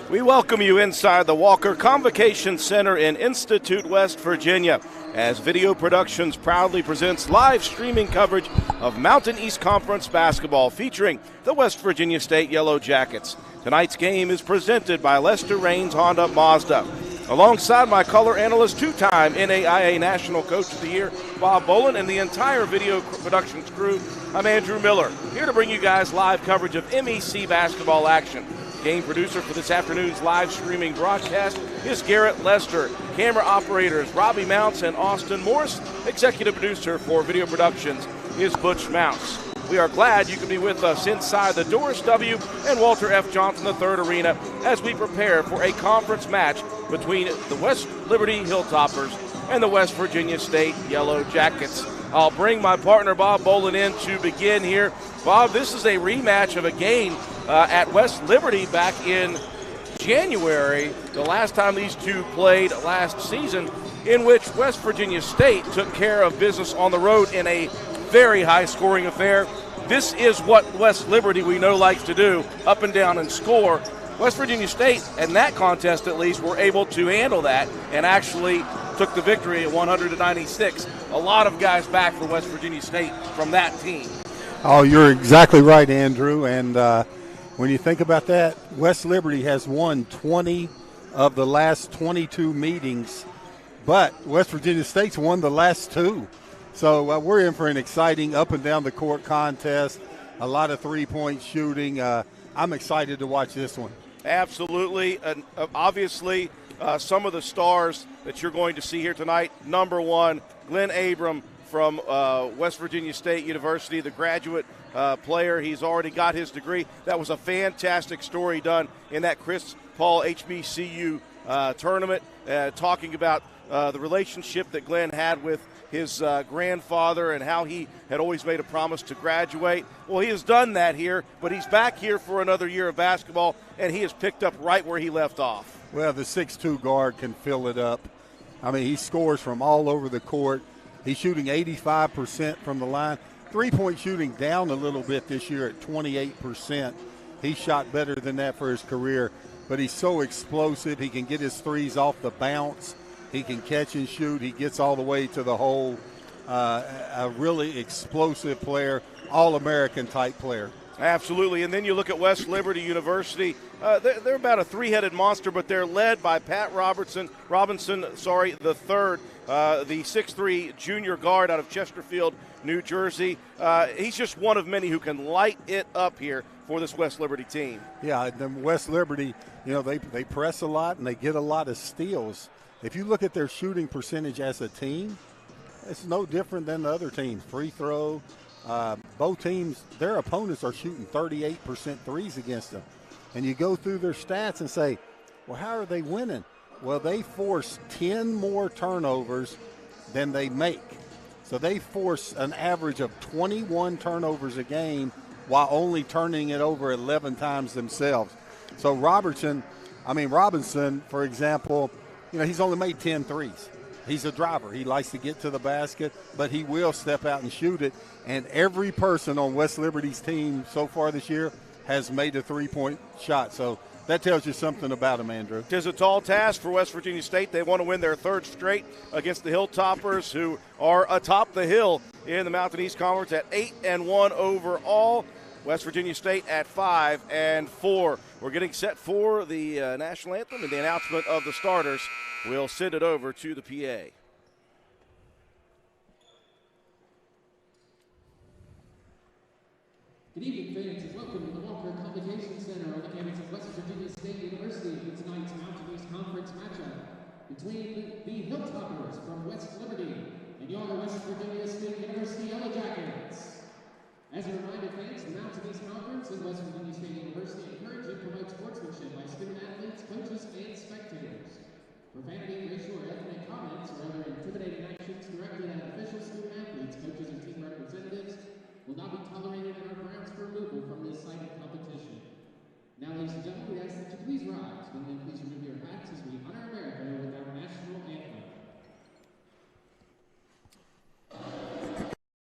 We welcome you inside the Walker Convocation Center in Institute, West Virginia, as Video Productions proudly presents live streaming coverage of Mountain East Conference basketball featuring the West Virginia State Yellow Jackets. Tonight's game is presented by Lester Raines Honda Mazda. Alongside my color analyst, two-time NAIA National Coach of the Year, Bob Bolin, and the entire Video Productions crew, I'm Andrew Miller, here to bring you guys live coverage of MEC basketball action. Game producer for this afternoon's live streaming broadcast is Garrett Lester. Camera operators Robbie Mounts and Austin Morris. Executive producer for Video Productions is Butch Mounts. We are glad you can be with us inside the Doris W. and Walter F. Johnson III Arena as we prepare for a conference match between the West Liberty Hilltoppers and the West Virginia State Yellow Jackets. I'll bring my partner Bob Bolin in to begin here. Bob, this is a rematch of a game at West Liberty back in January, the last time these two played last season, in which West Virginia State took care of business on the road in a very high-scoring affair. This is what West Liberty we know likes to do, up and down and score. West Virginia State, in that contest at least, were able to handle that and actually took the victory at 100-96. A lot of guys back for West Virginia State from that team. Oh, you're exactly right, Andrew. And when you think about that, West Liberty has won 20 of the last 22 meetings, but West Virginia State's won the last two. So we're in for an exciting up-and-down-the-court contest, a lot of three-point shooting. I'm excited to watch this one. Absolutely. Obviously, some of the stars that you're going to see here tonight, number one, Glenn Abram from West Virginia State University, the graduate player. He's already got his degree. That was a fantastic story done in that Chris Paul HBCU tournament, talking about the relationship that Glenn had with his grandfather and how he had always made a promise to graduate. Well, he has done that here, but he's back here for another year of basketball, and he has picked up right where he left off. Well, the 6'2 guard can fill it up. I mean, he scores from all over the court. He's shooting 85% from the line. Three-point shooting down a little bit this year at 28%. He shot better than that for his career, but he's so explosive. He can get his threes off the bounce. He can catch and shoot. He gets all the way to the hole. A really explosive player, all-American type player. Absolutely. And then you look at West Liberty University. They're about a three-headed monster, but they're led by Pat Robinson, the third, the 6'3 junior guard out of Chesterfield, New Jersey. He's just one of many who can light it up here for this West Liberty team. Yeah, the West Liberty, they press a lot and they get a lot of steals. If you look at their shooting percentage as a team, it's no different than the other teams. Free throw, both teams, their opponents are shooting 38% threes against them. And you go through their stats and say, well, how are they winning? Well, they force 10 more turnovers than they make. So they force an average of 21 turnovers a game while only turning it over 11 times themselves. So Robinson, for example, he's only made 10 threes. He's a driver. He likes to get to the basket, but he will step out and shoot it. And every person on West Liberty's team so far this year has made a three-point shot. So that tells you something about him, Andrew. It is a tall task for West Virginia State. They want to win their third straight against the Hilltoppers, who are atop the hill in the Mountain East Conference at 8-1 overall. West Virginia State at 5-4. We're getting set for the national anthem and the announcement of the starters. We'll send it over to the PA. Good evening, fans, and welcome to the Walker Convocation Center on the campus of West Virginia State University for tonight's Mountain East Conference matchup between the Hilltoppers from West Liberty and your West Virginia State University Yellow Jackets. As a reminder, fans, the Mountain East Conference and West Virginia State University encourage and promote sportsmanship by student athletes, coaches, and spectators. Profanity, racial, or ethnic comments or other intimidating actions directed at official student athletes, coaches, and team representatives will not be tolerated and are grounds for removal from this site of competition. Now, ladies and gentlemen, we ask that you please rise, and then please remove your hats as we honor America with our national anthem.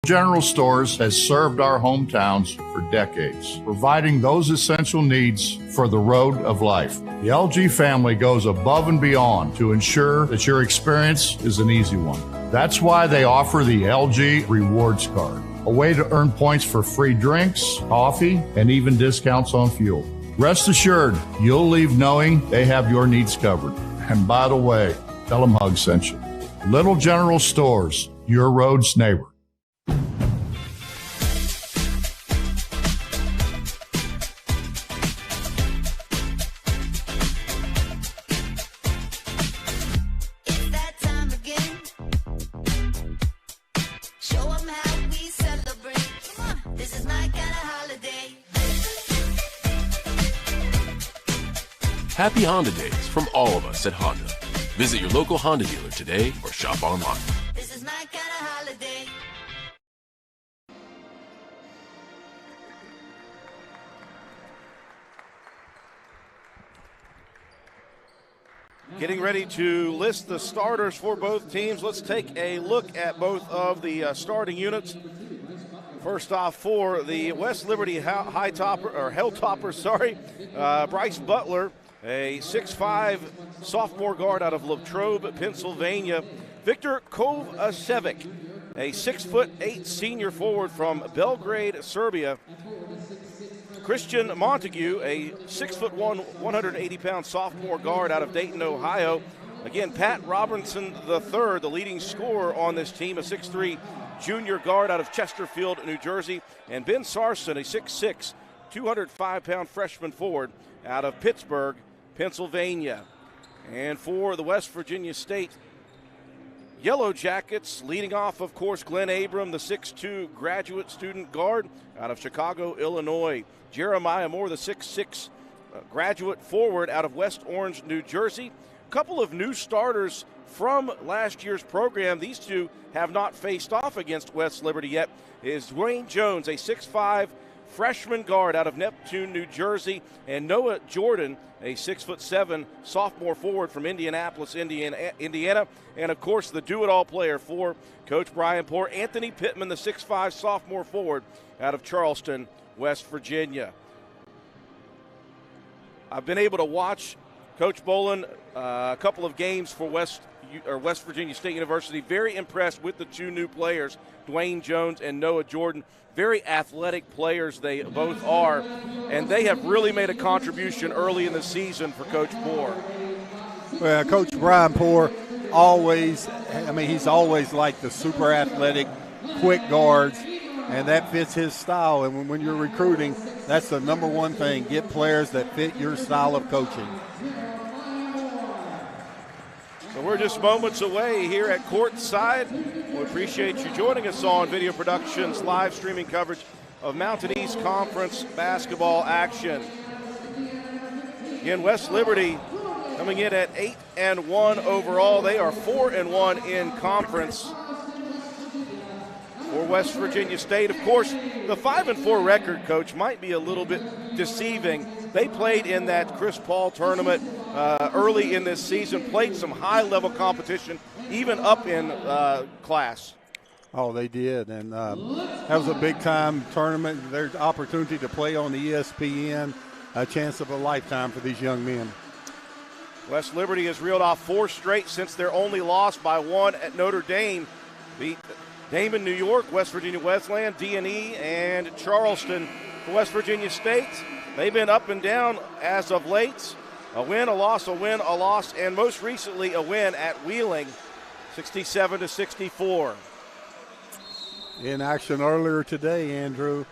General Stores has served our hometowns for decades, providing those essential needs for the road of life. The LG family goes above and beyond to ensure that your experience is an easy one. That's why they offer the LG Rewards Card, a way to earn points for free drinks, coffee, and even discounts on fuel. Rest assured, you'll leave knowing they have your needs covered. And by the way, tell them Hug sent you. Little General Stores, your road's neighbor. Happy Honda Days from all of us at Honda. Visit your local Honda dealer today or shop online. This is my kind of holiday. Getting ready to list the starters for both teams. Let's take a look at both of the starting units. First off, for the West Liberty Hilltoppers, Bryce Butler, a 6'5" sophomore guard out of Latrobe, Pennsylvania. Victor Kovacevic, a 6'8" senior forward from Belgrade, Serbia. Christian Montague, a 6'1", 180-pound sophomore guard out of Dayton, Ohio. Again, Pat Robinson III, the leading scorer on this team, a 6'3" junior guard out of Chesterfield, New Jersey. And Ben Sarson, a 6'6", 205-pound freshman forward out of Pittsburgh, Pennsylvania. And for the West Virginia State Yellow Jackets, leading off, of course, Glenn Abram, the 6'2" graduate student guard out of Chicago, Illinois. Jeremiah Moore, the 6'6" graduate forward out of West Orange, New Jersey. A couple of new starters from last year's program. These two have not faced off against West Liberty yet. Is Dwayne Jones, a 6'5" freshman guard out of Neptune, New Jersey, and Noah Jordan, a 6'7" sophomore forward from Indianapolis, Indiana. And, of course, the do-it-all player for Coach Brian Poore, Anthony Pittman, the 6'5" sophomore forward out of Charleston, West Virginia. I've been able to watch Coach Bolin a couple of games for West Virginia State University. Very impressed with the two new players, Dwayne Jones and Noah Jordan. Very athletic players they both are, and they have really made a contribution early in the season for Coach Poore. Well, Coach Brian Poore he's always like the super athletic, quick guards, and that fits his style. And when you're recruiting, that's the number one thing, get players that fit your style of coaching. So we're just moments away here at courtside. We appreciate you joining us on Video Productions live streaming coverage of Mountain East Conference basketball action. Again, West Liberty coming in at 8-1 overall. They are 4-1 in conference. For West Virginia State, of course, the 5-4 record, Coach, might be a little bit deceiving. They played in that Chris Paul tournament early in this season, played some high-level competition, even up in class. Oh, they did, and that was a big-time tournament. There's opportunity to play on the ESPN, a chance of a lifetime for these young men. West Liberty has reeled off 4 straight since their only loss by 1 at Notre Dame. Beat Damon, New York, West Virginia Wesleyan, D&E, and Charleston. For West Virginia State, they've been up and down as of late. A win, a loss, a win, a loss, and most recently a win at Wheeling, 67-64. In action earlier today, Andrew,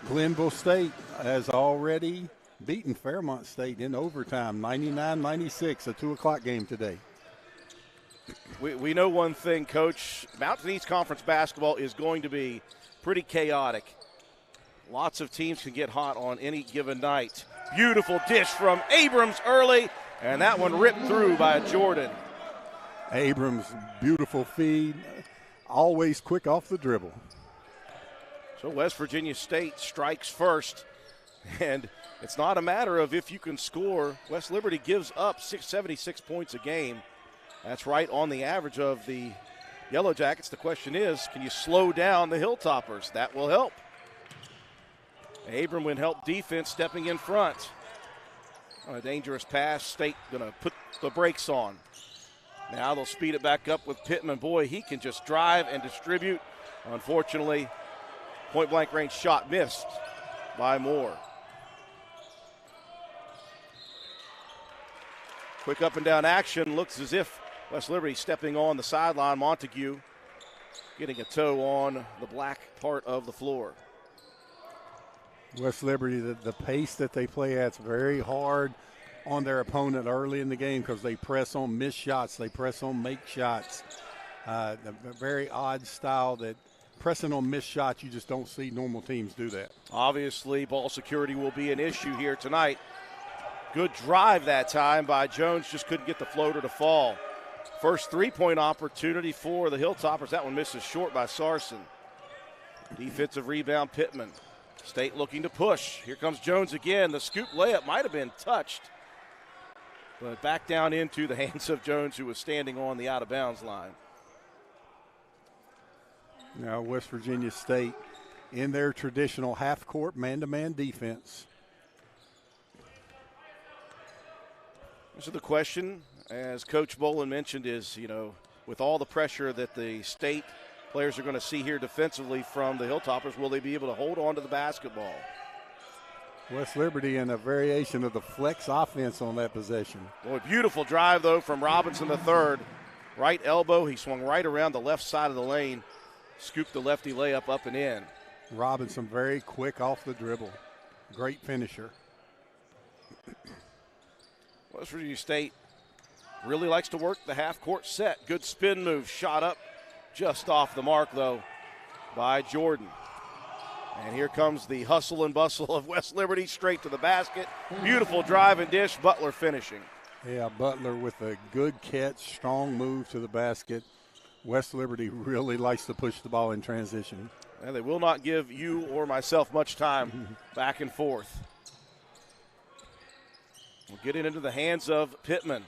Glenville State has already beaten Fairmont State in overtime, 99-96, a 2 o'clock game today. We know one thing, Coach. Mountain East Conference basketball is going to be pretty chaotic. Lots of teams can get hot on any given night. Beautiful dish from Abrams early, and that one ripped through by Jordan. Abrams, beautiful feed, always quick off the dribble. So West Virginia State strikes first, and it's not a matter of if you can score. West Liberty gives up 76 points a game. That's right on the average of the Yellow Jackets, the question is, can you slow down the Hilltoppers? That will help. Abram with help defense stepping in front. On a dangerous pass, State going to put the brakes on. Now they'll speed it back up with Pittman. Boy, he can just drive and distribute. Unfortunately, point-blank range shot missed by Moore. Quick up and down action. Looks as if West Liberty stepping on the sideline. Montague getting a toe on the black part of the floor. West Liberty, the pace that they play at's very hard on their opponent early in the game because they press on missed shots, they press on make shots. A very odd style that pressing on missed shots, you just don't see normal teams do that. Obviously, ball security will be an issue here tonight. Good drive that time by Jones, just couldn't get the floater to fall. First three-point opportunity for the Hilltoppers. That one misses short by Sarson. Defensive rebound, Pittman. State looking to push. Here comes Jones again. The scoop layup might have been touched, but back down into the hands of Jones, who was standing on the out-of-bounds line. Now West Virginia State in their traditional half-court man-to-man defense. So the question, as Coach Bolin mentioned, is, with all the pressure that the State players are going to see here defensively from the Hilltoppers, will they be able to hold on to the basketball? West Liberty in a variation of the flex offense on that possession. Boy, beautiful drive, though, from Robinson III. Right elbow, he swung right around the left side of the lane, scooped the lefty layup up and in. Robinson very quick off the dribble. Great finisher. West Virginia State really likes to work the half-court set. Good spin move, shot up just off the mark, though, by Jordan. And here comes the hustle and bustle of West Liberty, straight to the basket. Beautiful drive and dish, Butler finishing. Yeah, Butler with a good catch, strong move to the basket. West Liberty really likes to push the ball in transition. And they will not give you or myself much time back and forth. We'll get it into the hands of Pittman.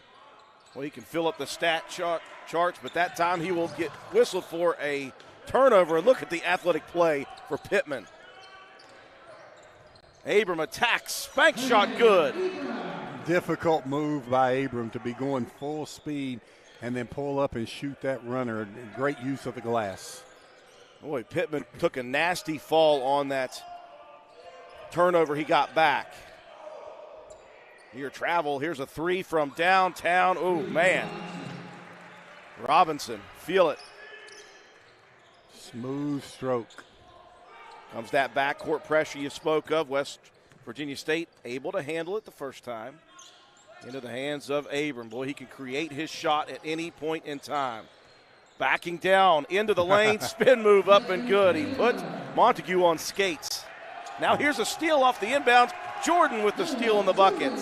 Well, he can fill up the stat charts, but that time he will get whistled for a turnover. And look at the athletic play for Pittman. Abram attacks, spank shot good. Difficult move by Abram to be going full speed and then pull up and shoot that runner. Great use of the glass. Boy, Pittman took a nasty fall on that turnover he got back. Here, travel. Here's a three from downtown. Oh, man. Robinson, feel it. Smooth stroke. Comes that backcourt pressure you spoke of. West Virginia State able to handle it the first time. Into the hands of Abram. Boy, he can create his shot at any point in time. Backing down into the lane, spin move up and good. He put Montague on skates. Now here's a steal off the inbounds. Jordan with the steal in the bucket.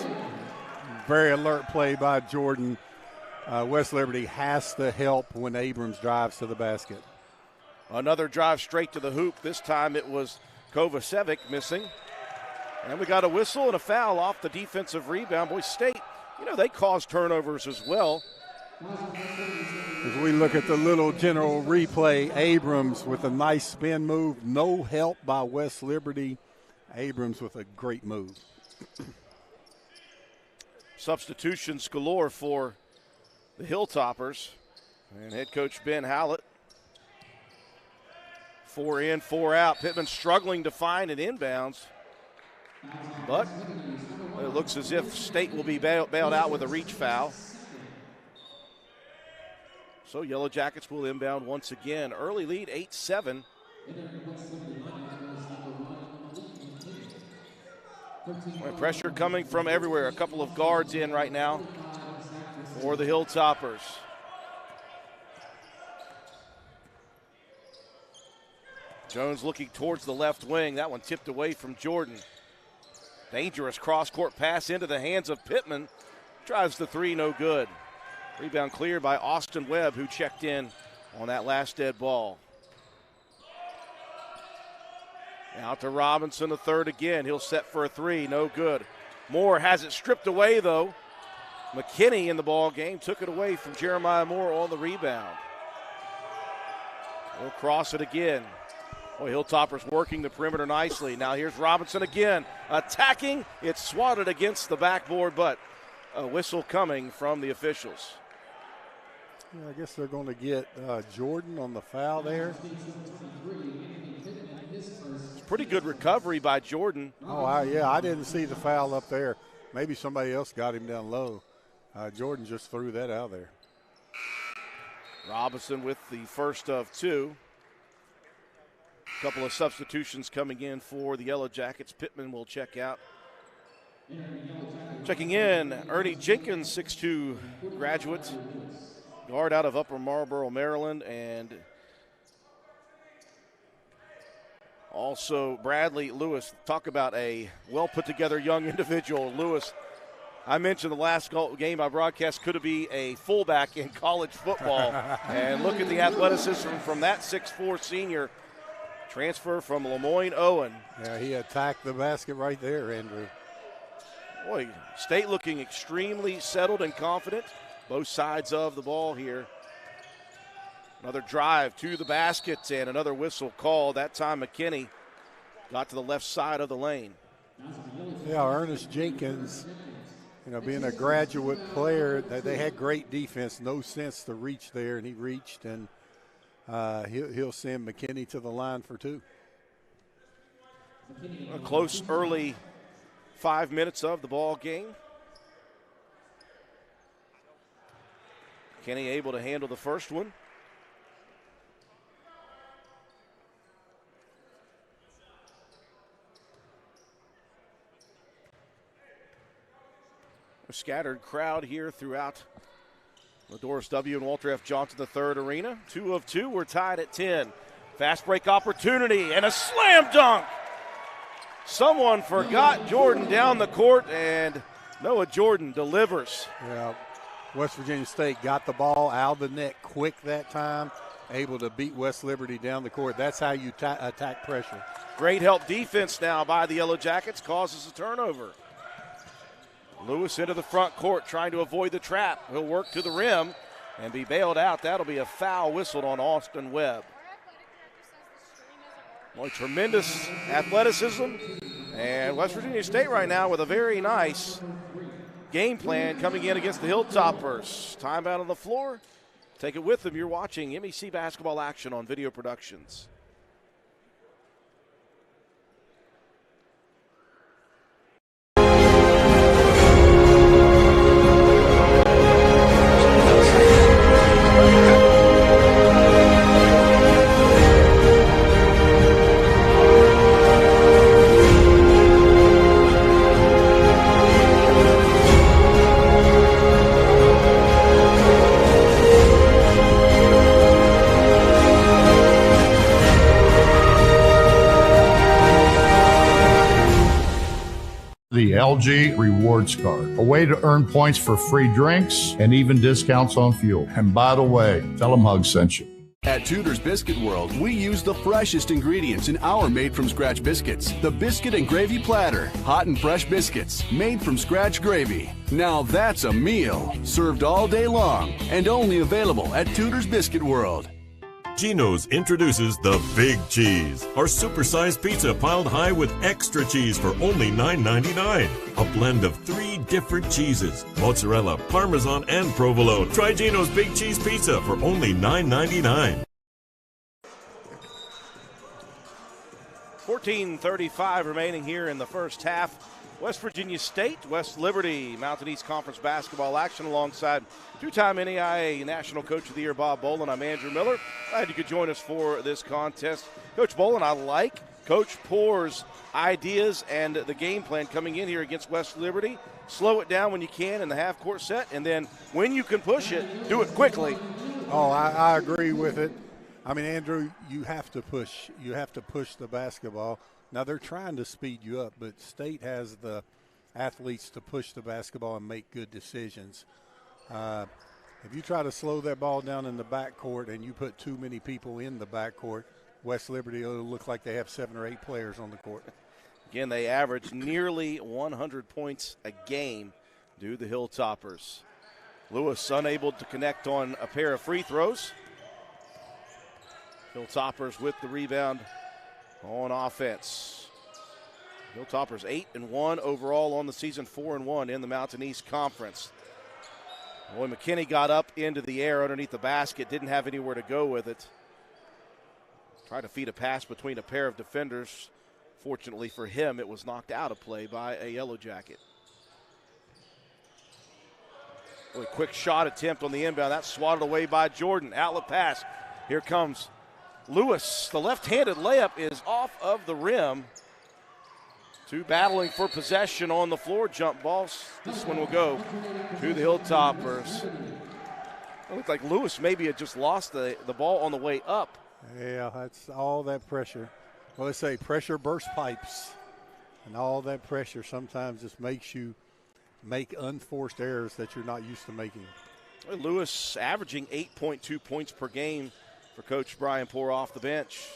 Very alert play by Jordan. West Liberty has to help when Abrams drives to the basket. Another drive straight to the hoop. This time it was Kovacevic missing. And we got a whistle and a foul off the defensive rebound. Boy, State, they cause turnovers as well. As we look at the little general replay, Abrams with a nice spin move. No help by West Liberty. Abrams with a great move. Substitutions galore for the Hilltoppers. And head coach Ben Hallett. 4 in, 4 out. Pittman struggling to find an inbounds. But it looks as if State will be bailed out with a reach foul. So Yellow Jackets will inbound once again. Early lead, 8-7. Pressure coming from everywhere. A couple of guards in right now for the Hilltoppers. Jones looking towards the left wing. That one tipped away from Jordan. Dangerous cross-court pass into the hands of Pittman. Drives the three, no good. Rebound cleared by Austin Webb, who checked in on that last dead ball. Out to Robinson, the third again. He'll set for a three, no good. Moore has it stripped away, though. McKinney in the ball game took it away from Jeremiah Moore on the rebound. He'll cross it again. Boy, Hilltoppers working the perimeter nicely. Now here's Robinson again, attacking. It's swatted against the backboard, but a whistle coming from the officials. Yeah, I guess they're going to get Jordan on the foul there. It's pretty good recovery by Jordan. Oh, yeah, I didn't see the foul up there. Maybe somebody else got him down low. Jordan just threw that out there. Robinson with the first of two. A couple of substitutions coming in for the Yellow Jackets. Pittman will check out. Checking in, Ernie Jenkins, 6'2" graduate, guard out of Upper Marlboro, Maryland, and also Bradley Lewis. Talk about a well-put-together young individual. Lewis, I mentioned the last game I broadcast could be a fullback in college football. And look at the athleticism from that 6'4" senior. Transfer from Lemoyne Owen. Yeah, he attacked the basket right there, Andrew. Boy, State looking extremely settled and confident. Both sides of the ball here. Another drive to the basket and another whistle call. That time McKinney got to the left side of the lane. Yeah, Ernest Jenkins, being a graduate player, they had great defense, no sense to reach there, and he reached, and he'll send McKinney to the line for two. A close early 5 minutes of the ball game. McKinney able to handle the first one. A scattered crowd here throughout the Doris W. and Walter F. Johnson III Arena. 2 of 2, we're tied at 10. Fast break opportunity and a slam dunk. Someone forgot Jordan down the court, and Noah Jordan delivers. Yeah, West Virginia State got the ball out of the net quick that time, able to beat West Liberty down the court. That's how you attack pressure. Great help defense now by the Yellow Jackets, causes a turnover. Lewis into the front court trying to avoid the trap. He'll work to the rim and be bailed out. That'll be a foul whistled on Austin Webb. Boy, tremendous athleticism. And West Virginia State right now with a very nice game plan coming in against the Hilltoppers. Timeout on the floor. Take it with them. You're watching MEC basketball action on Video Productions. The LG Rewards Card, a way to earn points for free drinks and even discounts on fuel. And by the way, tell them Hug sent you. At Tudor's Biscuit World, we use the freshest ingredients in our made-from-scratch biscuits. The Biscuit and Gravy Platter. Hot and fresh biscuits, made from scratch gravy. Now that's a meal, served all day long, and only available at Tudor's Biscuit World. Geno's introduces the Big Cheese, our supersized pizza piled high with extra cheese for only $9.99. A blend of 3 different cheeses, mozzarella, parmesan, and provolone. Try Geno's Big Cheese Pizza for only $9.99. 14:35 remaining here in the first half. West Virginia State, West Liberty, Mountain East Conference basketball action alongside two-time NAIA National Coach of the Year Bob Bolin. I'm Andrew Miller. Glad you could join us for this contest. Coach Bolin, I like Coach Poor's ideas and the game plan coming in here against West Liberty. Slow it down when you can in the half-court set, and then when you can push it, do it quickly. Oh, I agree with it. I mean, Andrew, you have to push. You have to push the basketball. Now, they're trying to speed you up, but State has the athletes to push the basketball and make good decisions. If you try to slow that ball down in the backcourt and you put too many people in the backcourt, West Liberty will look like they have 7 or 8 players on the court. Again, they average nearly 100 points a game, do the Hilltoppers. Lewis unable to connect on a pair of free throws. Hilltoppers with the rebound on offense. Hilltoppers 8-1 overall on the season, 4-1 in the Mountain East Conference. Boy, McKinney got up into the air underneath the basket, didn't have anywhere to go with it. Tried to feed a pass between a pair of defenders. Fortunately for him, it was knocked out of play by a Yellow Jacket. A quick shot attempt on the inbound. That's swatted away by Jordan. Outlet pass. Here comes Lewis. The left-handed layup is off of the rim. Two battling for possession on the floor. Jump balls. This one will go to the Hilltoppers. It looked like Lewis maybe had just lost the ball on the way up. Yeah, that's all that pressure. Well, they say pressure bursts pipes. And all that pressure sometimes just makes you make unforced errors that you're not used to making. Lewis averaging 8.2 points per game for Coach Brian Poor off the bench.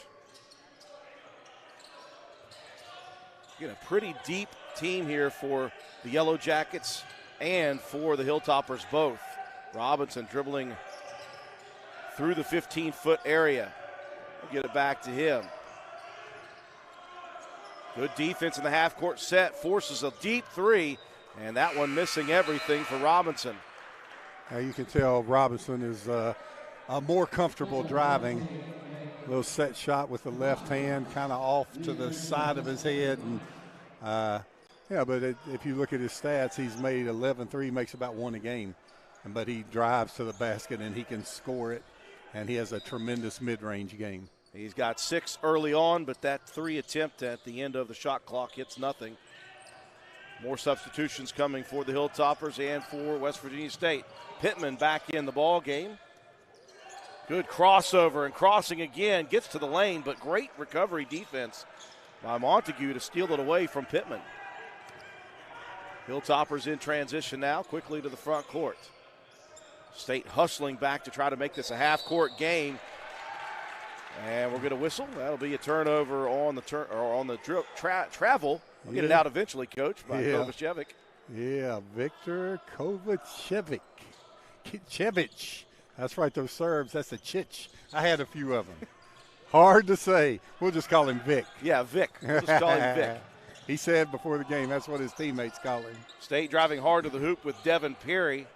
Get a pretty deep team here for the Yellow Jackets and for the Hilltoppers both. Robinson dribbling through the 15-foot area. We'll get it back to him. Good defense in the half-court set. Forces a deep three, and that one missing everything for Robinson. Now you can tell Robinson is more comfortable driving. A little set shot with the left hand, kind of off to the side of his head. And, but if you look at his stats, he's made 11 threes, makes about one a game. But he drives to the basket and he can score it, and he has a tremendous mid-range game. He's got 6 early on, but that 3 attempt at the end of the shot clock hits nothing. More substitutions coming for the Hilltoppers and for West Virginia State. Pittman back in the ball game. Good crossover and crossing again. Gets to the lane, but great recovery defense by Montague to steal it away from Pittman. Hilltoppers in transition now, quickly to the front court. State hustling back to try to make this a half-court game. And we're going to whistle. That'll be a turnover on the travel. We'll get it out eventually, Coach, by Kovacevic. Yeah, Victor Kovacevic. That's right, those Serbs, that's a chich. I had a few of them. Hard to say. We'll just call him Vic. Yeah, Vic. We'll just call him Vic. He said before the game that's what his teammates call him. State driving hard to the hoop with Devin Perry.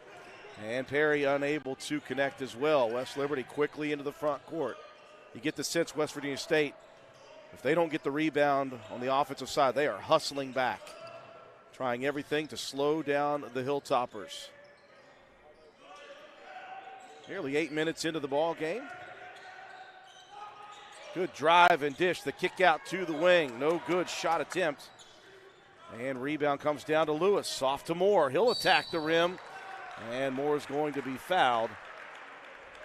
And Perry unable to connect as well. West Liberty quickly into the front court. You get the sense West Virginia State, if they don't get the rebound on the offensive side, they are hustling back, trying everything to slow down the Hilltoppers. Nearly 8 minutes into the ball game. Good drive and dish. The kick out to the wing. No good shot attempt. And rebound comes down to Lewis. Off to Moore. He'll attack the rim. And Moore is going to be fouled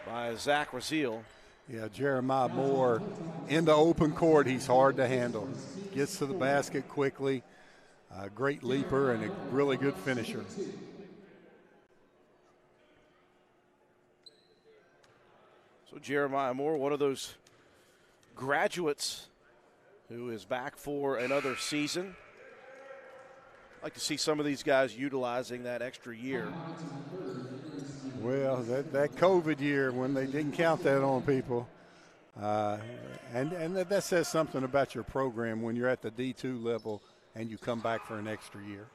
by Zach Raziel. Yeah, Jeremiah Moore in the open court. He's hard to handle. Gets to the basket quickly. Great leaper and a really good finisher. So Jeremiah Moore, one of those graduates who is back for another season. I'd like to see some of these guys utilizing that extra year. Well, that COVID year when they didn't count that on people. And that says something about your program when you're at the D2 level and you come back for an extra year.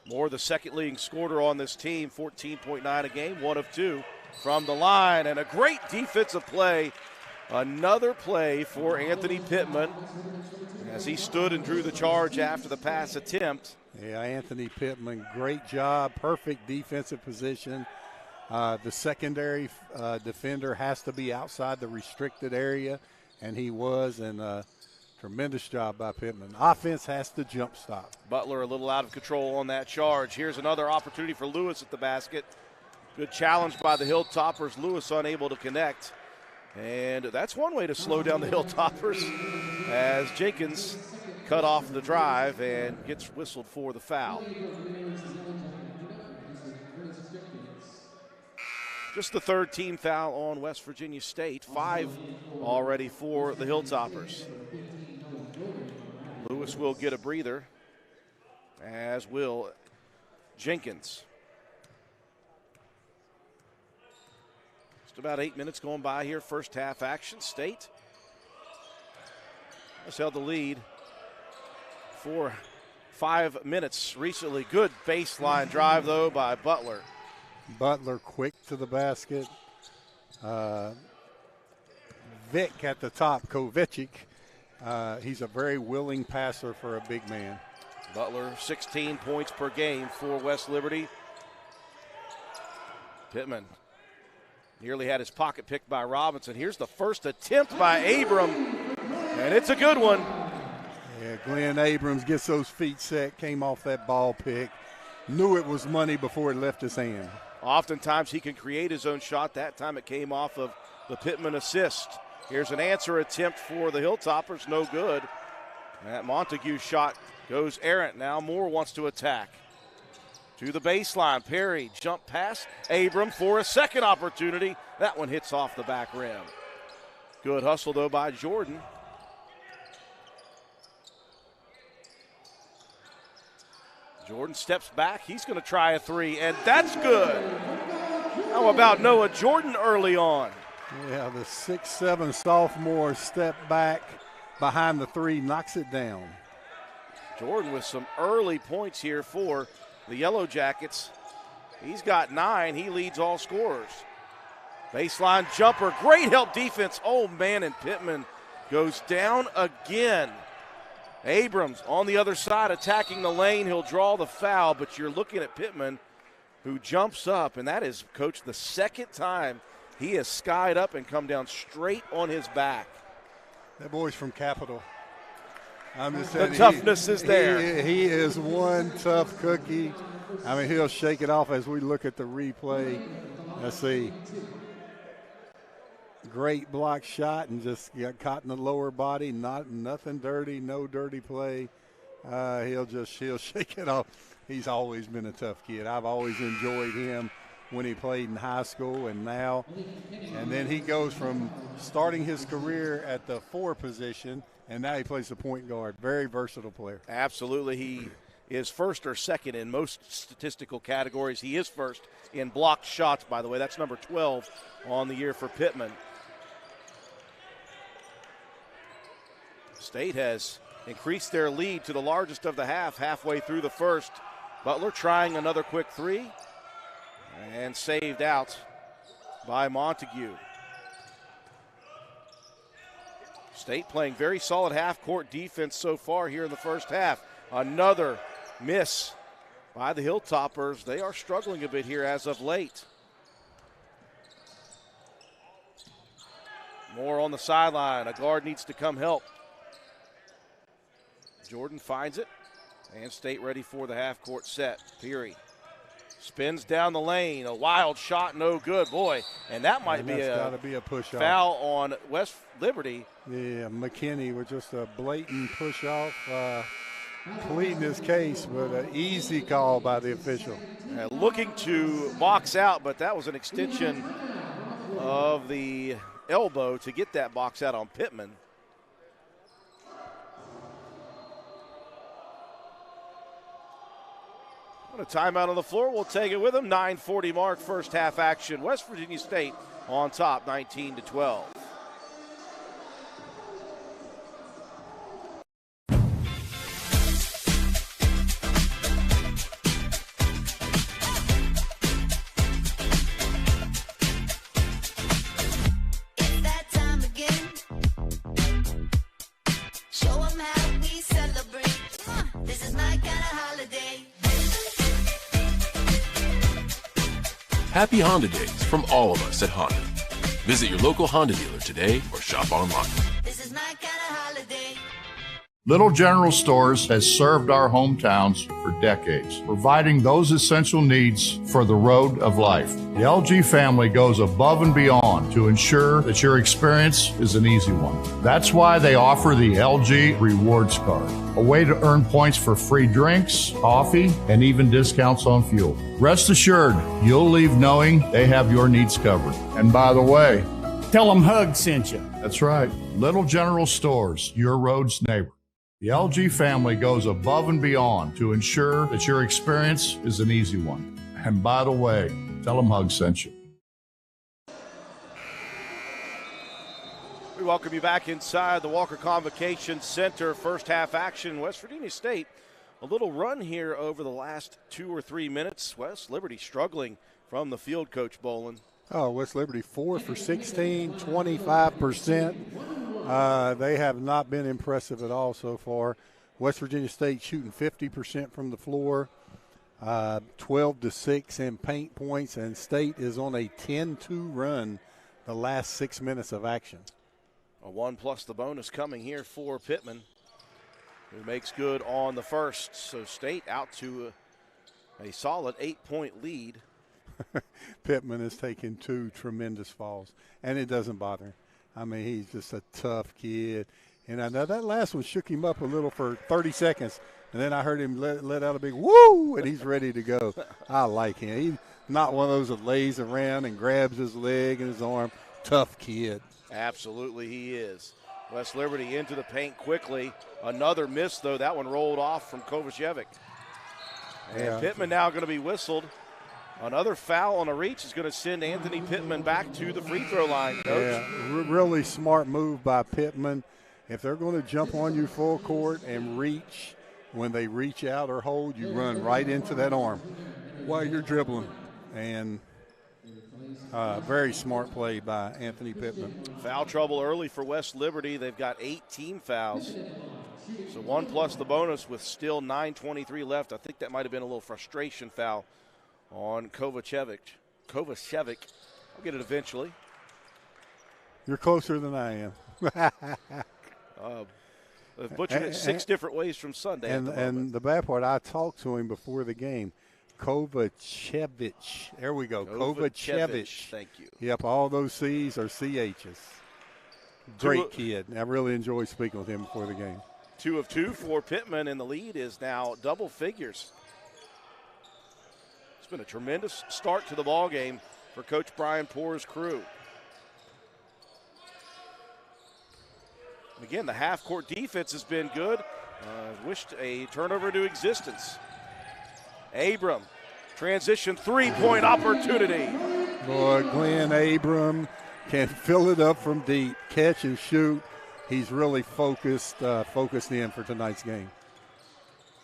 Moore, the second leading scorer on this team, 14.9 a game, 1 of 2 from the line. And a great defensive play. Another play for Anthony Pittman as he stood and drew the charge after the pass attempt. Yeah, Anthony Pittman, great job, perfect defensive position. The secondary defender has to be outside the restricted area, and he was, and tremendous job by Pittman. Offense has to jump stop. Butler a little out of control on that charge. Here's another opportunity for Lewis at the basket. Good challenge by the Hilltoppers. Lewis unable to connect. And that's one way to slow down the Hilltoppers as Jenkins cut off the drive and gets whistled for the foul. Just the third team foul on West Virginia State. 5 already for the Hilltoppers. Lewis will get a breather, as will Jenkins. Just about 8 minutes going by here. First half action. State Has held the lead for 5 minutes recently. Good baseline drive, though, by Butler. Butler quick to the basket. Vic at the top, Kovacic. He's a very willing passer for a big man. Butler, 16 points per game for West Liberty. Pittman nearly had his pocket picked by Robinson. Here's the first attempt by Abram, and it's a good one. Yeah, Glenn Abrams gets those feet set, came off that ball pick, knew it was money before it left his hand. Oftentimes he can create his own shot. That time it came off of the Pittman assist. Here's an answer attempt for the Hilltoppers, no good. That Montague shot goes errant. Now Moore wants to attack. To the baseline, Perry, jump pass, Abram for a second opportunity. That one hits off the back rim. Good hustle, though, by Jordan. Jordan steps back. He's going to try a three, and that's good. How about Noah Jordan early on? Yeah, the 6'7" sophomore step back behind the three, knocks it down. Jordan with some early points here for the Yellow Jackets. He's got 9. He leads all scorers. Baseline jumper. Great help defense. Oh, man, and Pittman goes down again. Abrams on the other side attacking the lane. He'll draw the foul, but you're looking at Pittman who jumps up, and that is, Coach, the second time he has skied up and come down straight on his back. That boy's from Capitol. I'm just the saying, toughness is there. He is one tough cookie. I mean, he'll shake it off as we look at the replay. Let's see. Great block shot and just got caught in the lower body. Nothing dirty, no dirty play. He'll shake it off. He's always been a tough kid. I've always enjoyed him when he played in high school and now. And then he goes from starting his career at the 4 position, and now he plays the point guard. Very versatile player. Absolutely. He is first or second in most statistical categories. He is first in blocked shots, by the way. That's number 12 on the year for Pittman. State has increased their lead to the largest of the halfway through the first. Butler trying another quick three and saved out by Montague. State playing very solid half-court defense so far here in the first half. Another miss by the Hilltoppers. They are struggling a bit here as of late. Moore on the sideline. A guard needs to come help. Jordan finds it, and State ready for the half-court set. Peary spins down the lane. A wild shot, no good. Boy, and that might be a push-off. Foul on West Liberty. Yeah, McKinney with just a blatant push-off, pleading his case, but an easy call by the official. Looking to box out, but that was an extension of the elbow to get that box out on Pittman. A timeout on the floor. We'll take it with him. 9:40 mark, first half action. West Virginia State on top, 19-12. It's that time again. Show 'em how we celebrate. This is my kind of holiday. Happy Honda Days from all of us at Honda. Visit your local Honda dealer today or shop online. This is my kind of holiday. Little General Stores has served our hometowns for decades, providing those essential needs for the road of life. The LG family goes above and beyond to ensure that your experience is an easy one. That's why they offer the LG Rewards Card, a way to earn points for free drinks, coffee, and even discounts on fuel. Rest assured, you'll leave knowing they have your needs covered. And by the way, tell them Hug sent you. that's right, Little General Stores, your road's neighbor. The LG family goes above and beyond to ensure that your experience is an easy one. And by the way, tell them Hug sent you. We welcome you back inside the Walker Convocation Center. First half action, West Virginia State. A little run here over the last 2 or 3 minutes. West Liberty struggling from the field, Coach Bolin. Oh, West Liberty 4 for 16, 25%. They have not been impressive at all so far. West Virginia State shooting 50% from the floor, 12-6 in paint points, and State is on a 10-2 run the last 6 minutes of action. A 1 plus the bonus coming here for Pittman, who makes good on the first. So State out to a solid 8-point lead. Pittman has taken 2 tremendous falls, and it doesn't bother him. I mean, he's just a tough kid. And I know that last one shook him up a little for 30 seconds, and then I heard him let out a big woo, and he's ready to go. I like him. He's not one of those that lays around and grabs his leg and his arm. Tough kid. Absolutely he is. West Liberty into the paint quickly. Another miss, though. That one rolled off from Kovacevic. And Pittman now going to be whistled. Another foul on a reach is going to send Anthony Pittman back to the free throw line, Coach. Yeah, really smart move by Pittman. If they're going to jump on you full court and reach, when they reach out or hold, you run right into that arm while you're dribbling. And very smart play by Anthony Pittman. Foul trouble early for West Liberty. They've got 18 fouls. So 1 plus the bonus with still 9:23 left. I think that might have been a little frustration foul on Kovacevic. I'll get it eventually. You're closer than I am. Butchered it 6 different ways from Sunday. And the bad part, I talked to him before the game. Kovacevic. There we go. Kovacevic. Thank you. Yep, all those C's are CH's. Great kid. I really enjoyed speaking with him before the game. 2 of 2 for Pittman, and the lead is now double figures. It's been a tremendous start to the ball game for Coach Brian Poor's crew. And again, the half-court defense has been good. Wished a turnover to existence. Abram, transition three-point opportunity. Boy, Glenn Abram can fill it up from deep, catch and shoot. He's really focused in for tonight's game.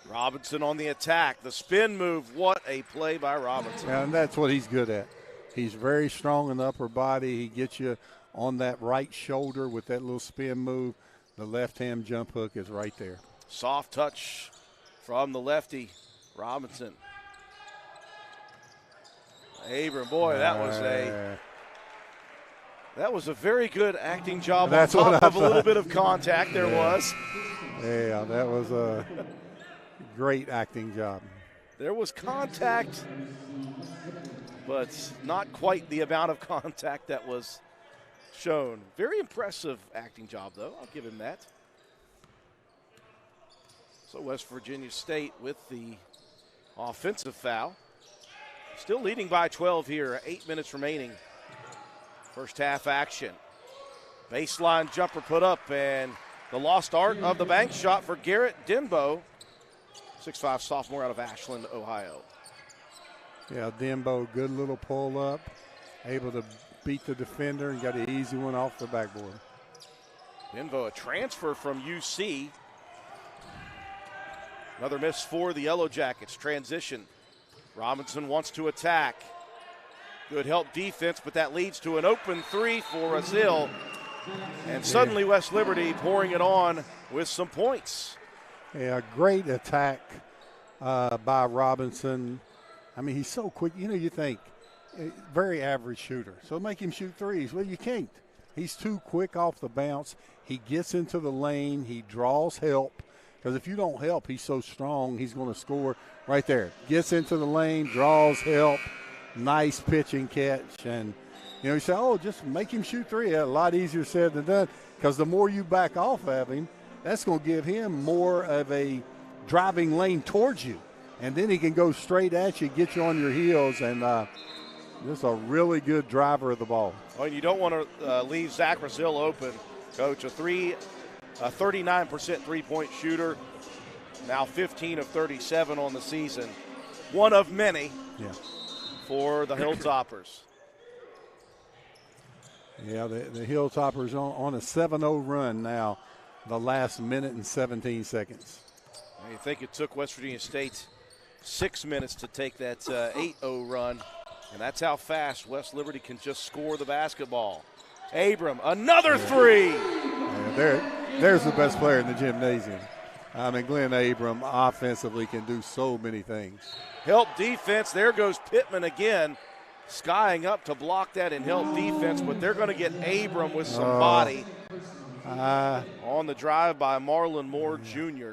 Robinson on the attack. The spin move. What a play by Robinson. And that's what he's good at. He's very strong in the upper body. He gets you on that right shoulder with that little spin move. The left-hand jump hook is right there. Soft touch from the lefty, Robinson. Abram, boy, that was a very good acting job on top of a little bit of contact there was. Yeah, that was a great acting job. There was contact, but not quite the amount of contact that was shown. Very impressive acting job, though. I'll give him that. So West Virginia State with the offensive foul. Still leading by 12 here, 8 minutes remaining. First half action. Baseline jumper put up, and the lost art of the bank shot for Garrett Denbo, 6'5" sophomore out of Ashland, Ohio. Yeah, Denbo, good little pull up, able to beat the defender and got an easy one off the backboard. Denbo, a transfer from UC. Another miss for the Yellow Jackets. Transition. Robinson wants to attack. Good help defense, but that leads to an open three for Azil. And suddenly West Liberty pouring it on with some points. Yeah, great attack by Robinson. I mean, he's so quick. You know, you think, very average shooter. So make him shoot threes. Well, you can't. He's too quick off the bounce. He gets into the lane. He draws help. Because if you don't help, he's so strong, he's going to score right there. Gets into the lane, draws help, nice pitch and catch. And, you know, you say, oh, just make him shoot three. A lot easier said than done. Because the more you back off of him, that's going to give him more of a driving lane towards you. And then he can go straight at you, get you on your heels, and just a really good driver of the ball. Oh, and you don't want to leave Zach Brazil open, Coach. A 39% three-point shooter, now 15 of 37 on the season. One of many for the Hilltoppers. Yeah, the Hilltoppers on a 7-0 run now, the last minute and 17 seconds. You think it took West Virginia State 6 minutes to take that 8-0 run, and that's how fast West Liberty can just score the basketball. Abram, another three. Yeah, there's the best player in the gymnasium. I mean, Glenn Abram offensively can do so many things. Help defense. There goes Pittman again, skying up to block that and help defense, but they're going to get Abram with some body on the drive by Marlon Moore Jr.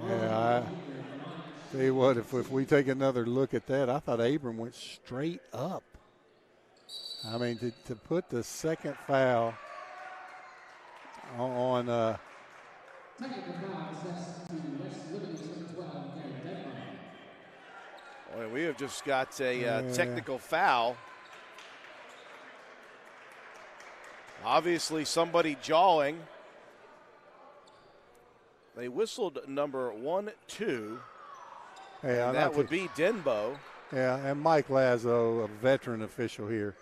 Yeah, I tell you what, if we take another look at that, I thought Abram went straight up. I mean, to put the second foul on Boy, we have just got a technical foul. Obviously, somebody jawing. They whistled number 1, 2. Yeah, that would be Denbo. Yeah, and Mike Lazo, a veteran official here.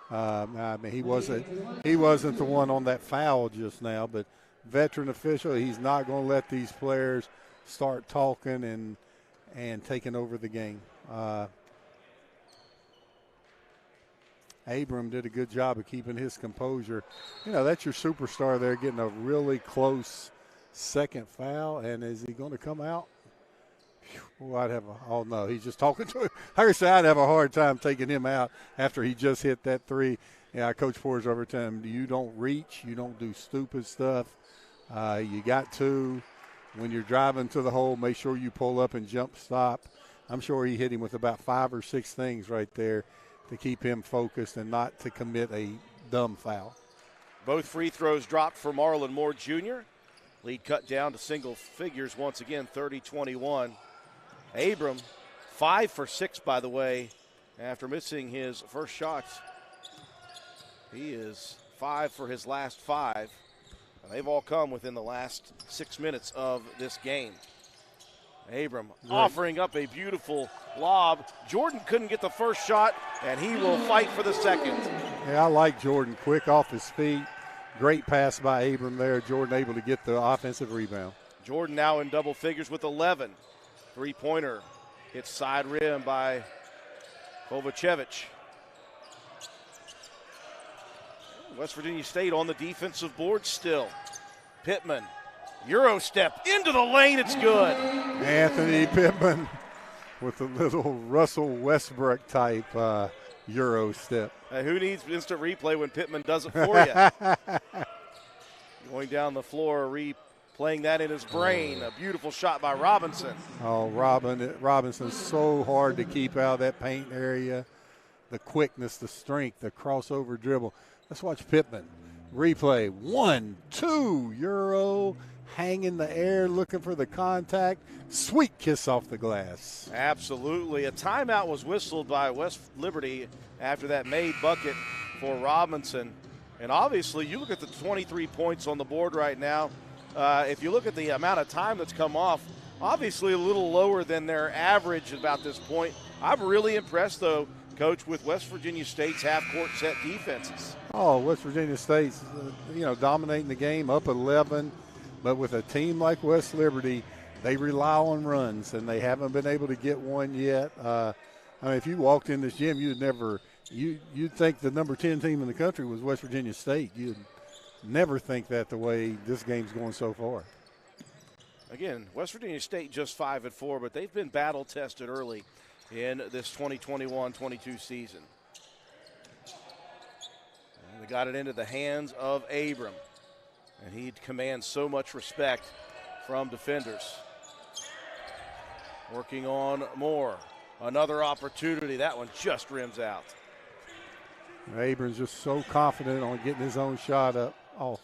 I mean, he wasn't the one on that foul just now, but veteran official. He's not going to let these players start talking and taking over the game. Abram did a good job of keeping his composure. You know, that's your superstar there getting a really close second foul, and is he going to come out? Oh, no, he's just talking to him. I'd have a hard time taking him out after he just hit that three. Yeah, Coach Porter's over time. You don't reach. You don't do stupid stuff. You got to. When you're driving to the hole, make sure you pull up and jump stop. I'm sure he hit him with about 5 or 6 things right there to keep him focused and not to commit a dumb foul. Both free throws dropped for Marlon Moore Jr. Lead cut down to single figures once again, 30-21. Abram, 5 for 6, by the way, after missing his first shots. He is 5 for his last 5. And they've all come within the last 6 minutes of this game. Abram offering up a beautiful lob. Jordan couldn't get the first shot, and he will fight for the second. Yeah, I like Jordan, quick off his feet. Great pass by Abram there. Jordan able to get the offensive rebound. Jordan now in double figures with 11. Three-pointer hits side rim by Kovacevic. West Virginia State on the defensive board still. Pittman, Euro step into the lane, it's good. Anthony Pittman with a little Russell Westbrook type Euro step. Who needs instant replay when Pittman does it for you? Going down the floor, replaying that in his brain. A beautiful shot by Robinson. Oh, Robinson's so hard to keep out of that paint area. The quickness, the strength, the crossover dribble. Let's watch Pittman. Replay. 1, 2, Euro. Hang in the air, looking for the contact. Sweet kiss off the glass. Absolutely. A timeout was whistled by West Liberty after that made bucket for Robinson. And obviously, you look at the 23 points on the board right now. If you look at the amount of time that's come off, obviously a little lower than their average about this point. I'm really impressed, though, Coach, with West Virginia State's half-court set defenses. Oh, West Virginia State's, dominating the game, up 11. But with a team like West Liberty, they rely on runs, and they haven't been able to get one yet. If you walked in this gym, you'd think the number 10 team in the country was West Virginia State. You'd never think that the way this game's going so far. Again, West Virginia State just 5-4, but they've been battle-tested early in this 2021-22 season. And they got it into the hands of Abram, and he commands so much respect from defenders. Working on Moore. Another opportunity. That one just rims out. Abram's just so confident on getting his own shot up. Oh.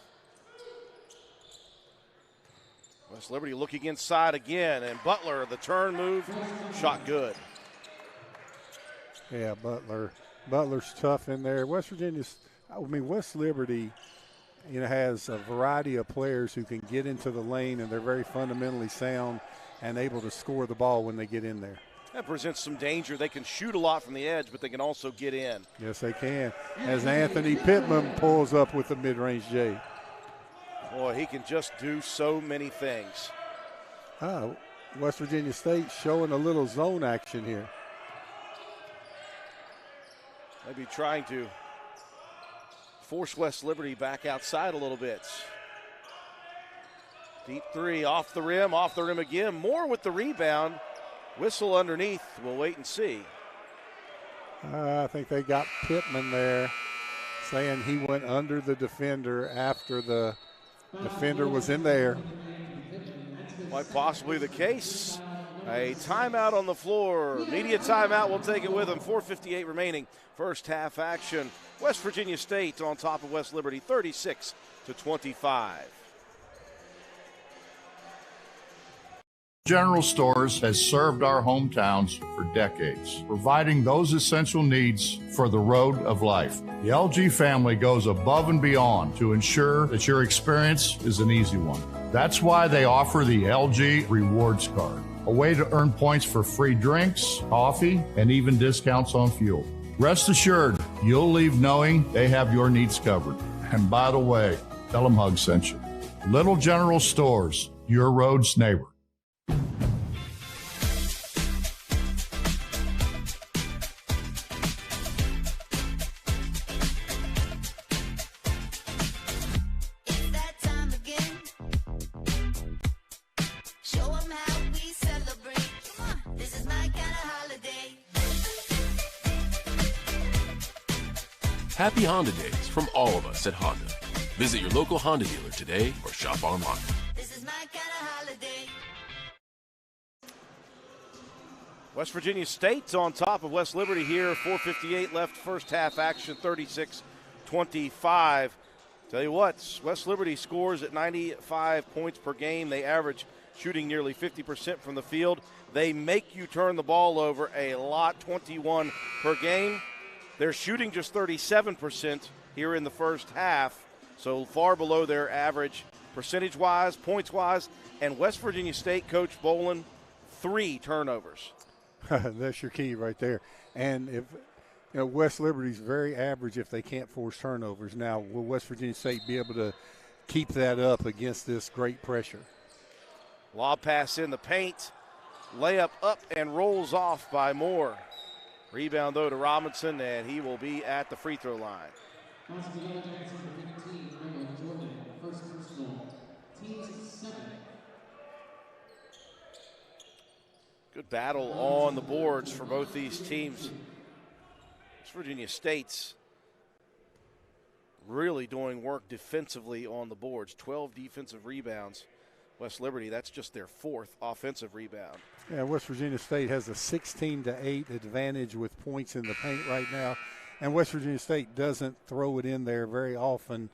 West Liberty looking inside again, and Butler, the turn move, shot good. Yeah, Butler's tough in there. West Liberty, has a variety of players who can get into the lane, and they're very fundamentally sound and able to score the ball when they get in there. That presents some danger. They can shoot a lot from the edge, but they can also get in. Yes, they can. As Anthony Pittman pulls up with the mid-range J. Boy, he can just do so many things. West Virginia State showing a little zone action here. Maybe trying to force West Liberty back outside a little bit. Deep three, off the rim again. Moore with the rebound. Whistle underneath. We'll wait and see. I think they got Pittman there, saying he went under the defender after the defender was in there. Quite possibly the case. A timeout on the floor. Media timeout. We'll take it with them. 4:58 remaining. First half action. West Virginia State on top of West Liberty, 36-25. General Stores has served our hometowns for decades, providing those essential needs for the road of life. The LG family goes above and beyond to ensure that your experience is an easy one. That's why they offer the LG Rewards Card, a way to earn points for free drinks, coffee, and even discounts on fuel. Rest assured, you'll leave knowing they have your needs covered. And by the way, tell them Hug sent you. Little General Stores, your road's neighbor. It's that time again. Show 'em how we celebrate. Come on, this is my kind of holiday. Happy Honda Days from all of us at Honda. Visit your local Honda dealer today or shop online. This is my kind of holiday. West Virginia State's on top of West Liberty here. 4:58 left, first half action, 36-25. Tell you what, West Liberty scores at 95 points per game. They average shooting nearly 50% from the field. They make you turn the ball over a lot, 21 per game. They're shooting just 37% here in the first half, so far below their average percentage-wise, points-wise. And West Virginia State, Coach Bolin, 3 turnovers. That's your key right there. And if West Liberty's very average if they can't force turnovers. Now, will West Virginia State be able to keep that up against this great pressure? Lob pass in the paint, layup up and rolls off by Moore. Rebound, though, to Robinson, and he will be at the free throw line. Good battle on the boards for both these teams. West Virginia State's really doing work defensively on the boards. 12 defensive rebounds. West Liberty, that's just their 4th offensive rebound. Yeah, West Virginia State has a 16-8 advantage with points in the paint right now. And West Virginia State doesn't throw it in there very often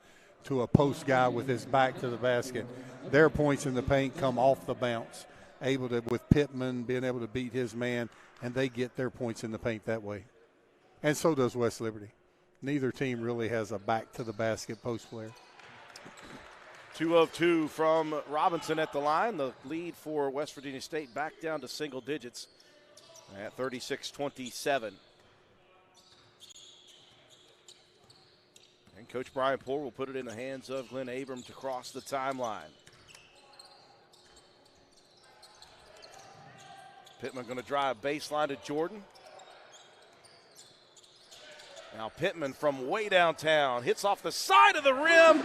to a post guy with his back to the basket. Their points in the paint come off the bounce, able to, with Pittman being able to beat his man, and they get their points in the paint that way. And so does West Liberty. Neither team really has a back to the basket post player. 2 of 2 from Robinson at the line. The lead for West Virginia State back down to single digits at 36-27. And Coach Brian Poore will put it in the hands of Glenn Abram to cross the timeline. Pittman going to drive baseline to Jordan. Now Pittman from way downtown hits off the side of the rim.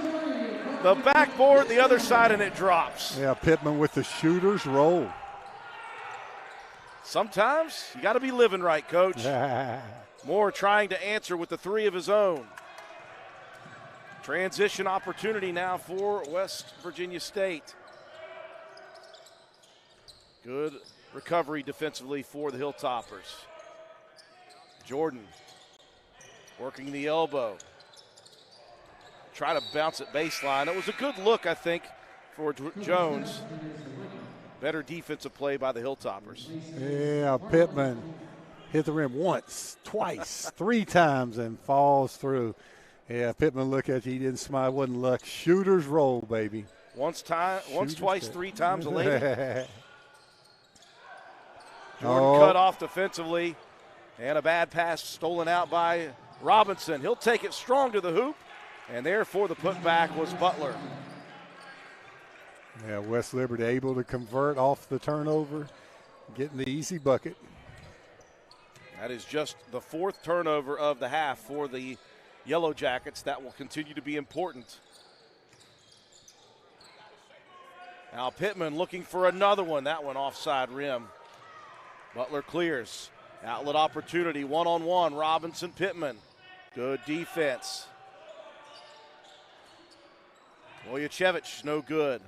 The backboard, the other side, and it drops. Yeah, Pittman with the shooter's roll. Sometimes you got to be living right, Coach. Moore trying to answer with the 3 of his own. Transition opportunity now for West Virginia State. Good recovery defensively for the Hilltoppers. Jordan working the elbow. Try to bounce it baseline. It was a good look, I think, for Jones. Better defensive play by the Hilltoppers. Yeah, Pittman hit the rim once, twice, 3 times, and falls through. Yeah, Pittman look at you. He didn't smile. Wasn't luck. Shooter's roll, baby. Once, twice, 3 times a lady. Jordan cut off defensively, and a bad pass stolen out by Robinson. He'll take it strong to the hoop, and therefore the putback was Butler. Yeah, West Liberty able to convert off the turnover, getting the easy bucket. That is just the 4th turnover of the half for the Yellow Jackets. That will continue to be important. Now Pittman looking for another one. That one offside rim. Butler clears. Outlet opportunity, one-on-one, Robinson, Pittman. Good defense. Vujicic, no good.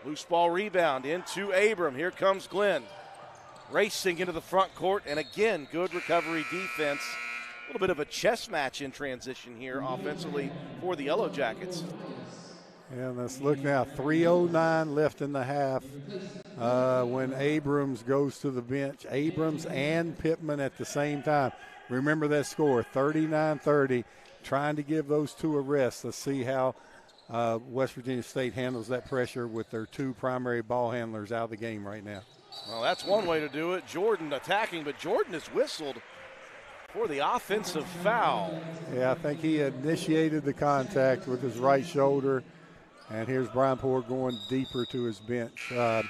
Loose ball rebound into Abram. Here comes Glenn. Racing into the front court, and again, good recovery defense. A little bit of a chess match in transition here offensively for the Yellow Jackets. And let's look now, 3:09 left in the half when Abrams goes to the bench. Abrams and Pittman at the same time. Remember that score, 39-30, trying to give those two a rest. Let's see how West Virginia State handles that pressure with their 2 primary ball handlers out of the game right now. Well, that's one way to do it. Jordan attacking, but Jordan is whistled for the offensive foul. Yeah, I think he initiated the contact with his right shoulder. And here's Brian Poor going deeper to his bench. You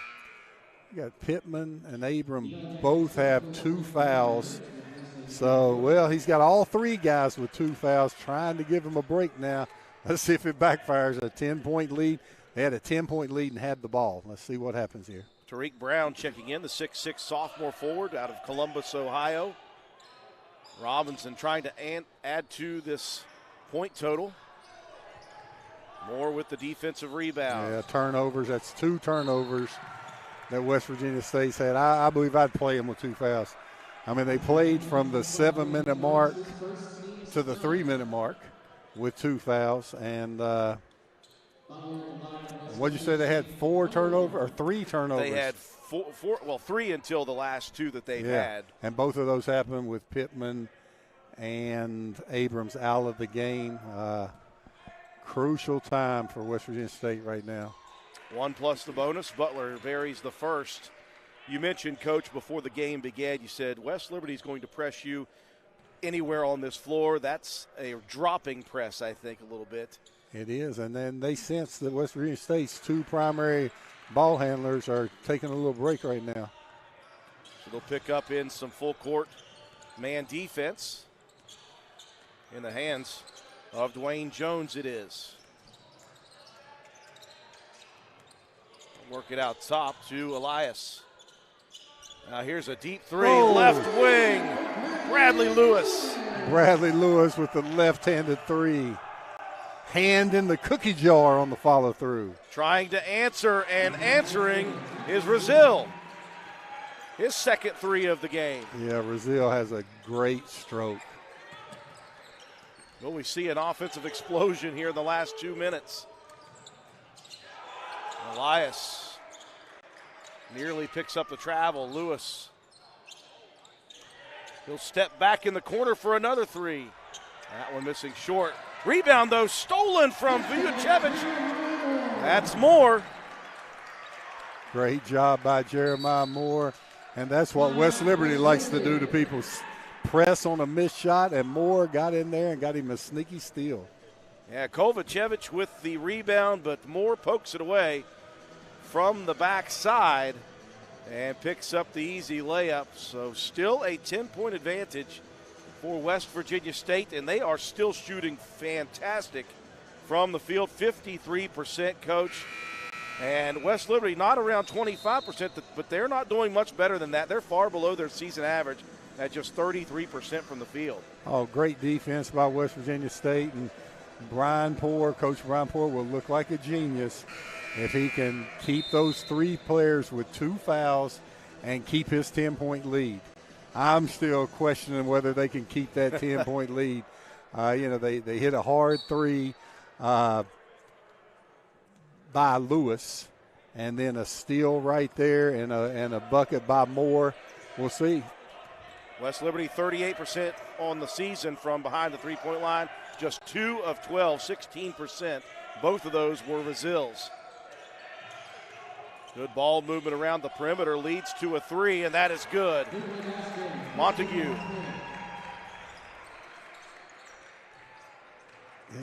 got Pittman and Abram both have 2 fouls. So, well, he's got all 3 guys with 2 fouls, trying to give him a break now. Let's see if it backfires. A 10-point lead. They had a 10-point lead and had the ball. Let's see what happens here. Tariq Brown checking in, the 6'6" sophomore forward out of Columbus, Ohio. Robinson trying to add to this point total. Moore with the defensive rebound. Yeah, turnovers. That's 2 turnovers that West Virginia State's had. I believe I'd play them with 2 fouls. I mean, they played from the 7-minute mark to the 3-minute mark with 2 fouls. And what'd you say they had 4 turnovers or 3 turnovers? They had 3 until the last 2 that they've had. And both of those happened with Pittman and Abrams out of the game. Crucial time for West Virginia State right now. 1 plus the bonus. Butler buries the first. You mentioned, Coach, before the game began, you said West Liberty is going to press you anywhere on this floor. That's a dropping press, I think, a little bit. It is, and then they sense that West Virginia State's 2 primary ball handlers are taking a little break right now. So they'll pick up in some full court man defense in the hands of Dwayne Jones it is. Work it out top to Elias. Now here's a deep 3, left wing, Bradley Lewis. Bradley Lewis with the left-handed 3. Hand in the cookie jar on the follow-through. Trying to answer, and answering is Brazil. His second 3 of the game. Yeah, Brazil has a great stroke. Will we see an offensive explosion here in the last 2 minutes? Elias nearly picks up the travel. Lewis. He'll step back in the corner for another 3. That one missing short. Rebound, though, stolen from Vujicic. That's Moore. Great job by Jeremiah Moore. And that's what West Liberty likes to do to people. Press on a missed shot, and Moore got in there and got him a sneaky steal. Yeah, Kovacevic with the rebound, but Moore pokes it away from the backside and picks up the easy layup. So still a 10-point advantage for West Virginia State, and they are still shooting fantastic from the field, 53%, Coach. And West Liberty not around 25%, but they're not doing much better than that. They're far below their season average at just 33% from the field. Oh, great defense by West Virginia State. And Coach Brian Poor will look like a genius if he can keep those 3 players with 2 fouls and keep his 10-point lead. I'm still questioning whether they can keep that 10-point lead. They hit a hard 3 by Lewis, and then a steal right there and a bucket by Moore. We'll see. West Liberty 38% on the season from behind the three-point line. Just 2 of 12, 16%. Both of those were Brazil's. Good ball movement around the perimeter leads to a three, and that is good. Montague.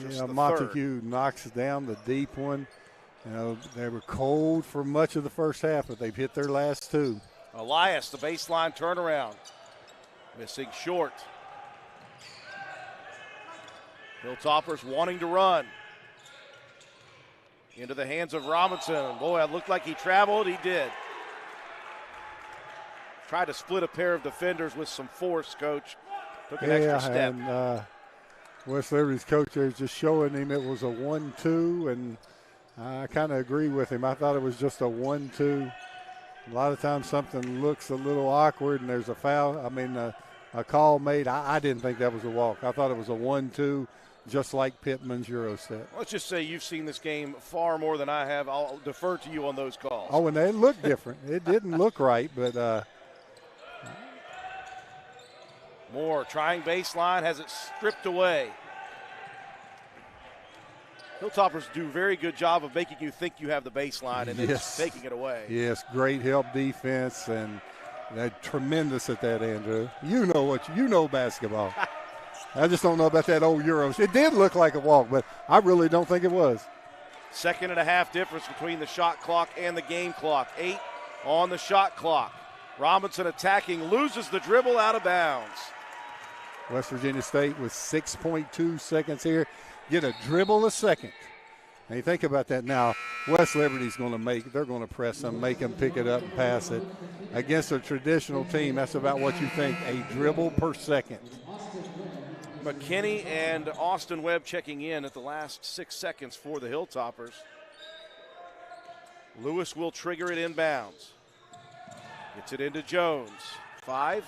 Yeah, Montague knocks down the deep one. You know, they were cold for much of the first half, but they've hit their last two. Elias, the baseline turnaround. Missing short. Hilltoppers wanting to run. Into the hands of Robinson. Boy, it looked like he traveled. He did. Tried to split a pair of defenders with some force, Coach. Took an extra step. And West Liberty's coach there is just showing him it was a 1-2, and I kind of agree with him. I thought it was just a 1-2. A lot of times something looks a little awkward and there's a foul. I mean, a call made. I didn't think that was a walk. I thought it was a 1-2, just like Pittman's Euro set. Let's just say you've seen this game far more than I have. I'll defer to you on those calls. Oh, and they looked different. It didn't look right, but Moore trying baseline, has it stripped away. Hilltoppers do a very good job of making you think you have the baseline and then just taking it away. Yes, great help defense, and they're tremendous at that, Andrew. You know basketball. I just don't know about that old Euros. It did look like a walk, but I really don't think it was. 2.5 difference between the shot clock and the game clock. 8 on the shot clock. Robinson attacking, loses the dribble, out of bounds. West Virginia State with 6.2 seconds here. Get a dribble a second. And you think about that now, West Liberty's going to they're going to press them, make them pick it up and pass it. Against a traditional team, that's about what you think, a dribble per second. McKinney and Austin Webb checking in at the last 6 seconds for the Hilltoppers. Lewis will trigger it inbounds. Gets it into Jones. 5.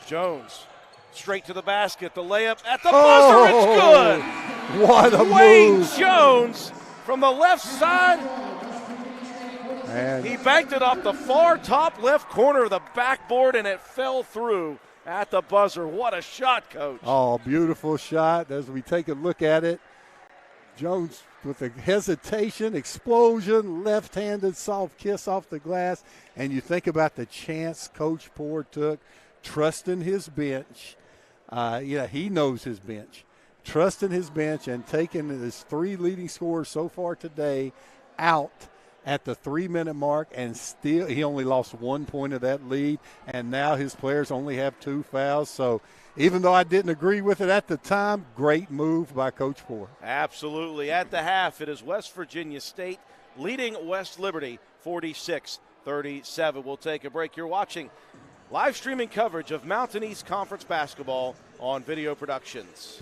Jones straight to the basket. The layup at the buzzer. It's good. What a Wayne move. Jones from the left side. And he banked it off the far top left corner of the backboard, and it fell through at the buzzer. What a shot, Coach. Oh, beautiful shot. As we take a look at it, Jones with a hesitation, explosion, left-handed soft kiss off the glass. And you think about the chance Coach Poore took, trusting his bench. He knows his bench. Trusting his bench and taking his 3 leading scorers so far today out at the 3-minute mark, and still he only lost 1 point of that lead, and now his players only have 2 fouls. So even though I didn't agree with it at the time, great move by Coach Poore. Absolutely. At the half, it is West Virginia State leading West Liberty 46-37. We'll take a break. You're watching live streaming coverage of Mountain East Conference basketball on Video Productions.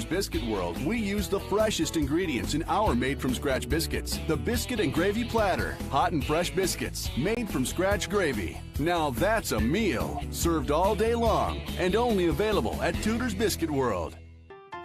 Biscuit World, we use the freshest ingredients in our made-from-scratch biscuits. The Biscuit and Gravy Platter. Hot and fresh biscuits, made from scratch gravy. Now that's a meal, served all day long, and only available at Tudor's Biscuit World.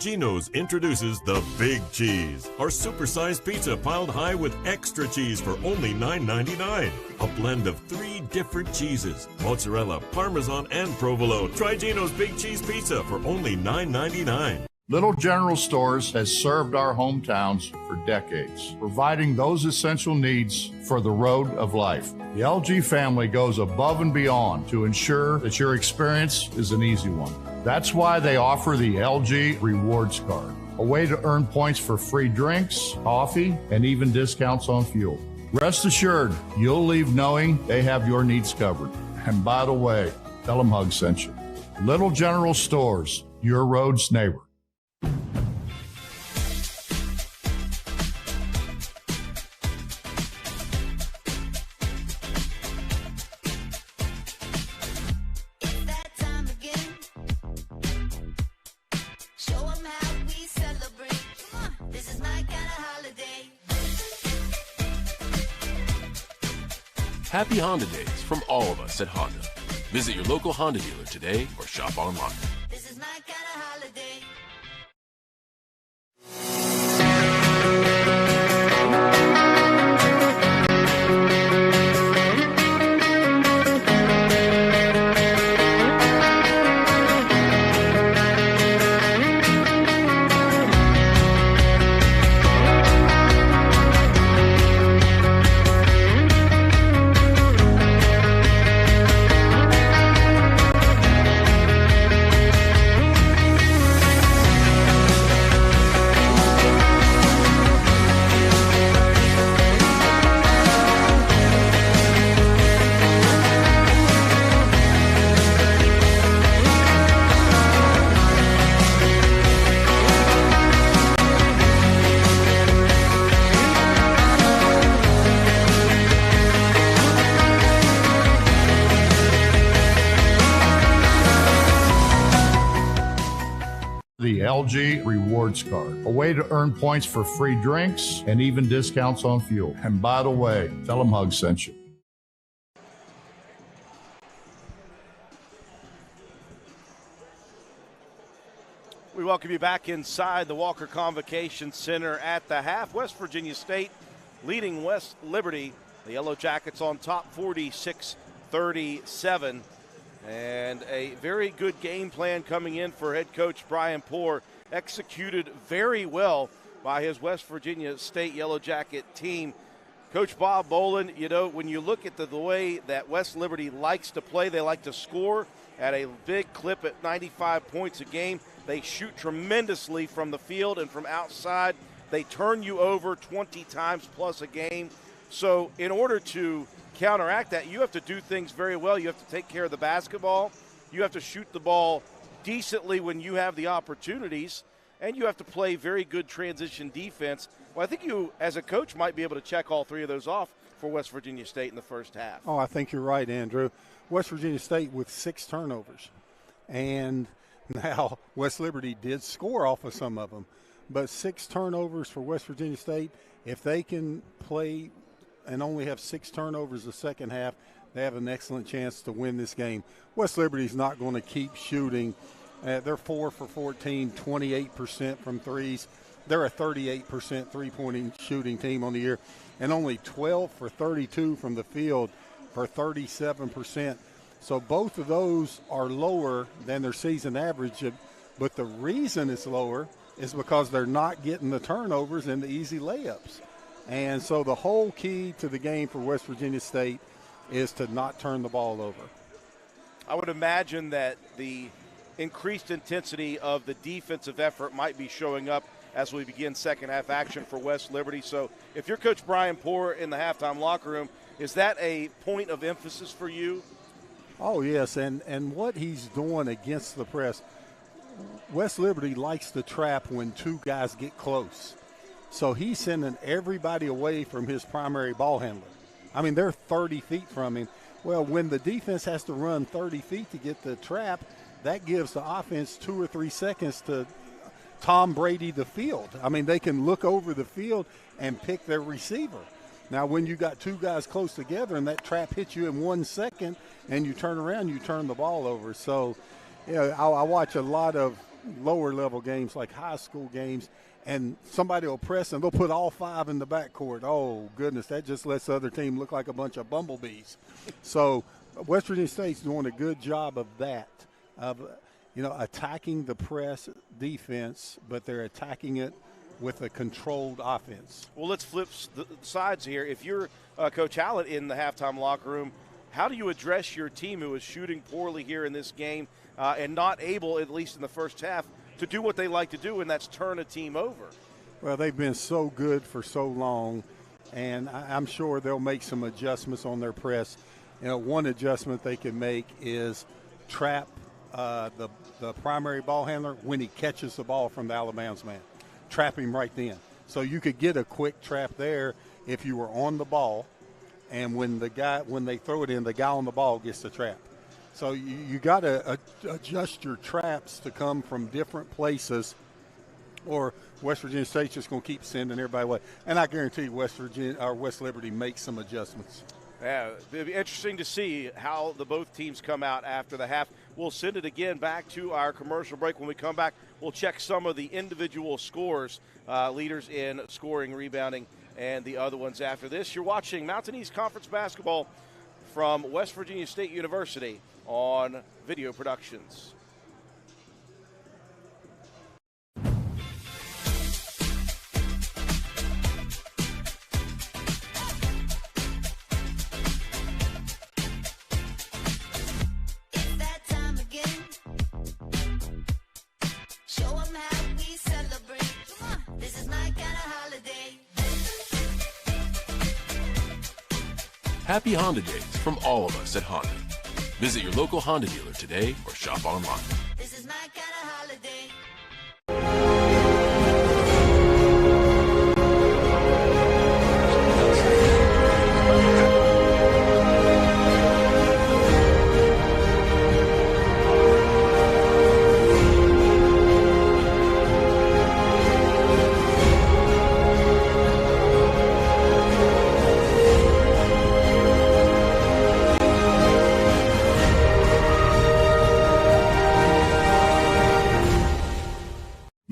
Geno's introduces the Big Cheese, our supersized pizza piled high with extra cheese for only $9.99. A blend of 3 different cheeses, mozzarella, parmesan, and provolone. Try Geno's Big Cheese Pizza for only $9.99. Little General Stores has served our hometowns for decades, providing those essential needs for the road of life. The LG family goes above and beyond to ensure that your experience is an easy one. That's why they offer the LG Rewards Card, a way to earn points for free drinks, coffee, and even discounts on fuel. Rest assured, you'll leave knowing they have your needs covered. And by the way, tell them Hug sent you. Little General Stores, your road's neighbor. It's that time again. Show 'em how we celebrate. This is my kind of holiday. Happy Honda Days from all of us at Honda. Visit your local Honda dealer today or shop online. This is my kind of holiday. The LG Rewards Card, a way to earn points for free drinks and even discounts on fuel. And by the way, tell them Hug sent you. We welcome you back inside the Walker Convocation Center at the half. West Virginia State leading West Liberty. The Yellow Jackets on top 46-37. And a very good game plan coming in for head coach Brian Poore. Executed very well by his West Virginia State Yellow Jacket team. Coach Bob Bolin, you know, when you look at the way that West Liberty likes to play, they like to score at a big clip at 95 points a game. They shoot tremendously from the field and from outside. They turn you over 20 times plus a game. So in order to counteract that, you have to do things very well. You have to take care of the basketball. You have to shoot the ball decently when you have the opportunities, and you have to play very good transition defense. Well, I think you, as a coach, might be able to check all three of those off for West Virginia State in the first half. Oh, I think you're right, Andrew. West Virginia State with 6 turnovers. And now West Liberty did score off of some of them. But 6 turnovers for West Virginia State, if they can play and only have 6 turnovers the second half, they have an excellent chance to win this game. West Liberty's not going to keep shooting. They're 4 for 14, 28% from threes. They're a 38% three-point shooting team on the year, and only 12 for 32 from the field for 37%. So both of those are lower than their season average, but the reason it's lower is because they're not getting the turnovers and the easy layups. And so the whole key to the game for West Virginia State is to not turn the ball over. I would imagine that the increased intensity of the defensive effort might be showing up as we begin second half action for West Liberty. So if you're Coach Brian Poore in the halftime locker room, is that a point of emphasis for you? Oh, yes, and what he's doing against the press, West Liberty likes to trap when 2 guys get close. So he's sending everybody away from his primary ball handler. I mean, they're 30 feet from him. Well, when the defense has to run 30 feet to get the trap, that gives the offense 2 or 3 seconds to Tom Brady the field. I mean, they can look over the field and pick their receiver. Now, when you got 2 guys close together and that trap hits you in 1 second and you turn around, you turn the ball over. So, you know, I watch a lot of lower-level games like high school games, and somebody will press and they'll put all 5 in the backcourt. Oh, goodness, that just lets the other team look like a bunch of bumblebees. So West Virginia State's doing a good job of that, of, you know, attacking the press defense, but they're attacking it with a controlled offense. Well, let's flip the sides here. If you're Coach Hallett in the halftime locker room, how do you address your team who is shooting poorly here in this game and not able, at least in the first half, to do what they like to do, and that's turn a team over? Well, they've been so good for so long, and I'm sure they'll make some adjustments on their press. You know, one adjustment they can make is trap the primary ball handler when he catches the ball from the Alabama's man. Trap him right then. So you could get a quick trap there if you were on the ball, and when they throw it in, the guy on the ball gets the trap. So you got to adjust your traps to come from different places, or West Virginia State's just going to keep sending everybody away. And I guarantee West Liberty makes some adjustments. Yeah, it'll be interesting to see how both teams come out after the half. We'll send it again back to our commercial break. When we come back, we'll check some of the individual scores, leaders in scoring, rebounding, and the other ones after this. You're watching Mountain East Conference basketball from West Virginia State University on Video Productions. It's that time again. Show 'em how we celebrate. Come on, this is my kind of holiday. Happy Honda Days from all of us at Honda. Visit your local Honda dealer today or shop online. This is my kind of holiday.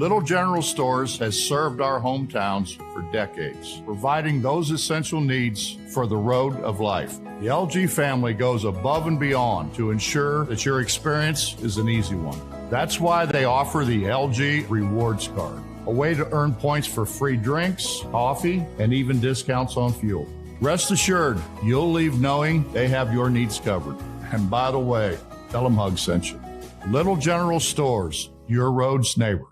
Little General Stores has served our hometowns for decades, providing those essential needs for the road of life. The LG family goes above and beyond to ensure that your experience is an easy one. That's why they offer the LG Rewards Card, a way to earn points for free drinks, coffee, and even discounts on fuel. Rest assured, you'll leave knowing they have your needs covered. And by the way, tell them Hug sent you. Little General Stores, your road's neighbor.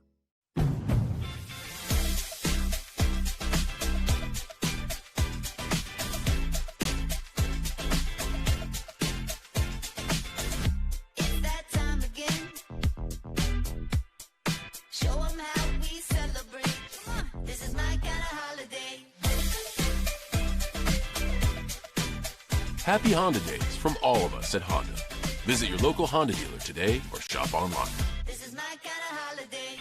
It's that time again. Show 'em how we celebrate. Come on, this is my kind of holiday. Happy Honda Days from all of us at Honda. Visit your local Honda dealer today or shop online. This is my kind of holiday.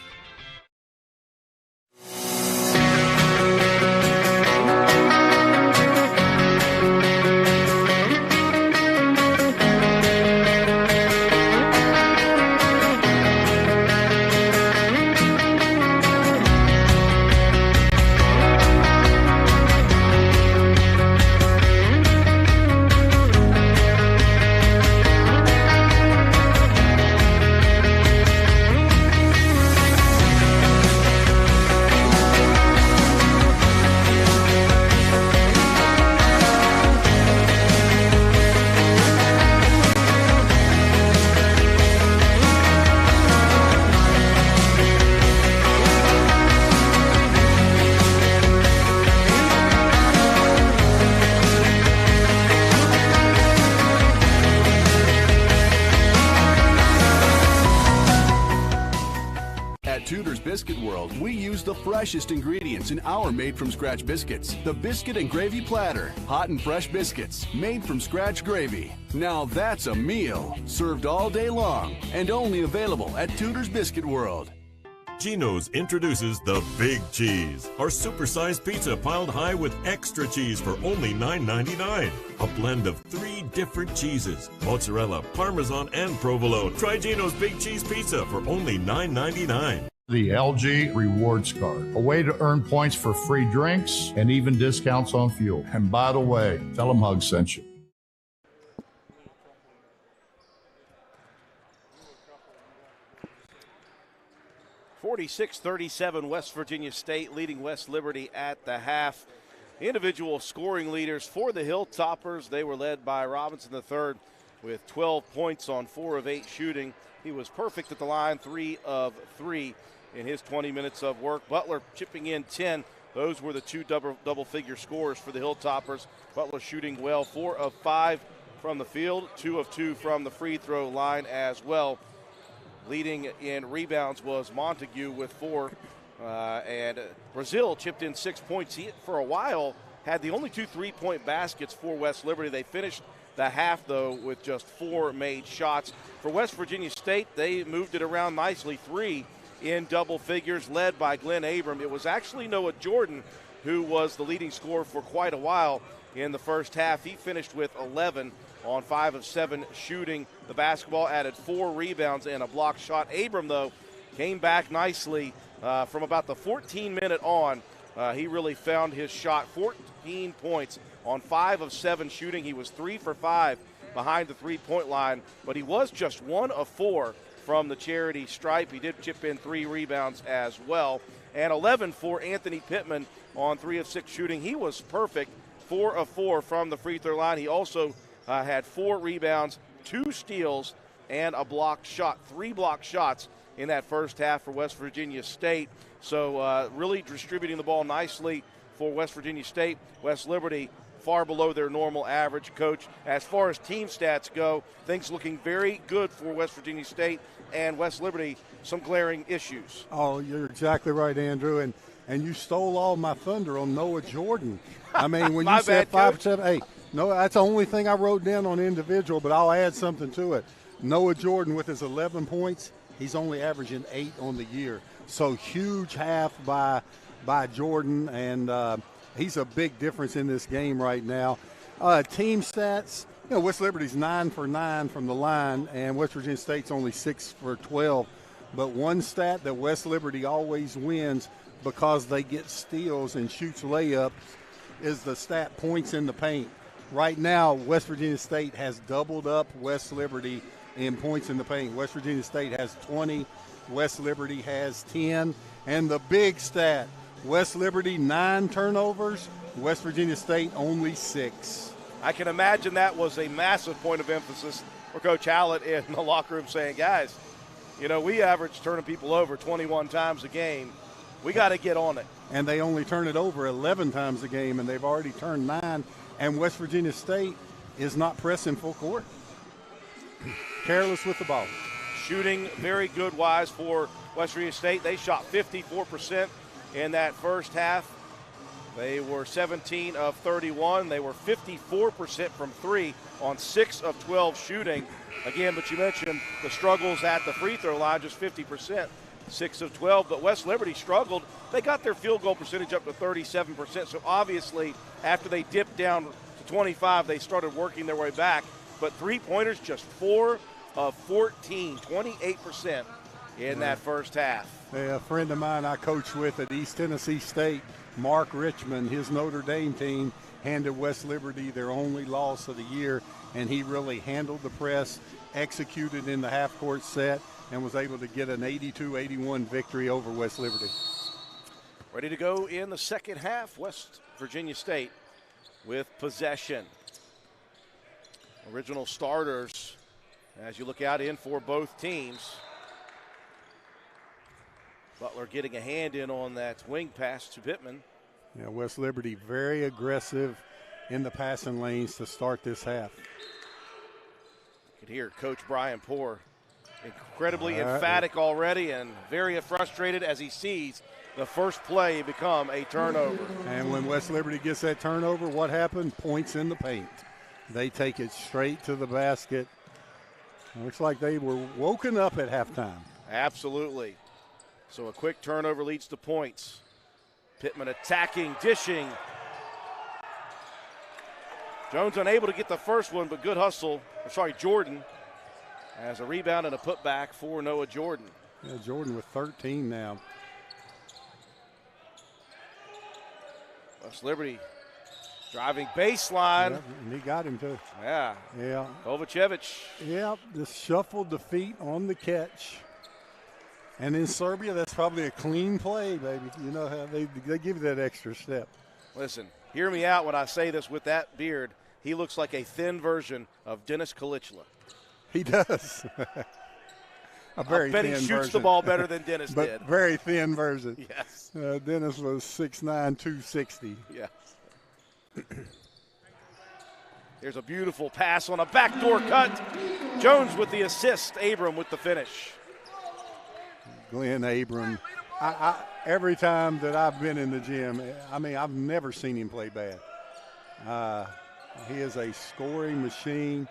At Tudor's Biscuit World, we use the freshest ingredients in our made-from-scratch biscuits. The Biscuit and Gravy Platter. Hot and fresh biscuits, made from scratch gravy. Now that's a meal. Served all day long and only available at Tudor's Biscuit World. Geno's introduces the Big Cheese, our supersized pizza piled high with extra cheese for only $9.99. A blend of 3 different cheeses, mozzarella, parmesan, and provolone. Try Geno's Big Cheese Pizza for only $9.99. The LG Rewards Card, a way to earn points for free drinks and even discounts on fuel. And by the way, tell them Hug sent you. (46-37) West Virginia State leading West Liberty at the half. Individual scoring leaders for the Hilltoppers. They were led by Robinson III with 12 points on 4 of 8 shooting. He was perfect at the line, 3 of 3 in his 20 minutes of work. Butler chipping in 10. Those were the 2 double-figure scores for the Hilltoppers. Butler shooting well, 4 of 5 from the field, 2 of 2 from the free throw line as well. Leading in rebounds was Montague with 4. And Brazil chipped in 6 points. He, for a while, had the only 2 3-point baskets for West Liberty. They finished the half, though, with just 4 made shots. For West Virginia State, they moved it around nicely. 3 in double figures, led by Glenn Abram. It was actually Noah Jordan who was the leading scorer for quite a while. in the first half. He finished with 11 on 5 of 7 shooting the basketball, added 4 rebounds and a block shot. Abram, though, came back nicely from about the 14-minute on. He really found his shot, 14 points on 5 of 7 shooting. He was 3 for 5 behind the three-point line, but he was just 1 of 4 from the charity stripe. He did chip in 3 rebounds as well. And 11 for Anthony Pittman on 3 of 6 shooting. He was perfect, 4 of 4 from the free throw line. He also had 4 rebounds, 2 steals, and a block shot, 3 block shots in that first half for West Virginia State. So really distributing the ball nicely for West Virginia State. West Liberty far below their normal average. Coach, as far as team stats go, things looking very good for West Virginia State, and West Liberty some glaring issues. Oh, you're exactly right, Andrew, and you stole all my thunder on Noah Jordan. I mean, when you said 5 for 7, hey, no, that's the only thing I wrote down on individual, but I'll add something to it. Noah Jordan with his 11 points, he's only averaging 8 on the year. So huge half by Jordan, and he's a big difference in this game right now. Team stats, West Liberty's 9 for 9 from the line, and West Virginia State's only 6 for 12. But one stat that West Liberty always wins because they get steals and shoots layups is the stat points in the paint. Right now, West Virginia State has doubled up West Liberty in points in the paint. West Virginia State has 20, West Liberty has 10. And the big stat, West Liberty 9 turnovers, West Virginia State only 6. I can imagine that was a massive point of emphasis for Coach Hallett in the locker room saying, guys, we average turning people over 21 times a game. We got to get on it. And they only turn it over 11 times a game, and they've already turned 9. And West Virginia State is not pressing full court. Careless with the ball. Shooting very good wise for West Virginia State. They shot 54% in that first half. They were 17 of 31. They were 54% from 3 on 6 of 12 shooting. Again, but you mentioned the struggles at the free throw line, just 50%, 6 of 12. But West Liberty struggled. They got their field goal percentage up to 37%. So obviously, after they dipped down to 25, they started working their way back. But three-pointers, just 4 of 14, 28% in that first half. A friend of mine I coached with at East Tennessee State, Mark Richmond, his Notre Dame team, handed West Liberty their only loss of the year, and he really handled the press, executed in the half-court set, and was able to get an 82-81 victory over West Liberty. Ready to go in the second half, West Virginia State with possession. Original starters, as you look out in for both teams. Butler getting a hand in on that wing pass to Pittman. Yeah, West Liberty very aggressive in the passing lanes to start this half. You can hear Coach Brian Poore incredibly emphatic already and very frustrated as he sees the first play become a turnover. And when West Liberty gets that turnover, what happened? Points in the paint. They take it straight to the basket. Looks like they were woken up at halftime. Absolutely. So a quick turnover leads to points. Pittman attacking, dishing. Jones unable to get the first one, but good hustle. Jordan has a rebound and a putback for Noah Jordan. Yeah, Jordan with 13 now. West Liberty driving baseline. Yeah, and he got him too. Yeah. Kovacevic. Yeah, just shuffled the feet on the catch. And in Serbia, that's probably a clean play, baby. You know how they give you that extra step. Listen, hear me out when I say this with that beard. He looks like a thin version of Dennis Kalichla. He does. I bet he shoots the ball better than Dennis did. Very thin version. Yes. Dennis was 6'9", 260. Yes. There's a beautiful pass on a backdoor cut. Jones with the assist. Abram with the finish. Glenn Abram. Every time that I've been in the gym, I've never seen him play bad. He is a scoring machine.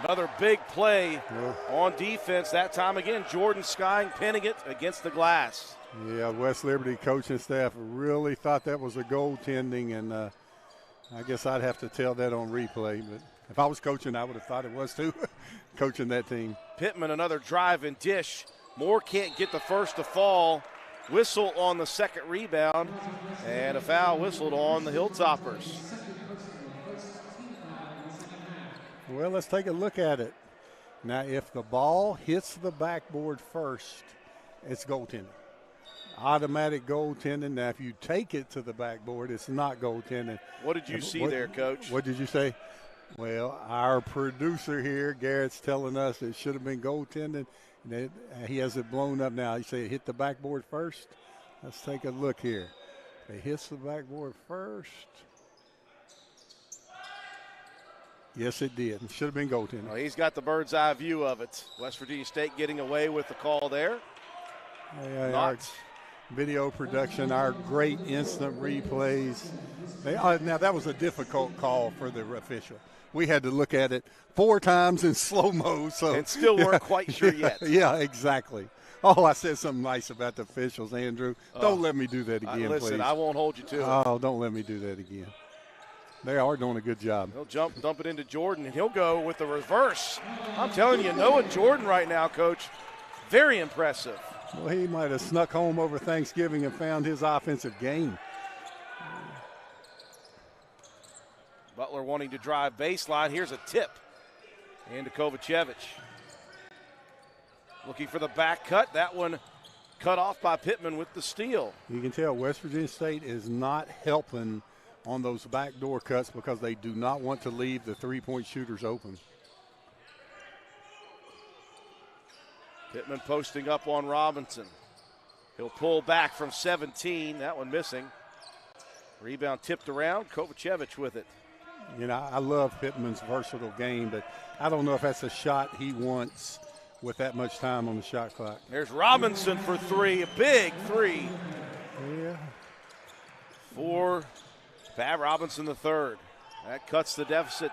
Another big play on defense. That time again, Jordan skying, pinning it against the glass. Yeah, West Liberty coaching staff really thought that was a goaltending, and I guess I'd have to tell that on replay, but if I was coaching, I would have thought it was too, coaching that team. Pittman, another drive and dish. Moore can't get the first to fall. Whistle on the second rebound, and a foul whistled on the Hilltoppers. Well, let's take a look at it. Now, if the ball hits the backboard first, it's goaltending. Automatic goaltending. Now, if you take it to the backboard, it's not goaltending. What did you see there, Coach? What did you say? Well, our producer here, Garrett's telling us it should have been goaltending. He has it blown up now. He said it hit the backboard first. Let's take a look here. It hits the backboard first. Yes, it did. It should have been goaltending. Well, he's got the bird's eye view of it. West Virginia State getting away with the call there. Our video production, our great instant replays. Now, that was a difficult call for the official. We had to look at it 4 times in slow-mo. And still weren't quite sure yet. Yeah, exactly. Oh, I said something nice about the officials, Andrew. Don't let me do that again, please. Listen, I won't hold you to it. Oh, don't let me do that again. They are doing a good job. He'll dump it into Jordan, and he'll go with the reverse. I'm telling you, Noah Jordan right now, Coach, very impressive. Well, he might have snuck home over Thanksgiving and found his offensive game. Butler wanting to drive baseline. Here's a tip into Kovacevic. Looking for the back cut. That one cut off by Pittman with the steal. You can tell West Virginia State is not helping on those backdoor cuts because they do not want to leave the three-point shooters open. Pittman posting up on Robinson. He'll pull back from 17. That one missing. Rebound tipped around. Kovacevic with it. You know, I love Pittman's versatile game, but I don't know if that's a shot he wants with that much time on the shot clock. There's Robinson for 3, a big 3. Yeah. For Pat Robinson the third. That cuts the deficit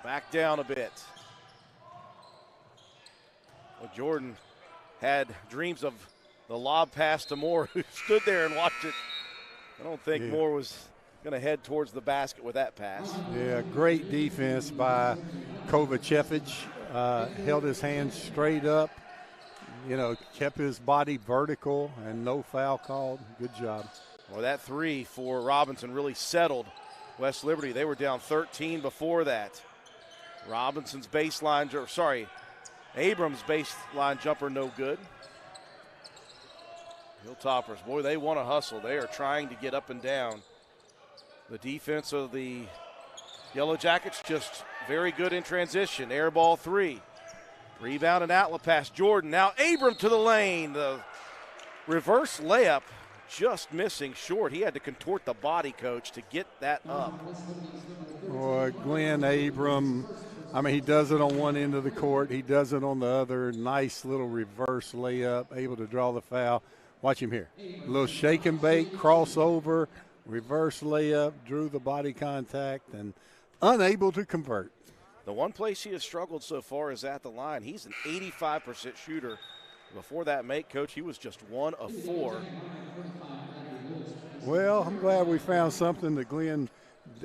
back down a bit. Well, Jordan had dreams of the lob pass to Moore, who stood there and watched it. I don't think Moore was going to head towards the basket with that pass. Yeah, great defense by Kovacevic. Held his hands straight up, kept his body vertical, and no foul called. Good job. Well, that 3 for Robinson really settled West Liberty. They were down 13 before that. Abrams' baseline jumper no good. Hilltoppers, boy, they want to hustle. They are trying to get up and down. The defense of the Yellow Jackets just very good in transition. Air ball 3. Rebound and outlet pass. Jordan. Now Abram to the lane. The reverse layup just missing short. He had to contort the body, Coach, to get that up. Boy, Glenn Abram, he does it on one end of the court. He does it on the other. Nice little reverse layup, able to draw the foul. Watch him here. A little shake and bake, crossover, reverse layup, drew the body contact, and unable to convert. The one place he has struggled so far is at the line. He's an 85% shooter. Before that make, Coach, he was just 1 of 4. Well, I'm glad we found something that Glenn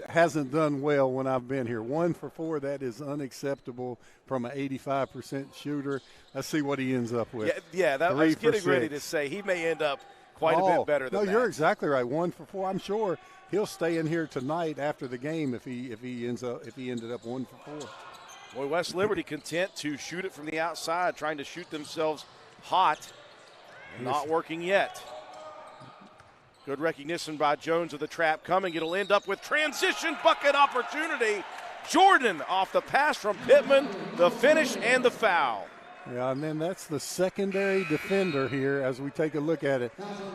hasn't done well when I've been here. 1 for 4, that is unacceptable from an 85% shooter. Let's see what he ends up with. Yeah, I was getting ready to say he may end up quite a bit better than that. No, you're exactly right. 1 for 4. I'm sure he'll stay in here tonight after the game if he ended up 1 for 4. Boy, West Liberty content to shoot it from the outside, trying to shoot themselves hot, not working yet. Good recognition by Jones of the trap coming. It'll end up with transition bucket opportunity. Jordan off the pass from Pittman, the finish and the foul. Yeah, and then that's the secondary defender here as we take a look at it.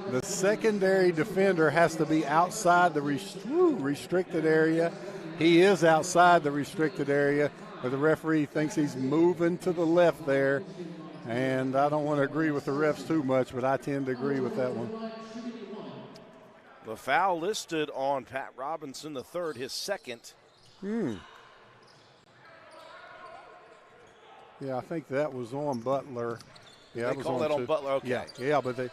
The secondary defender has to be outside the restricted area. He is outside the restricted area, but the referee thinks he's moving to the left there. And I don't want to agree with the refs too much, but I tend to agree with that one. The foul listed on Pat Robinson, the third, his second. Yeah, I think that was on Butler. Yeah, they call that on Butler, okay. Yeah, but they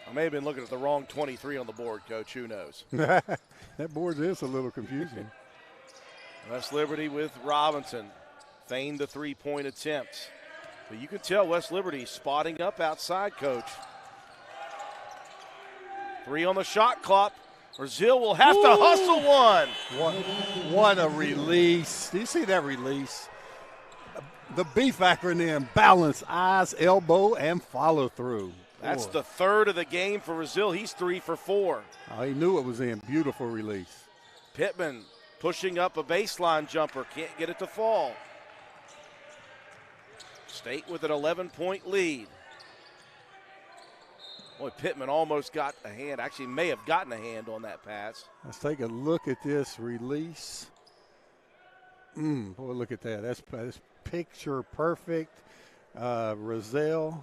I may have been looking at the wrong 23 on the board, Coach. Who knows? That board is a little confusing. West Liberty with Robinson. Feigned the three-point attempt. But you can tell West Liberty spotting up outside, Coach. 3 on the shot clock. Brazil will have to hustle one. What a release. Do you see that release? The beef acronym: balance, eyes, elbow, and follow through. That's the third of the game for Brazil. He's 3 for 4. Oh, he knew it was in. Beautiful release. Pittman pushing up a baseline jumper. Can't get it to fall. State with an 11-point lead. Boy, Pittman almost got a hand. Actually, may have gotten a hand on that pass. Let's take a look at this release. Boy, look at that. That's picture perfect. Rozelle,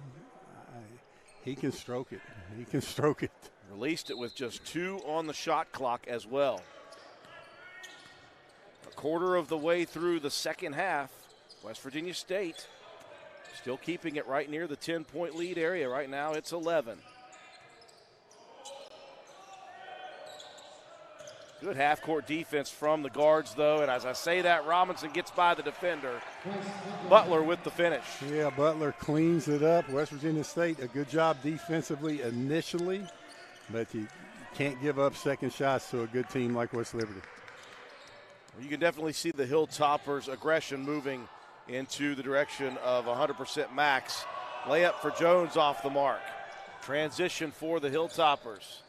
he can stroke it. He can stroke it. Released it with just 2 on the shot clock as well. A quarter of the way through the second half, West Virginia State still keeping it right near the 10-point lead area. Right now it's 11. Good half-court defense from the guards, though, and as I say that, Robinson gets by the defender. Butler with the finish. Yeah, Butler cleans it up. West Virginia State, a good job defensively initially, but you can't give up second shots to a good team like West Liberty. You can definitely see the Hilltoppers' aggression moving into the direction of 100% max. Layup for Jones off the mark. Transition for the Hilltoppers.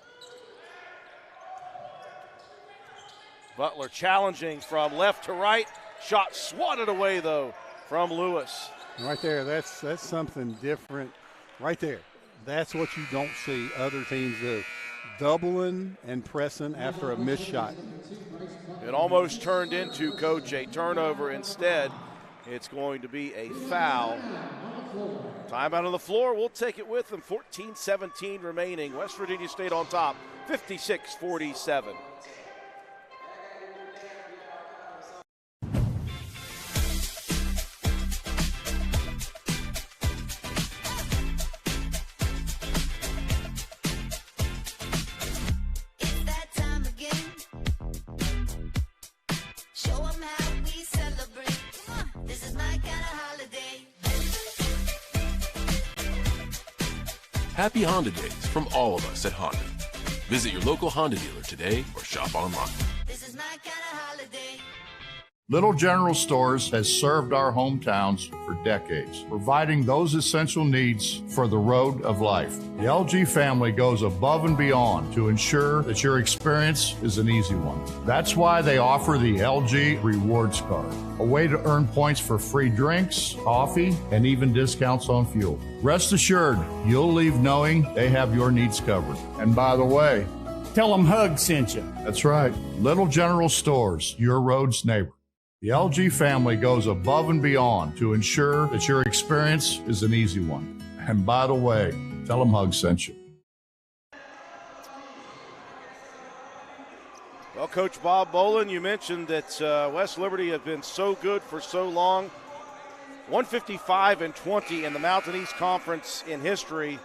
Butler challenging from left to right. Shot swatted away, though, from Lewis. Right there, that's something different. Right there, that's what you don't see other teams do. Doubling and pressing after a missed shot. It almost turned into, Coach, a turnover. Instead, it's going to be a foul. Timeout on the floor. We'll take it with them. 14-17 remaining. West Virginia State on top, 56-47. Happy Honda Days from all of us at Honda. Visit your local Honda dealer today or shop online. This is my kind of holiday. Little General Stores has served our hometowns for decades, providing those essential needs for the road of life. The LG family goes above and beyond to ensure that your experience is an easy one. That's why they offer the LG Rewards Card, a way to earn points for free drinks, coffee, and even discounts on fuel. Rest assured, you'll leave knowing they have your needs covered. And by the way, Tell them Hug sent you. that's right, Little General Stores, your road's neighbor. The LG family goes above and beyond to ensure that your experience is an easy one. And by the way, tell them Hug sent you. Well, Coach Bob Bolin, you mentioned that West Liberty has been so good for so long. 155-20 in the Mountain East Conference in history.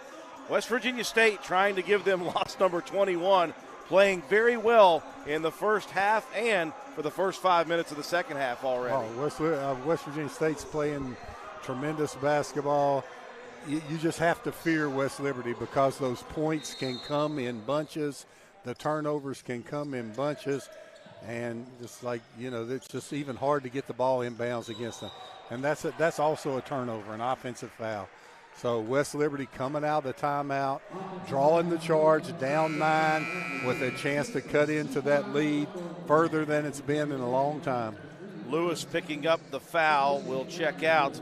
West Virginia State trying to give them loss number 21, playing very well in the first half and for the first 5 minutes of the second half already. Oh, West Virginia State's playing tremendous basketball. You just have to fear West Liberty because those points can come in bunches. The turnovers can come in bunches. And just like, it's just even hard to get the ball inbounds against them. And that's also a turnover, an offensive foul. So West Liberty coming out of the timeout, drawing the charge, down 9 with a chance to cut into that lead further than it's been in a long time. Lewis picking up the foul will check out.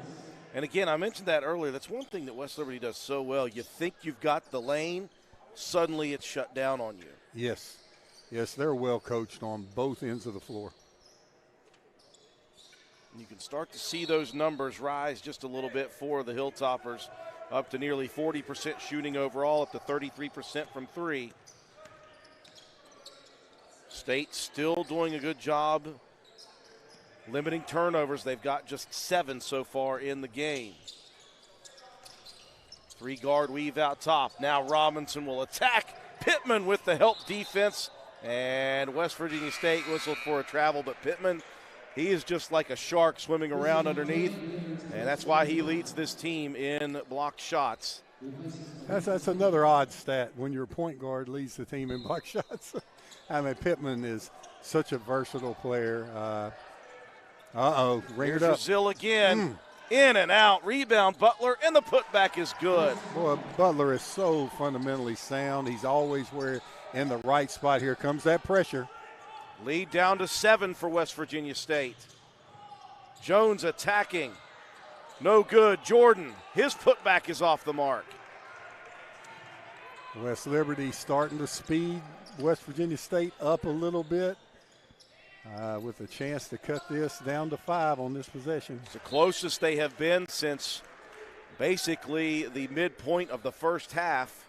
And again, I mentioned that earlier. That's one thing that West Liberty does so well. You think you've got the lane, suddenly it's shut down on you. Yes, they're well coached on both ends of the floor. You can start to see those numbers rise just a little bit for the Hilltoppers, up to nearly 40% shooting overall, up to 33% from 3. State still doing a good job limiting turnovers. They've got just 7 so far in the game. Three-guard weave out top. Now Robinson will attack. Pittman with the help defense. And West Virginia State whistled for a travel, but Pittman, he is just like a shark swimming around underneath, and that's why he leads this team in blocked shots. That's another odd stat when your point guard leads the team in block shots. I mean, Pittman is such a versatile player. Ring Here's it up. Brazil again. In and out. Rebound, Butler, and the putback is good. Boy, Butler is so fundamentally sound. He's always in the right spot. Here comes that pressure. Lead down to 7 for West Virginia State. Jones attacking. No good. Jordan, his putback is off the mark. West Liberty starting to speed West Virginia State up a little bit with a chance to cut this down to 5 on this possession. It's the closest they have been since basically the midpoint of the first half.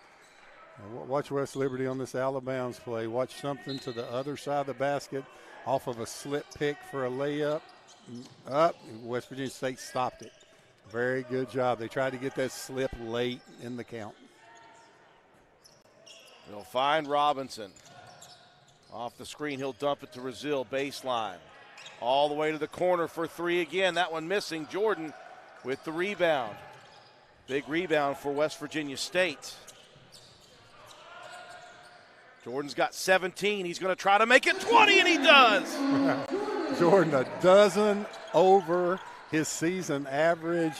Watch West Liberty on this out-of-bounds play. Watch something to the other side of the basket off of a slip pick for a layup. Up. West Virginia State stopped it. Very good job. They tried to get that slip late in the count. They'll find Robinson. Off the screen, he'll dump it to Brazil, baseline. All the way to the corner for 3 again. That one missing. Jordan with the rebound. Big rebound for West Virginia State. Jordan's got 17. He's going to try to make it 20, and he does. Jordan, a dozen over his season average.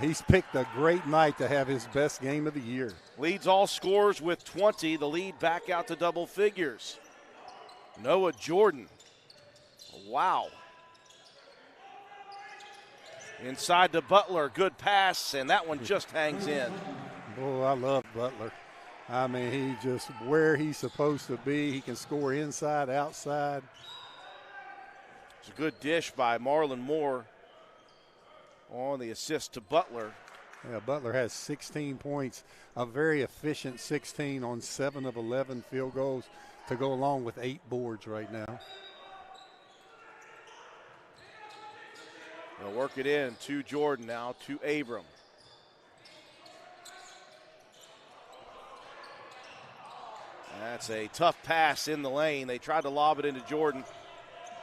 He's picked a great night to have his best game of the year. Leads all scorers with 20. The lead back out to double figures. Noah Jordan. Wow. Inside to Butler. Good pass, and that one just hangs in. Boy, I love Butler. I mean, he just where he's supposed to be. He can score inside, outside. It's a good dish by Marlon Moore on the assist to Butler. Yeah, Butler has 16 points, a very efficient 16 on 7 of 11 field goals to go along with 8 boards right now. They'll work it in to Jordan now, to Abram. That's a tough pass in the lane. They tried to lob it into Jordan.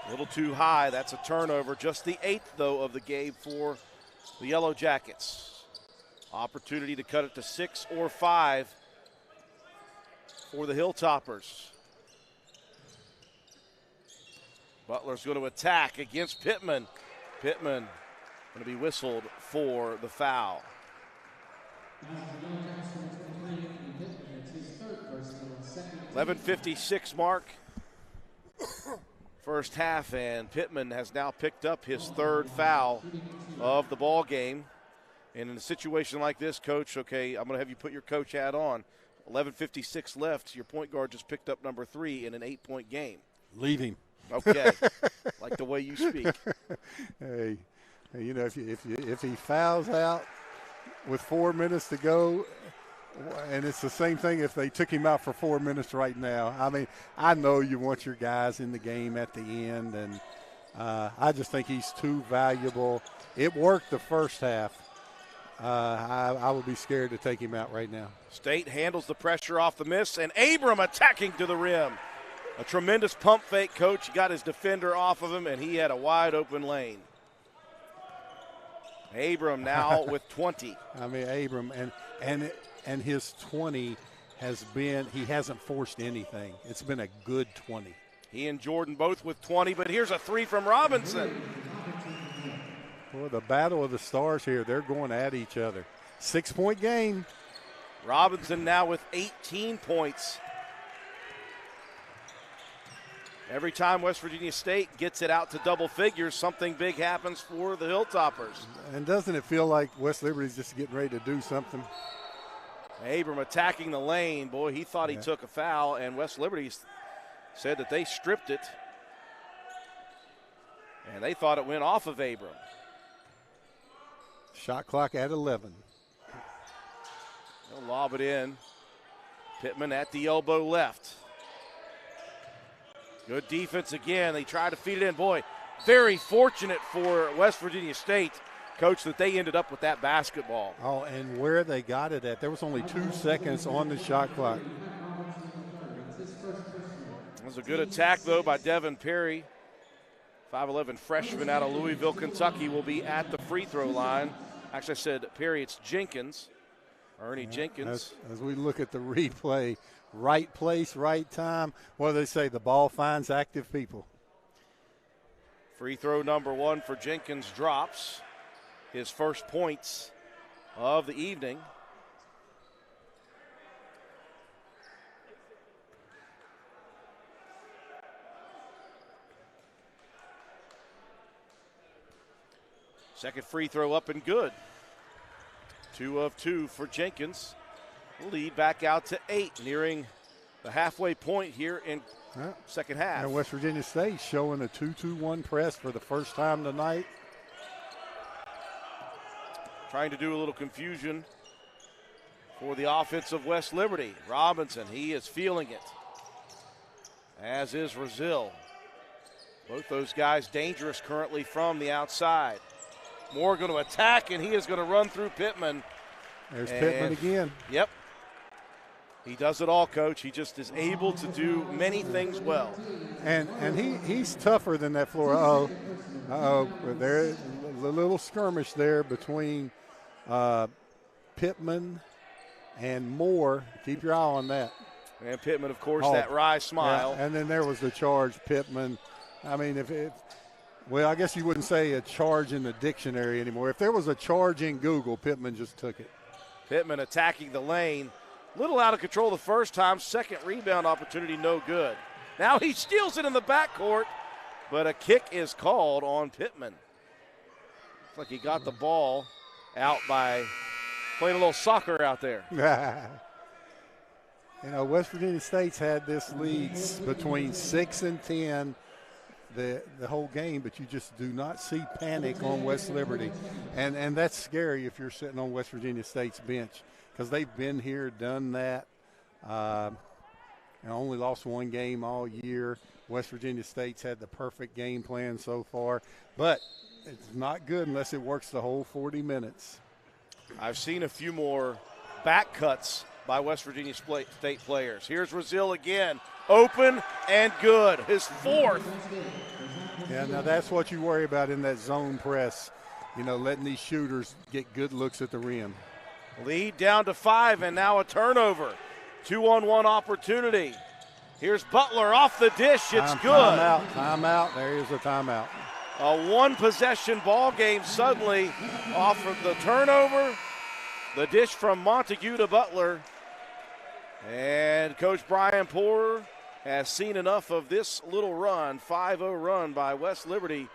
A little too high. That's a turnover. Just the 8th, though, of the game for the Yellow Jackets. Opportunity to cut it to 6 or 5 for the Hilltoppers. Butler's going to attack against Pittman. Pittman going to be whistled for the foul. 11:56 mark. First half, and Pittman has now picked up his 3rd foul of the ball game. And in a situation like this, Coach, okay, I'm going to have you put your coach hat on. 11:56 left. Your point guard just picked up number 3 in an 8-point game. Leave him. Okay, like the way you speak. Hey, you know, if he fouls out with 4 minutes to go, and it's the same thing if they took him out for 4 minutes right now. I mean, I know you want your guys in the game at the end, and I just think he's too valuable. It worked the first half. I would be scared to take him out right now. State handles the pressure off the miss, and Abram attacking to the rim. A tremendous pump fake, Coach. He got his defender off of him, and he had a wide open lane. Abram now with 20. I mean, Abram, and his 20 has been, he hasn't forced anything. It's been a good 20. He and Jordan both with 20, but here's a 3 from Robinson. Boy, the battle of the stars here. They're going at each other. 6-point game. Robinson now with 18 points. Every time West Virginia State gets it out to double figures, something big happens for the Hilltoppers. And doesn't it feel like West Liberty's just getting ready to do something? Abram attacking the lane. Boy, he thought he took a foul, and West Liberty said that they stripped it. And they thought it went off of Abram. Shot clock at 11. They'll lob it in. Pittman at the elbow left. Good defense again. They try to feed it in. Boy, very fortunate for West Virginia State Coach, that they ended up with that basketball. Oh, and where they got it at. There was only 2 seconds on the shot clock. It was a good attack, though, by Devin Perry. 5'11" freshman out of Louisville, Kentucky, will be at the free throw line. Actually, I said Perry, it's Jenkins. Ernie Jenkins. As we look at the replay, right place, right time. What do they say? The ball finds active people. Free throw number 1 for Jenkins drops. His first points of the evening. Second free throw up and good. 2 of 2 for Jenkins. Lead back out to 8, nearing the halfway point here in second half. And West Virginia State showing a 2-2-1 press for the first time tonight. Trying to do a little confusion for the offense of West Liberty. Robinson, he is feeling it, as is Brazil. Both those guys dangerous currently from the outside. Moore going to attack, and he is going to run through Pittman. There's Pittman again. Yep. He does it all, Coach. He just is able to do many things well. And he's tougher than that floor. Uh-oh. There's a little skirmish there between Pittman and Moore. Keep your eye on that. And Pittman, of course, that wry smile. Yeah, and then there was the charge, Pittman. I mean, well, I guess you wouldn't say a charge in the dictionary anymore. If there was a charge in Google, Pittman just took it. Pittman attacking the lane. Little out of control the first time. Second rebound opportunity, no good. Now he steals it in the backcourt, but a kick is called on Pittman. Looks like he got the ball out by playing a little soccer out there. You know, West Virginia State's had this lead between 6 and 10 the whole game, but you just do not see panic on West Liberty. And that's scary if you're sitting on West Virginia State's bench, because they've been here, done that, and only lost 1 game all year. West Virginia State's had the perfect game plan so far, but it's not good unless it works the whole 40 minutes. I've seen a few more back cuts by West Virginia State players. Here's Brazil again, open and good, his 4th. Yeah, now that's what you worry about in that zone press, you know, letting these shooters get good looks at the rim. Lead down to 5, and now a turnover. 2-on-1 opportunity. Here's Butler off the dish. It's good. Timeout. There is a timeout. A 1-possession ball game suddenly off of the turnover. The dish from Montague to Butler. And Coach Brian Poor has seen enough of this little run, 5-0 run by West Liberty.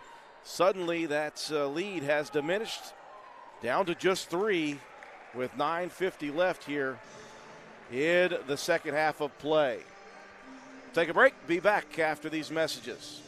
Suddenly that lead has diminished down to just 3 with 9:50 left here in the second half of play. Take a break. Be back after these messages.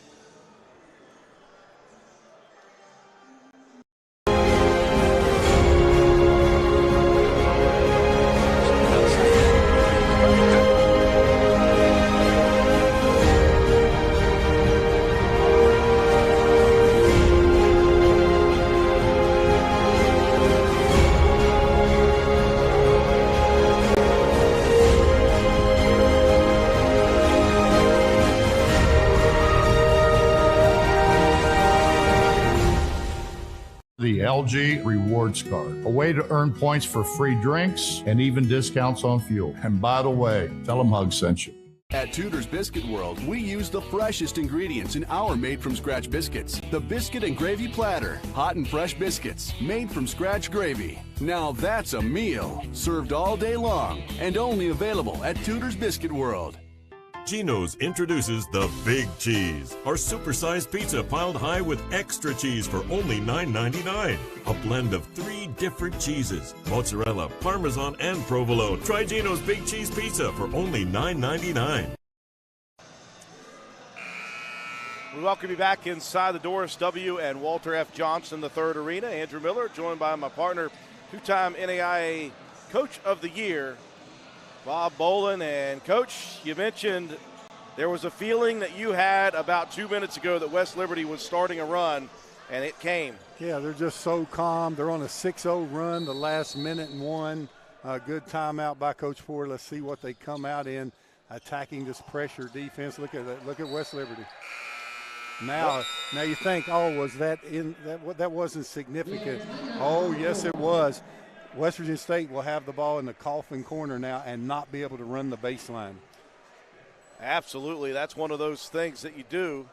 The LG Rewards Card, a way to earn points for free drinks and even discounts on fuel. And by the way, tell them Hug sent you. At Tudor's Biscuit World, we use the freshest ingredients in our made-from-scratch biscuits. The Biscuit and Gravy Platter. Hot and fresh biscuits, made from scratch gravy. Now that's a meal, served all day long, and only available at Tudor's Biscuit World. Geno's introduces the Big Cheese, our supersized pizza piled high with extra cheese for only $9.99. A blend of 3 different cheeses, mozzarella, parmesan, and provolone. Try Geno's Big Cheese Pizza for only $9.99. We welcome you back inside the Doris W. and Walter F. Johnson III Arena. Andrew Miller, joined by my partner, 2-time NAIA Coach of the Year, Bob Bolin. And Coach, you mentioned there was a feeling that you had about 2 minutes ago that West Liberty was starting a run. And it came. Yeah, they're just so calm. They're on a 6-0 run the last minute and one. Good timeout by Coach Ford. Let's see what they come out in attacking this pressure defense. Look at that. Look at West Liberty. Now you think, oh, was that in that wasn't significant? Oh, yes, it was. West Virginia State will have the ball in the coffin corner now and not be able to run the baseline. Absolutely, that's one of those things that you do.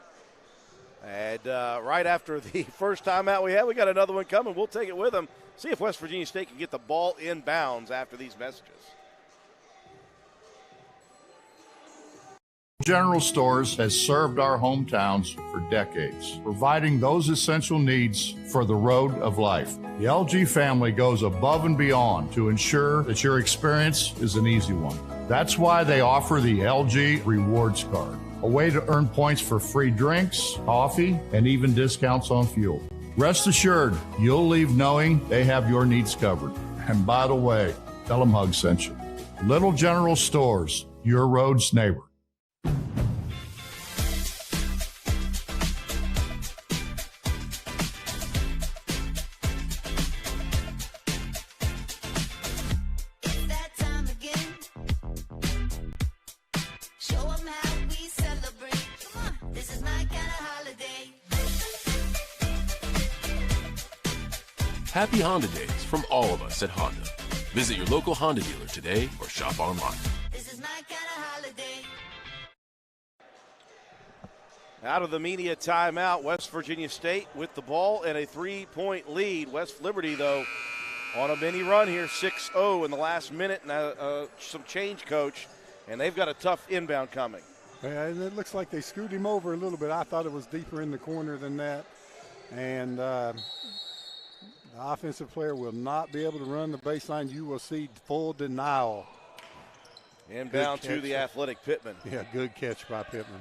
And right after the first timeout we had, we got another one coming. We'll take it with them. See if West Virginia State can get the ball in bounds after these messages. General Stores has served our hometowns for decades, providing those essential needs for the road of life. The LG family goes above and beyond to ensure that your experience is an easy one. That's why they offer the LG Rewards Card, a way to earn points for free drinks, coffee, and even discounts on fuel. Rest assured, you'll leave knowing they have your needs covered. And by the way, tell them Hug sent you. Little General Stores, your road's neighbor. It's that time again. Show 'em how we celebrate. Come on, this is my kind of holiday. Happy Honda Days from all of us at Honda. Visit your local Honda dealer today or shop online. This is my kind of holiday. Out of the media timeout, West Virginia State with the ball and a 3-point lead. West Liberty, though, on a mini run here, 6-0 in the last minute and some change, Coach, and they've got a tough inbound coming. Yeah, and it looks like they screwed him over a little bit. I thought it was deeper in the corner than that. And the offensive player will not be able to run the baseline. You will see full denial. Inbound to the athletic Pittman. Yeah, good catch by Pittman.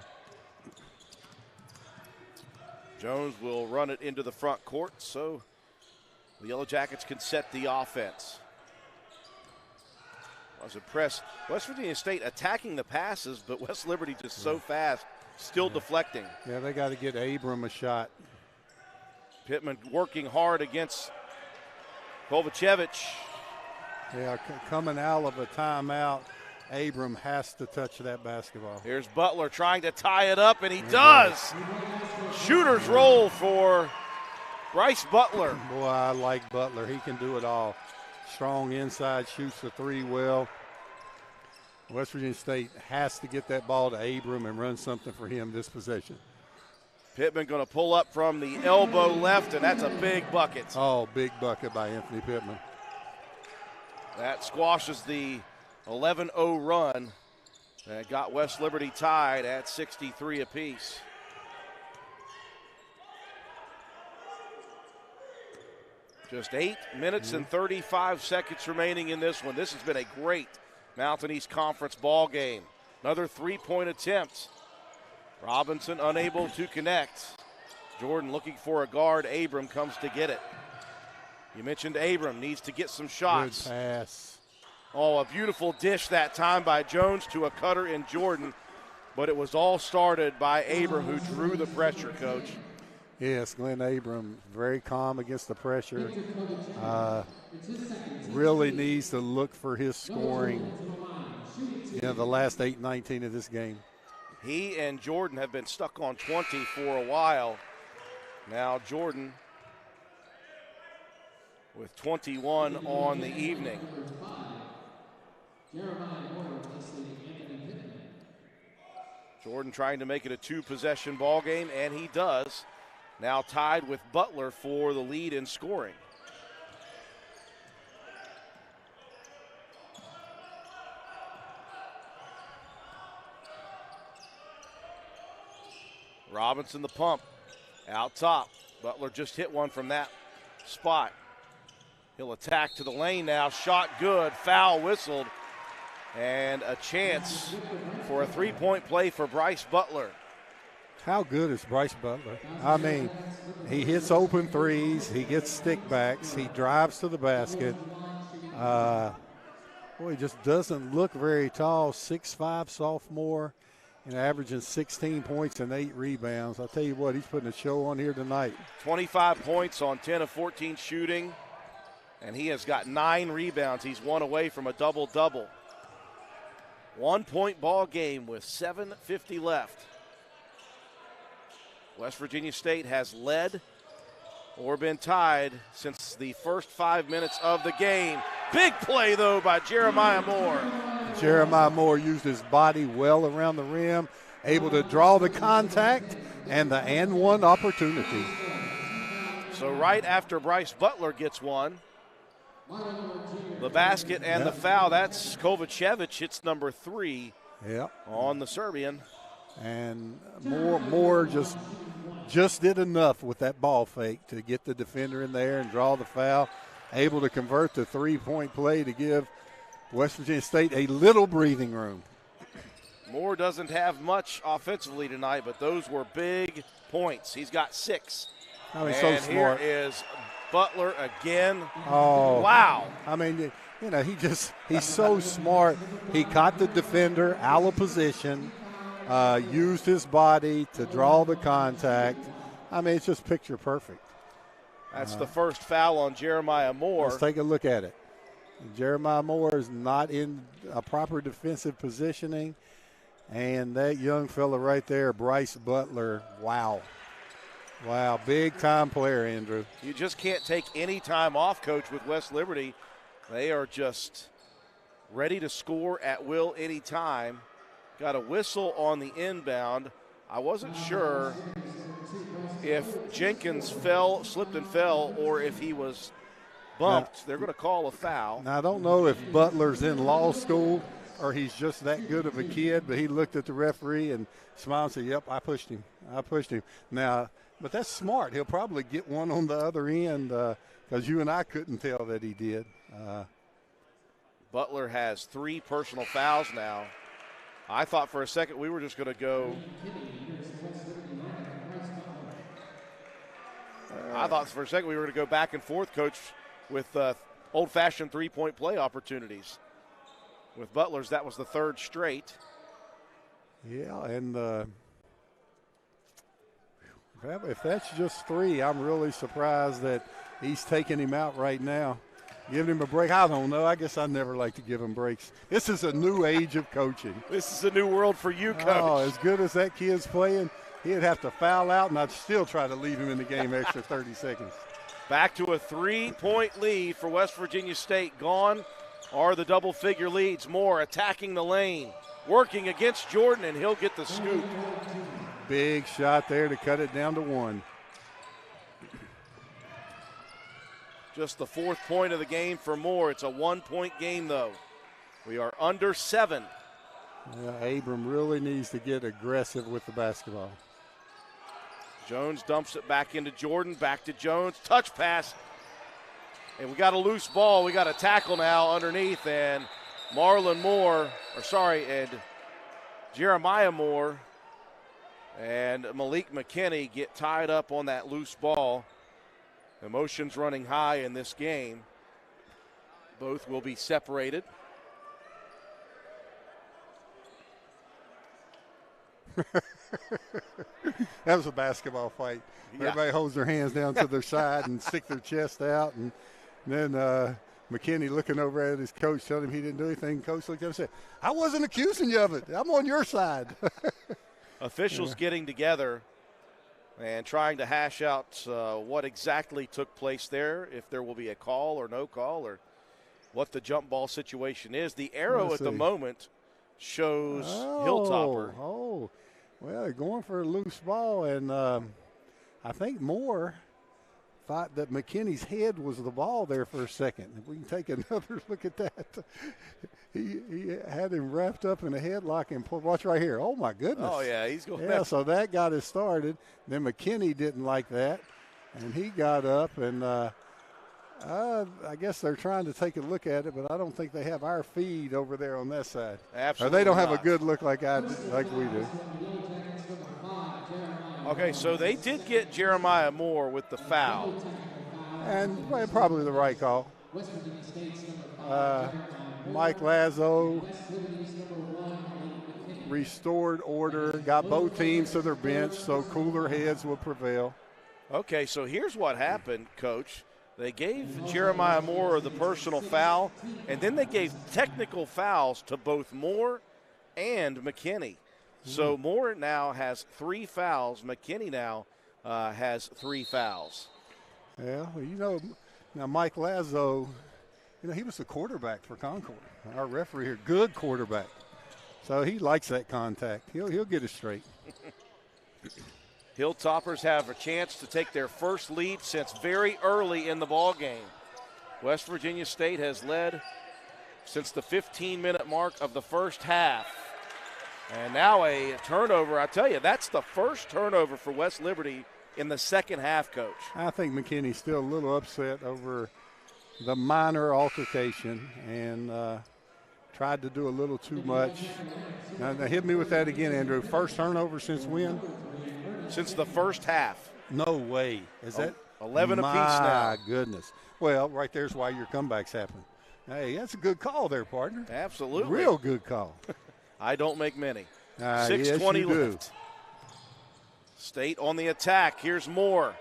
Jones will run it into the front court, so the Yellow Jackets can set the offense. I was impressed. West Virginia State attacking the passes, but West Liberty just so fast, still deflecting. Yeah, they got to get Abram a shot. Pittman working hard against Kovacevic. Yeah, coming out of a timeout, Abram has to touch that basketball. Here's Butler trying to tie it up, and he does. Shooter's roll for Bryce Butler. Boy, I like Butler. He can do it all. Strong inside, shoots the three well. West Virginia State has to get that ball to Abram and run something for him this possession. Pittman going to pull up from the elbow left, and that's a big bucket. Oh, big bucket by Anthony Pittman. That squashes the 11-0 run that got West Liberty tied at 63 apiece. Just 8 minutes and 35 seconds remaining in this one. This has been a great Mountain East Conference ball game. Another three-point attempt. Robinson unable to connect. Jordan looking for a guard. Abram comes to get it. You mentioned Abram needs to get some shots. Good pass. Oh, a beautiful dish that time by Jones to a cutter in Jordan. But it was all started by Abram, who drew the pressure, Coach. Yes, Glenn Abram, very calm against the pressure. Really needs to look for his scoring, the last 8-19 of this game. He and Jordan have been stuck on 20 for a while. Now Jordan with 21 on the evening. Jordan trying to make it a two-possession ball game, and he does. Now tied with Butler for the lead in scoring. Robinson the pump. Out top. Butler just hit one from that spot. He'll attack to the lane now. Shot good. Foul whistled. And a chance for a three-point play for Bryce Butler. How good is Bryce Butler? I mean, he hits open threes. He gets stickbacks. He drives to the basket. He just doesn't look very tall. 6'5" sophomore. averaging 16 points and 8 rebounds. I'll tell you what, he's putting a show on here tonight. 25 points on 10 of 14 shooting, and he has got 9 rebounds. He's 1 away from a double-double. 1-point ball game with 7:50 left. West Virginia State has led or been tied since the first 5 minutes of the game. Big play, though, by Jeremiah Moore. Jeremiah Moore used his body well around the rim, able to draw the contact and the and one opportunity. So right after Bryce Butler gets one, the basket and the foul, that's Kovacevic. It's number 3 on the Serbian. And Moore just did enough with that ball fake to get the defender in there and draw the foul, able to convert the three-point play to give West Virginia State a little breathing room. Moore doesn't have much offensively tonight, but those were big points. He's got 6. I mean, so smart. Here is Butler again. Oh, wow. I mean, you know, he's so smart. He caught the defender out of position, used his body to draw the contact. I mean, it's just picture perfect. That's the first foul on Jeremiah Moore. Let's take a look at it. Jeremiah Moore is not in a proper defensive positioning. And that young fella right there, Bryce Butler, wow. Wow, big-time player, Andrew. You just can't take any time off, Coach, with West Liberty. They are just ready to score at will any time. Got a whistle on the inbound. I wasn't sure if Jenkins slipped and fell, or if he was bumped. They're going to call a foul. Now, I don't know if Butler's in law school or he's just that good of a kid, but he looked at the referee and smiled and said, yep, I pushed him. Now, but that's smart. He'll probably get one on the other end because you and I couldn't tell that he did. Butler has 3 personal fouls now. I thought for a second we were just going to go. I thought for a second we were going to go back and forth, Coach, with old-fashioned three-point play opportunities. With Butler's, that was the 3rd straight. Yeah, and if that's just 3, I'm really surprised that he's taking him out right now. Giving him a break. I don't know. I guess I never like to give him breaks. This is a new age of coaching. This is a new world for you, Coach. Oh, as good as that kid's playing, he'd have to foul out, and I'd still try to leave him in the game extra 30 seconds. Back to a 3-point lead for West Virginia State. Gone are the double-figure leads. Moore attacking the lane, working against Jordan, and he'll get the scoop. Big shot there to cut it down to 1. Just the 4th point of the game for Moore. It's a 1-point game, though. We are under 7. Yeah, Abram really needs to get aggressive with the basketball. Jones dumps it back into Jordan, back to Jones. Touch pass. And we got a loose ball. We got a tackle now underneath, and Jeremiah Moore and Malik McKinney get tied up on that loose ball. Emotions running high in this game. Both will be separated. That was a basketball fight. Yeah. Everybody holds their hands down to their side and stick their chest out. And then McKinney looking over at his coach, telling him he didn't do anything. Coach looked at him and said, I wasn't accusing you of it. I'm on your side. Officials getting together and trying to hash out what exactly took place there, if there will be a call or no call, or what the jump ball situation is. The arrow at the moment shows Hilltopper. Oh, well, they're going for a loose ball, and I think Moore thought that McKinney's head was the ball there for a second. If we can take another look at that. He had him wrapped up in a headlock and watch right here. Oh, my goodness. Oh, yeah, he's going. Yeah, so that got us started. Then McKinney didn't like that, and he got up, and I guess they're trying to take a look at it, but I don't think they have our feed over there on that side. Absolutely or they don't not. have a good look like we do. Okay, so they did get Jeremiah Moore with the foul. And well, probably the right call. Mike Lazo restored order, got both teams to their bench, so cooler heads will prevail. Okay, so here's what happened, Coach. They gave Jeremiah Moore the personal foul, and then they gave technical fouls to both Moore and McKinney. So Moore now has 3 fouls. McKinney now has 3 fouls. Yeah, well, now Mike Lazo, he was the quarterback for Concord. Our referee here, good quarterback. So he likes that contact. He'll get it straight. Hilltoppers have a chance to take their first lead since very early in the ball game. West Virginia State has led since the 15-minute mark of the first half. And now a turnover. I tell you, that's the first turnover for West Liberty in the second half, Coach. I think McKinney's still a little upset over the minor altercation and tried to do a little too much. Now hit me with that again, Andrew. First turnover since when? Since the first half. No way. Is that 11 apiece now? My goodness. Well, right there's why your comebacks happen. Hey, that's a good call there, partner. Absolutely. Real good call. I don't make many. 6:20 yes, left. State on the attack. Here's Moore.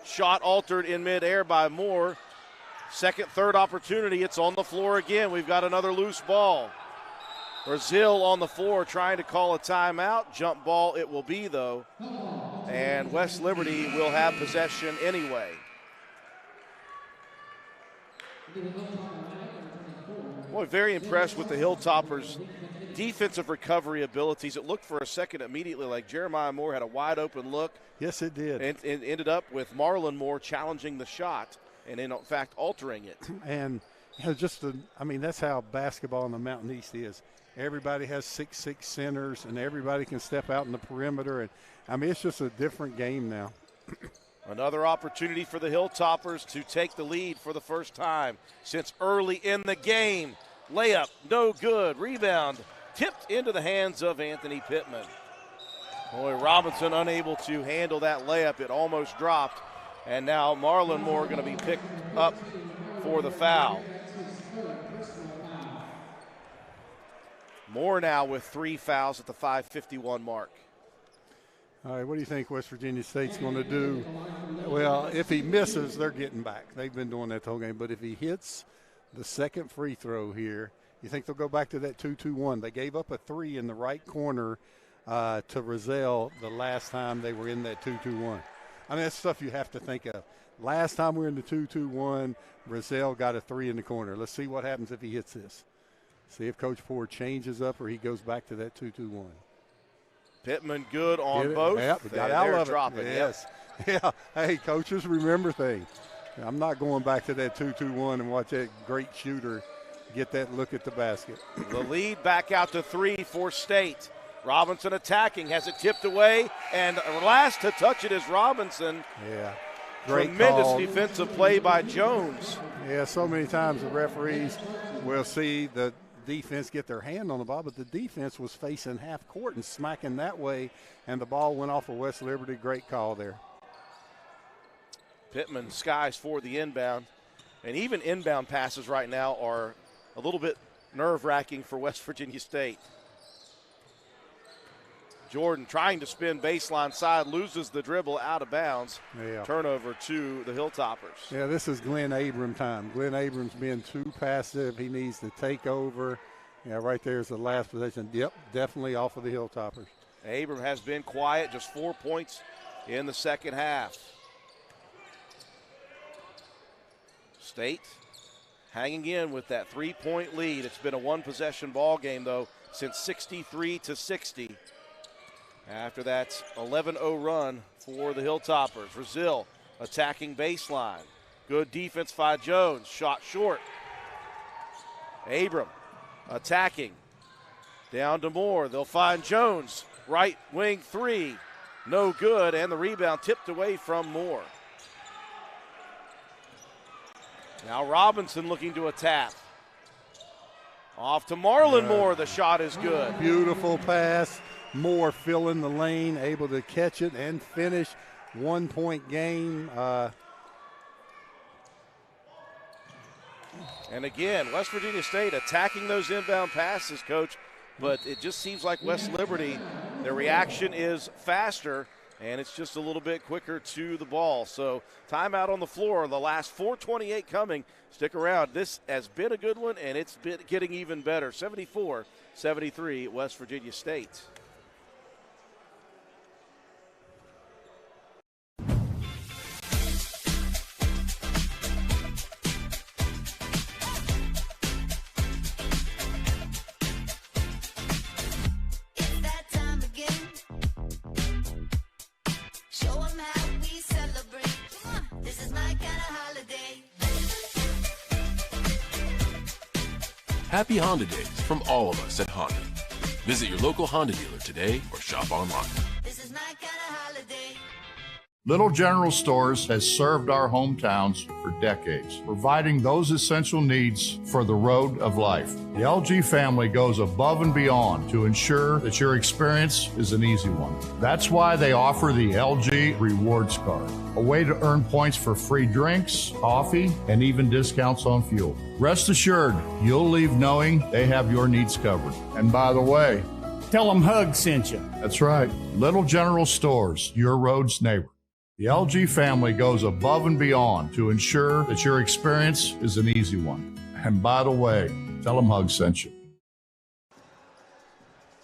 Shot altered in midair by Moore. Second, third opportunity. It's on the floor again. We've got another loose ball. Brazil on the floor trying to call a timeout. Jump ball it will be, though. And West Liberty will have possession anyway. Boy, very impressed with the Hilltoppers' defensive recovery abilities. It looked for a second immediately like Jeremiah Moore had a wide open look. Yes, it did. And ended up with Marlon Moore challenging the shot and, in fact, altering it. And that's how basketball in the Mountain East is. Everybody has 6'6" centers, and everybody can step out in the perimeter. And it's just a different game now. Another opportunity for the Hilltoppers to take the lead for the first time since early in the game. Layup, no good. Rebound tipped into the hands of Anthony Pittman. Boy, Robinson unable to handle that layup. It almost dropped. And now Marlon Moore going to be picked up for the foul. Moore now with 3 fouls at the 5:51 mark. All right, what do you think West Virginia State's going to do? Well, if he misses, they're getting back. They've been doing that the whole game. But if he hits the second free throw here, you think they'll go back to that 2-2-1? They gave up a 3 in the right corner to Rozelle the last time they were in that 2-2-1. That's stuff you have to think of. Last time we were in the 2-2-1, Rozelle got a 3 in the corner. Let's see what happens if he hits this. See if Coach Ford changes up or he goes back to that 2-2-1. Pittman good on both. Yep, got out of it. Dropping. Yes. Yep. Yeah. Hey, coaches, remember things. I'm not going back to that 2-2-1 and watch that great shooter get that look at the basket. The lead back out to 3 for State. Robinson attacking, has it tipped away, and last to touch it is Robinson. Yeah. Great Tremendous call. Defensive play by Jones. Yeah, so many times the referees will see the defense get their hand on the ball, but the defense was facing half court and smacking that way, and the ball went off of West Liberty. Great call there. Pittman skies for the inbound, and even inbound passes right now are a little bit nerve-wracking for West Virginia State. Jordan trying to spin baseline side, loses the dribble out of bounds. Yeah. Turnover to the Hilltoppers. Yeah, this is Glenn Abram time. Glenn Abrams being too passive. He needs to take over. Yeah, right there's the last possession. Yep, definitely off of the Hilltoppers. Abram has been quiet, just 4 points in the second half. State hanging in with that 3-point lead. It's been a one-possession ball game, though, since 63-60. After that 11-0 run for the Hilltoppers. Brazil attacking baseline. Good defense by Jones. Shot short. Abram attacking. Down to Moore. They'll find Jones. Right wing 3. No good, and the rebound tipped away from Moore. Now Robinson looking to attack. Off to Marlon Moore. The shot is good. Beautiful pass. Moore filling the lane, able to catch it and finish. 1-point game. And again, West Virginia State attacking those inbound passes, Coach. but it just seems like West Liberty, their reaction is faster, and it's just a little bit quicker to the ball. So timeout on the floor, the last 4:28 coming. Stick around. This has been a good one, and it's been getting even better. 74-73, West Virginia State. It's that time again. Show 'em how we celebrate. Come on, this is my kind of holiday. Happy Honda Days from all of us at Honda. Visit your local Honda dealer today or shop online. This is my kind of holiday. Little General Stores has served our hometowns for decades, providing those essential needs for the road of life. The LG family goes above and beyond to ensure that your experience is an easy one. That's why they offer the LG Rewards Card, a way to earn points for free drinks, coffee, and even discounts on fuel. Rest assured, you'll leave knowing they have your needs covered. And by the way, Tell them Hug sent you. that's right, Little General Stores, your road's neighbor. The LG family goes above and beyond to ensure that your experience is an easy one. And by the way, tell them Hug sent you.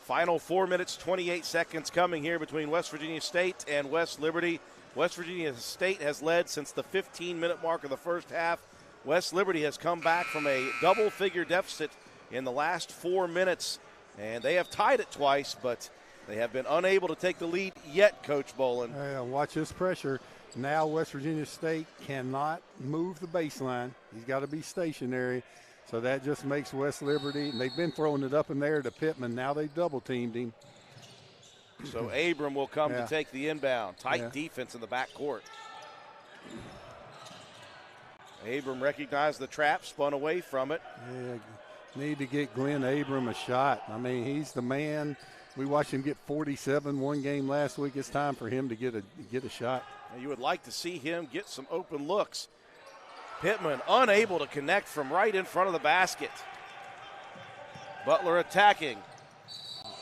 Final 4 minutes, 28 seconds coming here between West Virginia State and West Liberty. West Virginia State has led since the 15-minute mark of the first half. West Liberty has come back from a double-figure deficit in the last 4 minutes, and they have tied it twice, but they have been unable to take the lead yet, Coach Bolin. Watch this pressure. Now West Virginia State cannot move the baseline. He's got to be stationary. So that just makes West Liberty, and they've been throwing it up in there to Pittman. Now they double-teamed him. So Abram will come to take the inbound. Tight defense in the backcourt. Abram recognized the trap, spun away from it. Yeah, need to get Glenn Abram a shot. I mean, he's the man. We watched him get 47 one game last week. It's time for him to get a shot. You would like to see him get some open looks. Pittman unable to connect from right in front of the basket. Butler attacking.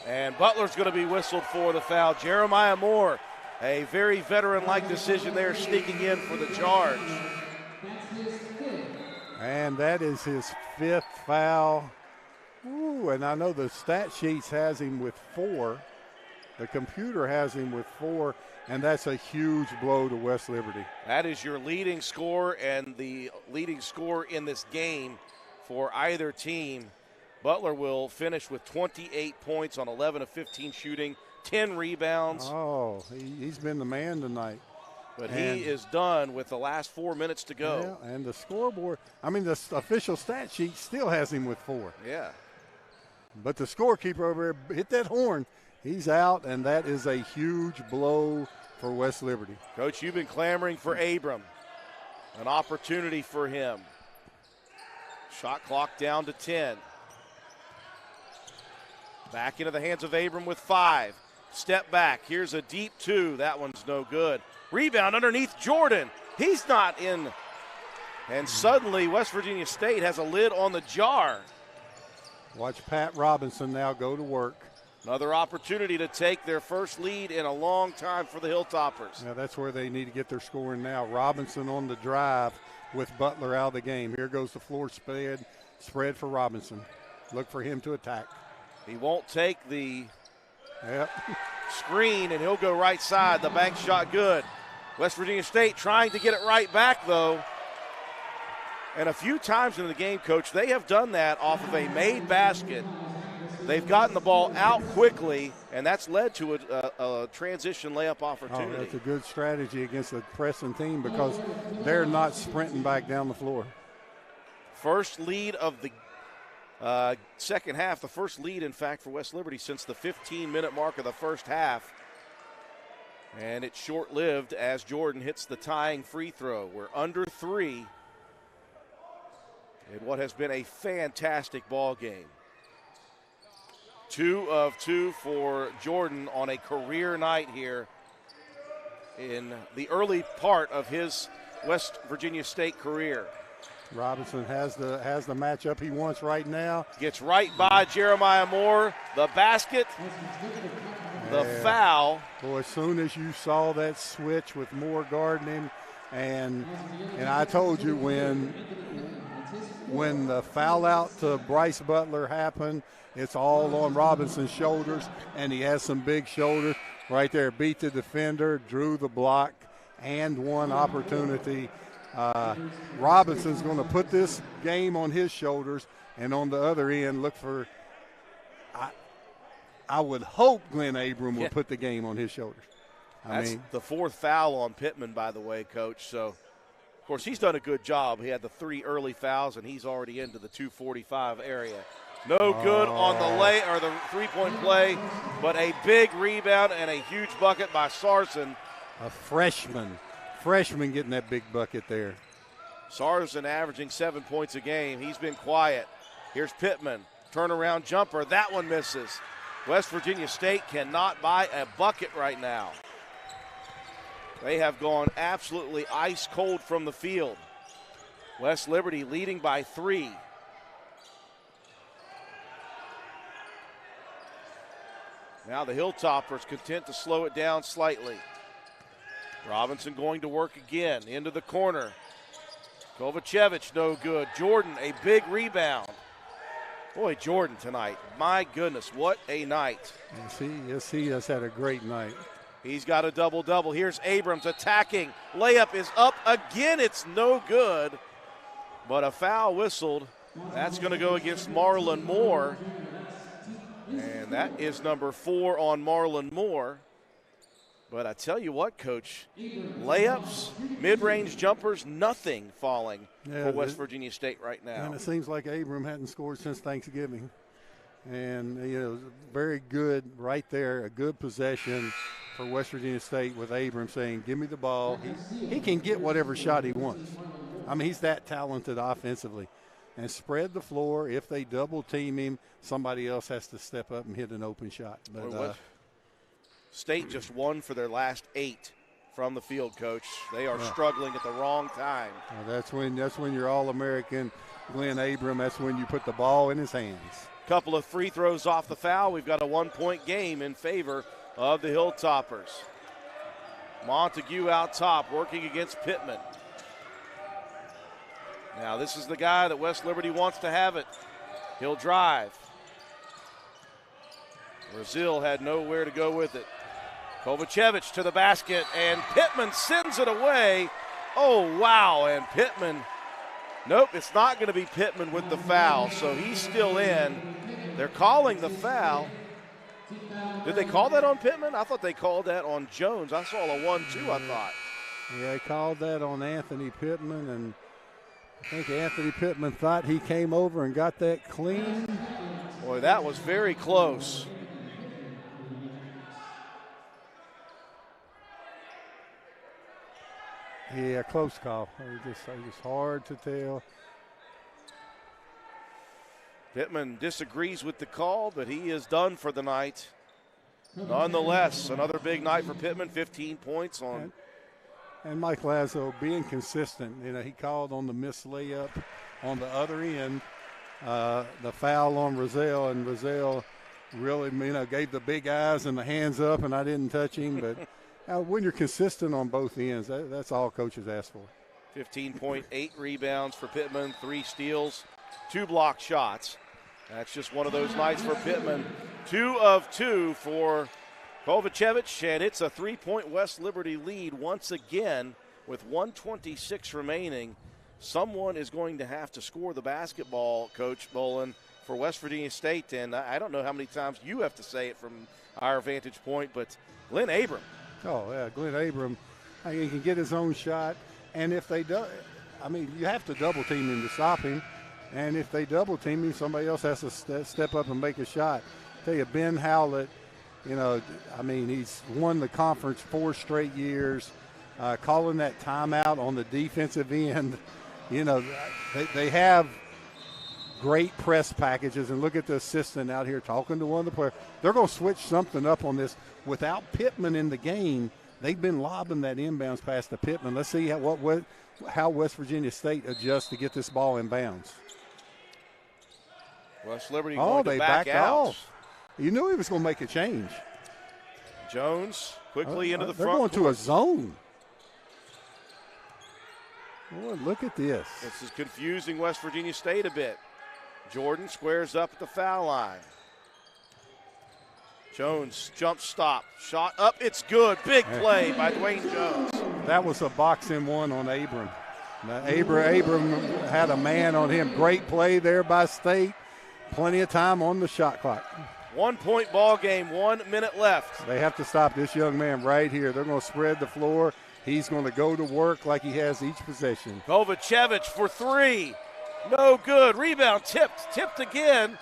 And Butler's going to be whistled for the foul. Jeremiah Moore, a very veteran-like decision there, sneaking in for the charge. And that is his 5th foul. Ooh, and I know the stat sheets has him with 4. The computer has him with 4, and that's a huge blow to West Liberty. That is your leading scorer and the leading scorer in this game for either team. Butler will finish with 28 points on 11 of 15 shooting, 10 rebounds. Oh, he's been the man tonight. But he is done with the last 4 minutes to go. Yeah, and the scoreboard, I mean, the official stat sheet still has him with 4. Yeah. But the scorekeeper over there hit that horn. He's out, and that is a huge blow for West Liberty. Coach, you've been clamoring for Abram. An opportunity for him. Shot clock down to 10. Back into the hands of Abram with 5. Step back. Here's a deep 2. That one's no good. Rebound underneath Jordan. He's not in. And suddenly West Virginia State has a lid on the jar. Watch Pat Robinson now go to work. Another opportunity to take their first lead in a long time for the Hilltoppers. Now that's where they need to get their scoring now. Robinson on the drive with Butler out of the game. Here goes the floor spread for Robinson. Look for him to attack. He won't take the screen, and he'll go right side. The bank shot good. West Virginia State trying to get it right back, though. And a few times in the game, Coach, they have done that off of a made basket. They've gotten the ball out quickly, and that's led to a transition layup opportunity. Oh, that's a good strategy against a pressing team because they're not sprinting back down the floor. First lead of the second half, the first lead, in fact, for West Liberty since the 15-minute mark of the first half. And it's short-lived as Jordan hits the tying free throw. We're under 3 in what has been a fantastic ball game. 2 of 2 for Jordan on a career night here in the early part of his West Virginia State career. Robinson has the matchup he wants right now. Gets right by Jeremiah Moore. The basket, the foul. Boy, as soon as you saw that switch with Moore guarding him, and I told you when the foul out to Bryce Butler happened, it's all on Robinson's shoulders, and he has some big shoulders right there. Beat the defender, drew the block, and one opportunity. Robinson's going to put this game on his shoulders, and on the other end, look for I would hope Glenn Abram will put the game on his shoulders. That's the fourth foul on Pittman, by the way, Coach. So, of course, he's done a good job. He had the 3 early fouls, and he's already into the 245 area. No good on the three-point play, but a big rebound and a huge bucket by Sarson. A freshman getting that big bucket there. Sarson averaging 7 points a game. He's been quiet. Here's Pittman. Turnaround jumper. That one misses. West Virginia State cannot buy a bucket right now. They have gone absolutely ice cold from the field. West Liberty leading by 3. Now the Hilltoppers content to slow it down slightly. Robinson going to work again into the corner. Kovacevic no good. Jordan a big rebound. Boy, Jordan tonight, my goodness, what a night. Yes, he has had a great night. He's got a double-double. Here's Abrams attacking. Layup is up again. It's no good, but a foul whistled. That's going to go against Marlon Moore, and that is number 4 on Marlon Moore. But I tell you what, Coach, layups, mid-range jumpers, nothing falling for West Virginia State right now. And it seems like Abram hadn't scored since Thanksgiving. And, very good right there, a good possession for West Virginia State with Abram saying, give me the ball. He can get whatever shot he wants. I mean, he's that talented offensively. And spread the floor. If they double-team him, somebody else has to step up and hit an open shot. But State just won for their last 8 from the field, Coach. They are struggling at the wrong time. That's when you're All-American Glenn Abram. That's when you put the ball in his hands. Couple of free throws off the foul. We've got a 1-point game in favor of the Hilltoppers. Montague out top working against Pittman. Now this is the guy that West Liberty wants to have it. He'll drive. Brazil had nowhere to go with it. Kovacevic to the basket, and Pittman sends it away. Oh, wow, and Pittman, nope, it's not going to be Pittman with the foul, so he's still in. They're calling the foul. Did they call that on Pittman? I thought they called that on Jones. I saw a 1-2, I thought. Yeah, they called that on Anthony Pittman, and I think Anthony Pittman thought he came over and got that clean. Boy, that was very close. Yeah, close call. It was hard to tell. Pittman disagrees with the call, but he is done for the night. Nonetheless, another big night for Pittman, 15 points on. And Mike Lazo being consistent. He called on the missed layup on the other end, the foul on Rozelle, and Rozelle really, gave the big eyes and the hands up, and I didn't touch him, but when you're consistent on both ends, that's all coaches ask for. 15.8 rebounds for Pittman, 3 steals, 2 block shots. That's just one of those nights for Pittman. 2 of 2 for Kovacevic, and it's a 3-point West Liberty lead once again with 1:26 remaining. Someone is going to have to score the basketball, Coach Bolin, for West Virginia State, and I don't know how many times you have to say it from our vantage point, but Glenn Abram. Oh, yeah, Glenn Abram, he can get his own shot. And if they do, you have to double team him to stop him. And if they double team him, somebody else has to step up and make a shot. I tell you, Ben Howlett, he's won the conference 4 straight years. Calling that timeout on the defensive end, they have great press packages. And look at the assistant out here talking to one of the players. They're going to switch something up on this. Without Pittman in the game, they've been lobbing that inbounds pass to Pittman. Let's see what how West Virginia State adjusts to get this ball in bounds. West Liberty going to they back backed out. off. You knew he was going to make a change. Jones quickly into the They're front. going to a zone. Boy, look at this. This is confusing West Virginia State a bit. Jordan squares up at the foul line. Jones jump stop. Shot up. It's good. Big play by Dwayne Jones. That was a boxing one on Abram. Now, Abram had a man on him. Great play there by State. Plenty of time on the shot clock. 1 point ball game, 1 minute left. They have to stop this young man right here. They're going to spread the floor. He's going to go to work like he has each possession. Kovacevic for three. No good. Rebound tipped again.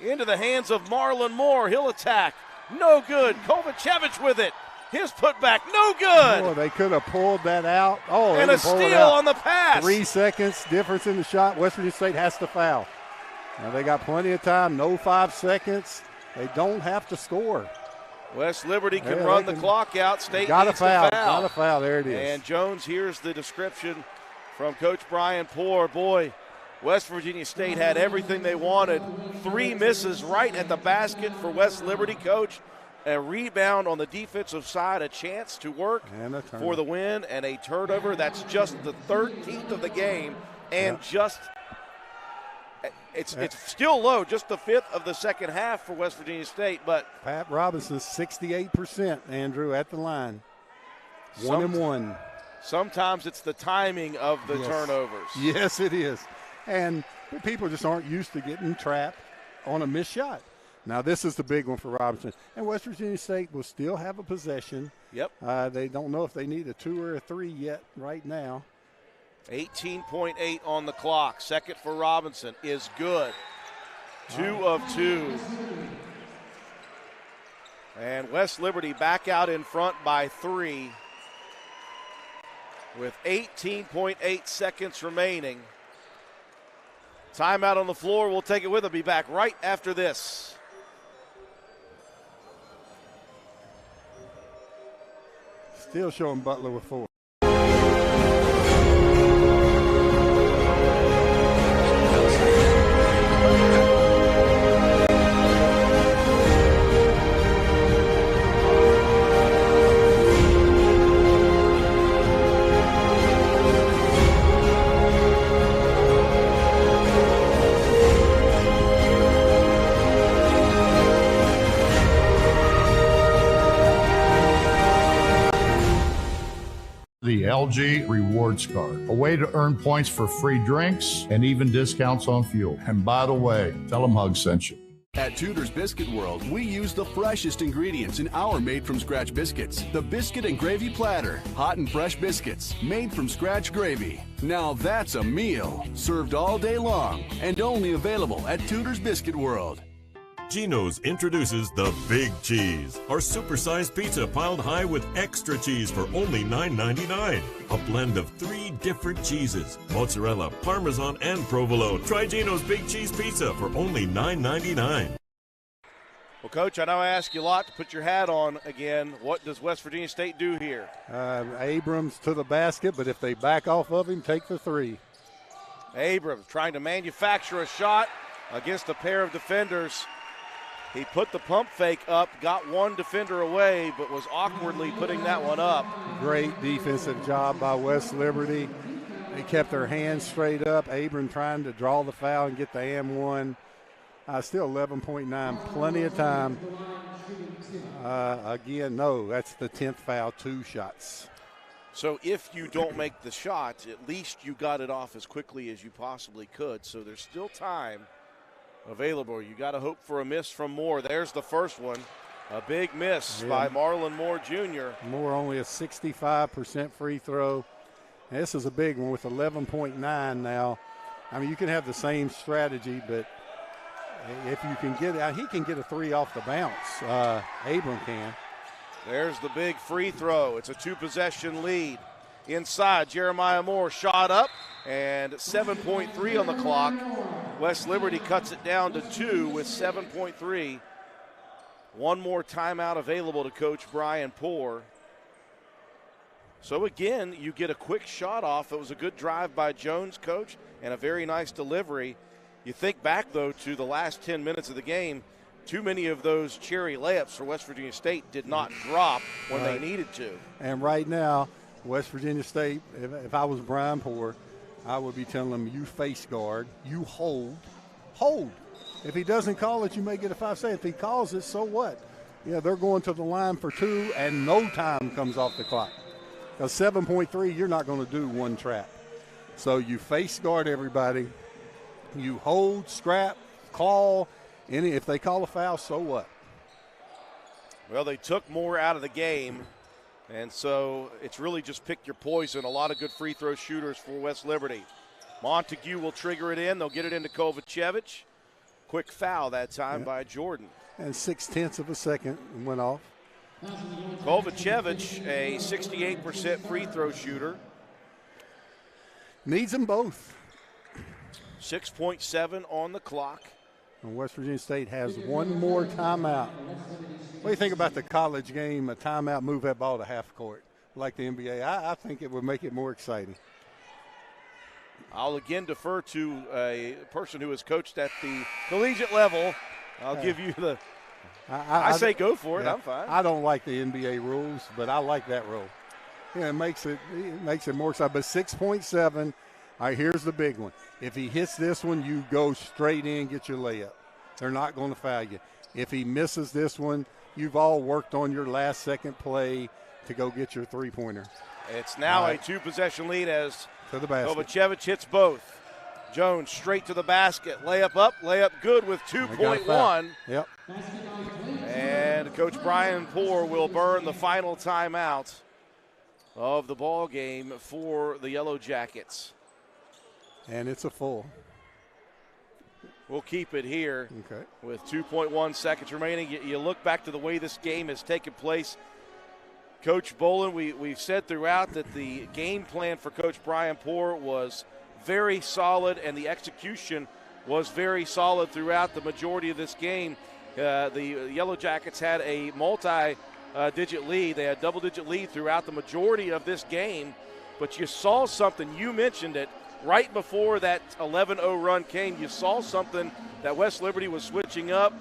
Into the hands of Marlon Moore. He'll attack. No good. Kovacevic with it. His putback, no good. Boy, they could have pulled that out. Oh, and a steal on the pass. 3 seconds difference in the shot. West Virginia State has to foul. Now they got plenty of time. No 5 seconds. They don't have to score. West Liberty can run the clock out. State got needs a foul. to foul. Got a foul. There it is. And Jones, here's the description from Coach Brian Poore. Boy, West Virginia State had everything they wanted. 3 misses right at the basket for West Liberty, Coach. A rebound on the defensive side, a chance to work for the win, and a turnover. That's just the 13th of the game, and it's still low, just the 5th of the second half for West Virginia State. But Pat Robinson, 68%, Andrew, at the line. 1-1. Sometimes it's the timing of the turnovers. Yes, it is. And people just aren't used to getting trapped on a missed shot. Now, this is the big one for Robinson. And West Virginia State will still have a possession. Yep. They don't know if they need a 2 or a 3 yet right now. 18.8 on the clock. Second for Robinson is good. 2 of 2. And West Liberty back out in front by 3 with 18.8 seconds remaining. Timeout on the floor. We'll take it with them. Be back right after this. Still showing Butler with 4. The LG Rewards Card, a way to earn points for free drinks and even discounts on fuel. And by the way, tell them Hug sent you. At Tudor's Biscuit World, we use the freshest ingredients in our made-from-scratch biscuits. The Biscuit and Gravy Platter. Hot and fresh biscuits, made from scratch gravy. Now that's a meal. Served all day long and only available at Tudor's Biscuit World. Geno's introduces the Big Cheese, our supersized pizza piled high with extra cheese for only $9.99. A blend of 3 different cheeses, mozzarella, Parmesan, and provolone. Try Geno's Big Cheese Pizza for only $9.99. Well, Coach, I know I ask you a lot to put your hat on again. What does West Virginia State do here? Abrams to the basket, but if they back off of him, take the 3. Abrams trying to manufacture a shot against a pair of defenders. He put the pump fake up, got one defender away, but was awkwardly putting that one up. Great defensive job by West Liberty. They kept their hands straight up. Abram trying to draw the foul and get the and-1. Still 11.9, plenty of time. Again, no, that's the 10th foul, 2 shots. So if you don't make the shot, at least you got it off as quickly as you possibly could. So there's still time available. You got to hope for a miss from Moore. There's the first one. A big miss by Marlon Moore Jr. Moore only a 65% free throw. And this is a big one with 11.9 now. I mean, you can have the same strategy, but if you can get it, he can get a 3 off the bounce. Abram can. There's the big free throw. It's a 2-possession lead. Inside, Jeremiah Moore shot up, and 7.3 on the clock. West Liberty cuts it down to 2 with 7.3. One more timeout available to Coach Brian Poore. So again, you get a quick shot off. It was a good drive by Jones, coach, and a very nice delivery. You think back, though, to the last 10 minutes of the game, too many of those cherry layups for West Virginia State did not drop when they needed to. And right now, West Virginia State, if I was Brian Poor, I would be telling them, you face guard, you hold. If he doesn't call it, you may get a 5-second. If he calls it, so what? Yeah, they're going to the line for 2, and no time comes off the clock. Because 7.3, you're not going to do one trap. So you face guard everybody. You hold, scrap, call. If they call a foul, so what? Well, they took more out of the game, and so it's really just pick your poison. A lot of good free throw shooters for West Liberty. Montague will trigger it in. They'll get it into Kovacevic. Quick foul that time by Jordan. And 0.6 of a second went off. Kovacevic, a 68% free throw shooter. Needs them both. 6.7 on the clock. And West Virginia State has one more timeout. What do you think about the college game, a timeout, move that ball to half court like the NBA? I think it would make it more exciting. I'll again defer to a person who has coached at the collegiate level. I'll give you the I say go for it. I'm fine. I don't like the NBA rules, but I like that rule. Yeah, it makes it more exciting. But 6.7, all right, here's the big one. If he hits this one, you go straight in, get your layup. They're not going to foul you. If he misses this one, you've all worked on your last second play to go get your three-pointer. It's now a two-possession lead as to the basket. Kovacevic hits both. Jones straight to the basket. Layup up, layup good with 2.1. Yep. And Coach Brian Poor will burn the final timeout of the ball game for the Yellow Jackets. And it's a full. We'll keep it here okay. with 2.1 seconds remaining. You look back to the way this game has taken place. Coach Bolin, we've said throughout that the game plan for Coach Brian Poor was very solid, and the execution was very solid throughout the majority of this game. The Yellow Jackets had a multi-digit lead. They had double-digit lead throughout the majority of this game, but you saw something. You mentioned it right before that 11-0 run came. You saw something that West Liberty was switching up.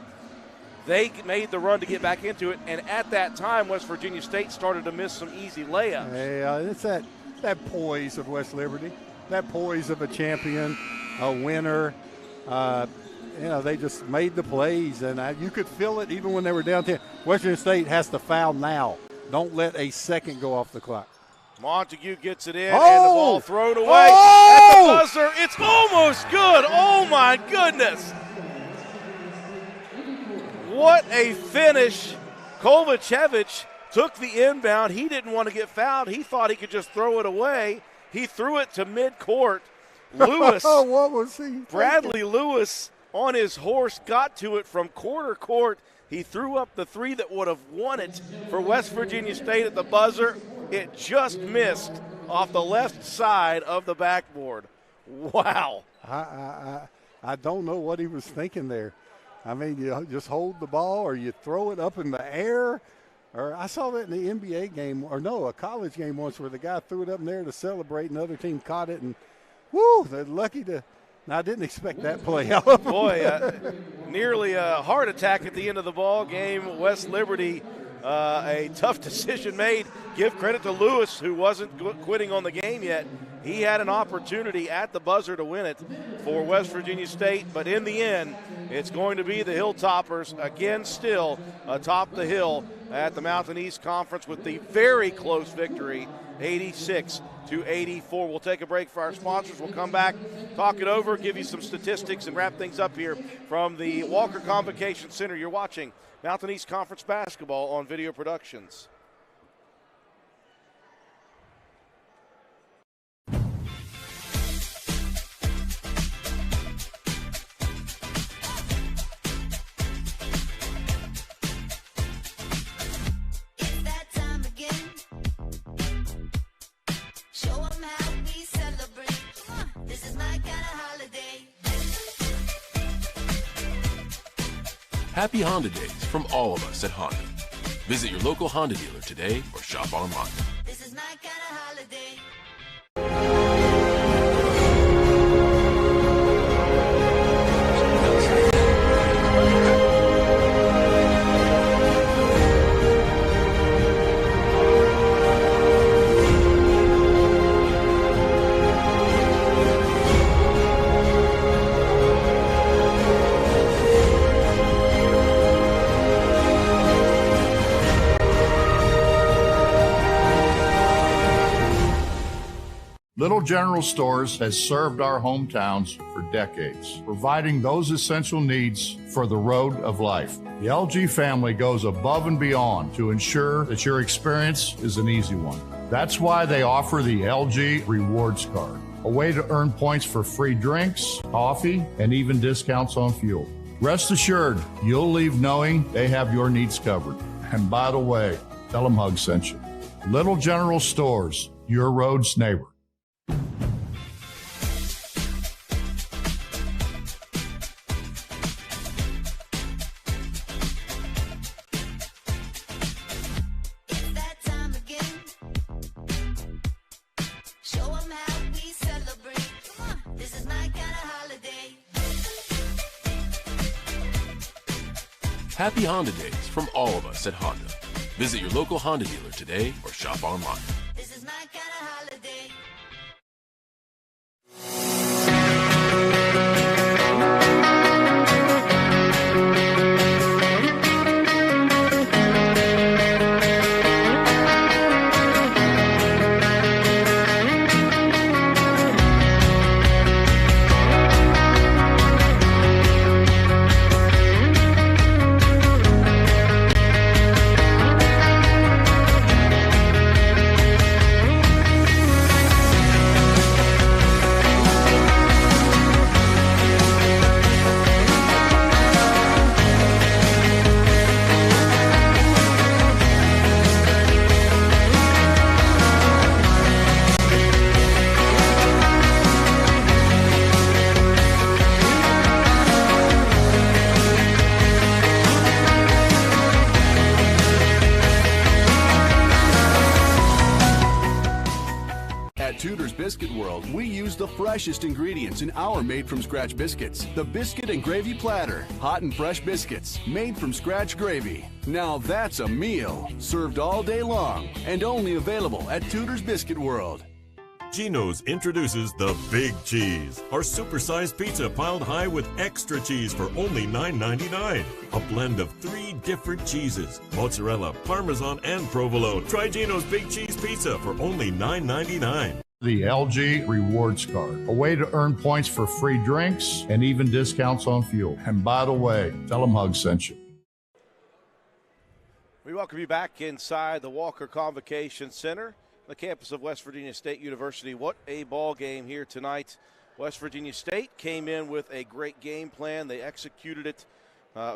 They made the run to get back into it, and at that time, West Virginia State started to miss some easy layups. Yeah, it's that poise of West Liberty, that poise of a champion, a winner. They just made the plays, and you could feel it even when they were down 10. West Virginia State has to foul now. Don't let a second go off the clock. Montague gets it in, and the ball thrown away at the buzzer. It's almost good. Oh, my goodness. What a finish. Kovacevic took the inbound. He didn't want to get fouled. He thought he could just throw it away. He threw it to midcourt. Lewis, what was he thinking? Bradley Lewis on his horse got to it from quarter court. He threw up the three that would have won it for West Virginia State at the buzzer. It just missed off the left side of the backboard. Wow. I don't know what he was thinking there. I mean, you just hold the ball or you throw it up in the air. Or I saw that in the NBA game, a college game once where the guy threw it up in there to celebrate and the other team caught it. And, woo, they're lucky to – I didn't expect that play out of them. Boy, nearly a heart attack at the end of the ball game. West Liberty, a tough decision made. Give credit to Lewis, who wasn't quitting on the game yet. He had an opportunity at the buzzer to win it for West Virginia State, but in the end, it's going to be the Hilltoppers again still atop the hill at the Mountain East Conference with the very close victory, 86-84. We'll take a break for our sponsors. We'll come back, talk it over, give you some statistics, and wrap things up here from the Walker Convocation Center. You're watching Mountain East Conference basketball on Video Productions. Happy Honda Days from all of us at Honda. Visit your local Honda dealer today or shop online. This is my kind of Little General Stores has served our hometowns for decades, providing those essential needs for the road of life. The LG family goes above and beyond to ensure that your experience is an easy one. That's why they offer the LG Rewards Card, a way to earn points for free drinks, coffee, and even discounts on fuel. Rest assured, you'll leave knowing they have your needs covered. And by the way, tell them Hug sent you. Little General Stores, your road's neighbor. It's that time again. Show 'em how we celebrate. Come on, this is my kind of holiday. Happy Honda Days from all of us at Honda. Visit your local Honda dealer today or shop online. This is my kind of holiday. At Tudor's Biscuit World, we use the freshest ingredients in our made-from-scratch biscuits. The Biscuit and Gravy Platter. Hot and fresh biscuits, made from scratch gravy. Now that's a meal, served all day long, and only available at Tudor's Biscuit World. Geno's introduces the Big Cheese, our supersized pizza piled high with extra cheese for only $9.99. A blend of 3 different cheeses, mozzarella, parmesan, and provolone. Try Geno's Big Cheese Pizza for only $9.99. The LG Rewards Card, a way to earn points for free drinks and even discounts on fuel. And by the way, tell them Hug sent you. We welcome you back inside the Walker Convocation Center, the campus of West Virginia State University. What a ball game here tonight. West Virginia State came in with a great game plan. They executed it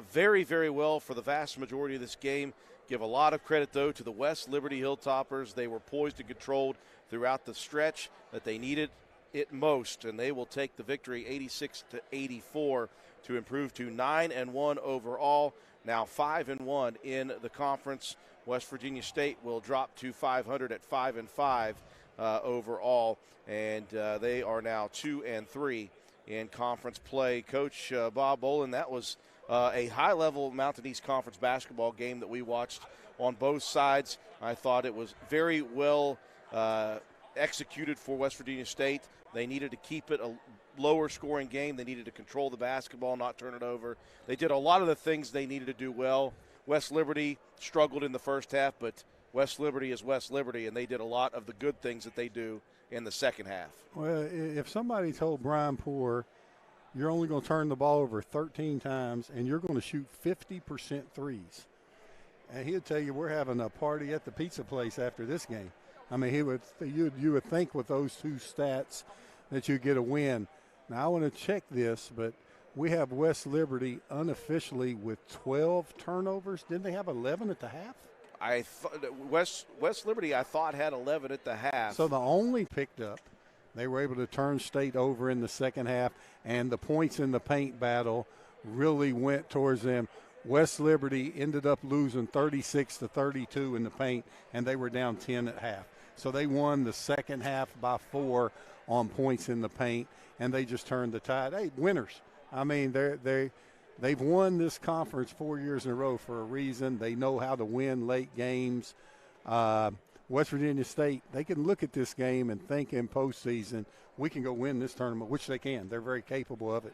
very, very well for the vast majority of this game. Give a lot of credit, though, to the West Liberty Hilltoppers. They were poised and controlled throughout the stretch that they needed it most, and they will take the victory 86-84 to improve to 9-1 overall. Now 5-1 in the conference. West Virginia State will drop to 500 at 5-5 overall, and they are now 2-3 in conference play. Coach Bob Bolin, that was a high-level Mountain East Conference basketball game that we watched on both sides. I thought it was very well executed for West Virginia State. They needed to keep it a lower scoring game. They needed to control the basketball, not turn it over. They did a lot of the things they needed to do well. West Liberty struggled in the first half, but West Liberty is West Liberty, and they did a lot of the good things that they do in the second half. Well, if somebody told Brian Poor you're only going to turn the ball over 13 times and you're going to shoot 50% threes, and he'd tell you we're having a party at the pizza place after this game. I mean, you would think with those two stats that you get a win. Now, I want to check this, but we have West Liberty unofficially with 12 turnovers. Didn't they have 11 at the half? West Liberty, I thought, had 11 at the half. So the only picked up. They were able to turn State over in the second half, and the points in the paint battle really went towards them. West Liberty ended up losing 36-32 in the paint, and they were down 10 at half. So they won the second half by 4 on points in the paint, and they just turned the tide. Hey, winners. I mean, they've won this conference 4 years in a row for a reason. They know how to win late games. West Virginia State, they can look at this game and think in postseason, we can go win this tournament, which they can. They're very capable of it.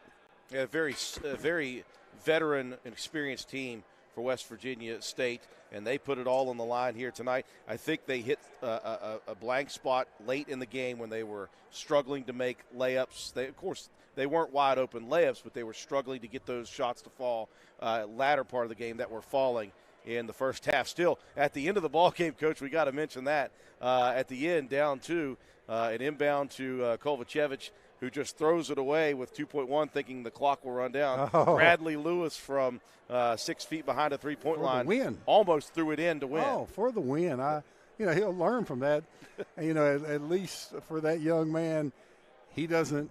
Yeah, very veteran and experienced team for West Virginia State, and they put it all on the line here tonight. I think they hit a blank spot late in the game when they were struggling to make layups. Of course, they weren't wide open layups, but they were struggling to get those shots to fall latter part of the game that were falling in the first half. Still, at the end of the ball game, Coach, we got to mention that. At the end, down 2, an inbound to Kovacevic, who just throws it away with 2.1, thinking the clock will run down. Oh. Bradley Lewis from 6 feet behind a three-point line win. almost threw it in to win. Oh, for the win. He'll learn from that. And, at least for that young man, he doesn't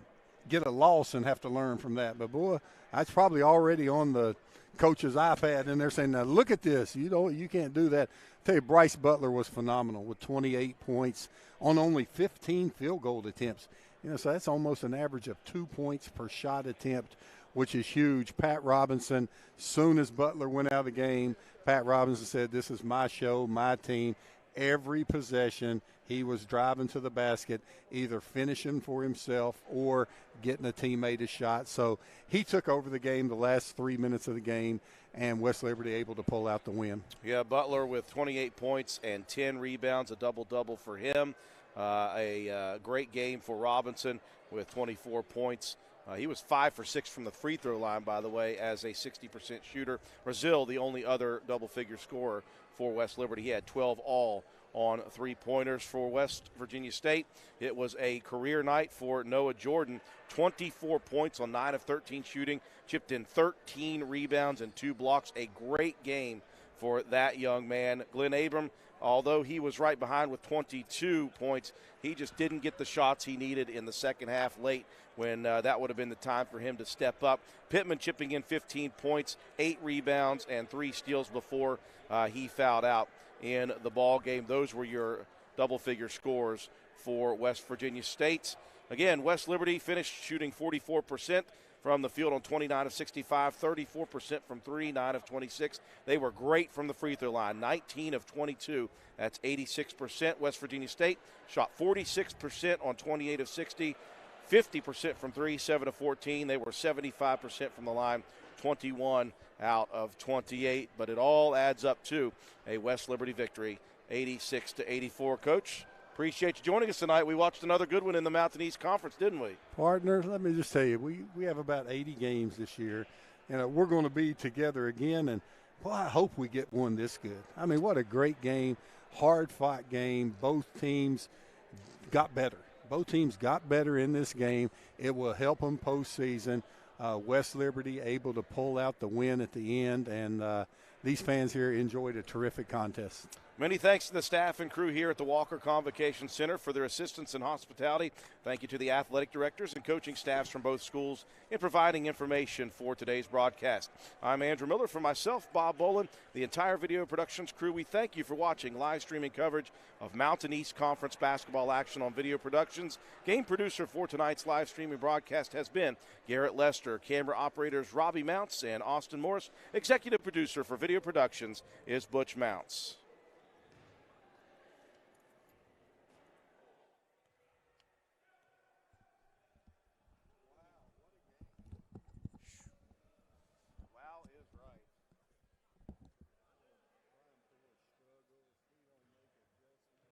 get a loss and have to learn from that. But, boy, that's probably already on the coach's iPad, and they're saying, now look at this. You can't do that. I tell you, Bryce Butler was phenomenal with 28 points on only 15 field goal attempts. So that's almost an average of 2 points per shot attempt, which is huge. Pat Robinson, soon as Butler went out of the game, Pat Robinson said, this is my show, my team. Every possession, he was driving to the basket, either finishing for himself or getting a teammate a shot. So he took over the game the last 3 minutes of the game, and West Liberty able to pull out the win. Yeah, Butler with 28 points and 10 rebounds, a double-double for him. A great game for Robinson with 24 points. He was 5 for 6 from the free throw line, by the way, as a 60% shooter. Brazil, the only other double-figure scorer for West Liberty. He had 12 all on three-pointers for West Virginia State. It was a career night for Noah Jordan. 24 points on 9 of 13 shooting, chipped in 13 rebounds and 2 blocks. A great game for that young man. Glenn Abram, although he was right behind with 22 points, he just didn't get the shots he needed in the second half late when that would have been the time for him to step up. Pittman chipping in 15 points, 8 rebounds, and 3 steals before he fouled out in the ball game. Those were your double-figure scores for West Virginia State. Again, West Liberty finished shooting 44% from the field on 29 of 65, 34% from 3, 9 of 26. They were great from the free throw line, 19 of 22. That's 86%. West Virginia State shot 46% on 28 of 60, 50% from 3, 7 of 14. They were 75% from the line, 21 out of 28. But it all adds up to a West Liberty victory, 86-84. Coach, appreciate you joining us tonight. We watched another good one in the Mountain East Conference, didn't we? Partner, let me just tell you, we have about 80 games this year, and we're going to be together again, and, boy, I hope we get one this good. I mean, what a great game, hard-fought game. Both teams got better. Both teams got better in this game. It will help them postseason. West Liberty able to pull out the win at the end, and these fans here enjoyed a terrific contest. Many thanks to the staff and crew here at the Walker Convocation Center for their assistance and hospitality. Thank you to the athletic directors and coaching staffs from both schools in providing information for today's broadcast. I'm Andrew Miller. For myself, Bob Bolin, the entire video productions crew, we thank you for watching live streaming coverage of Mountain East Conference basketball action on video productions. Game producer for tonight's live streaming broadcast has been Garrett Lester. Camera operators Robbie Mounts and Austin Morris. Executive producer for video productions is Butch Mounts.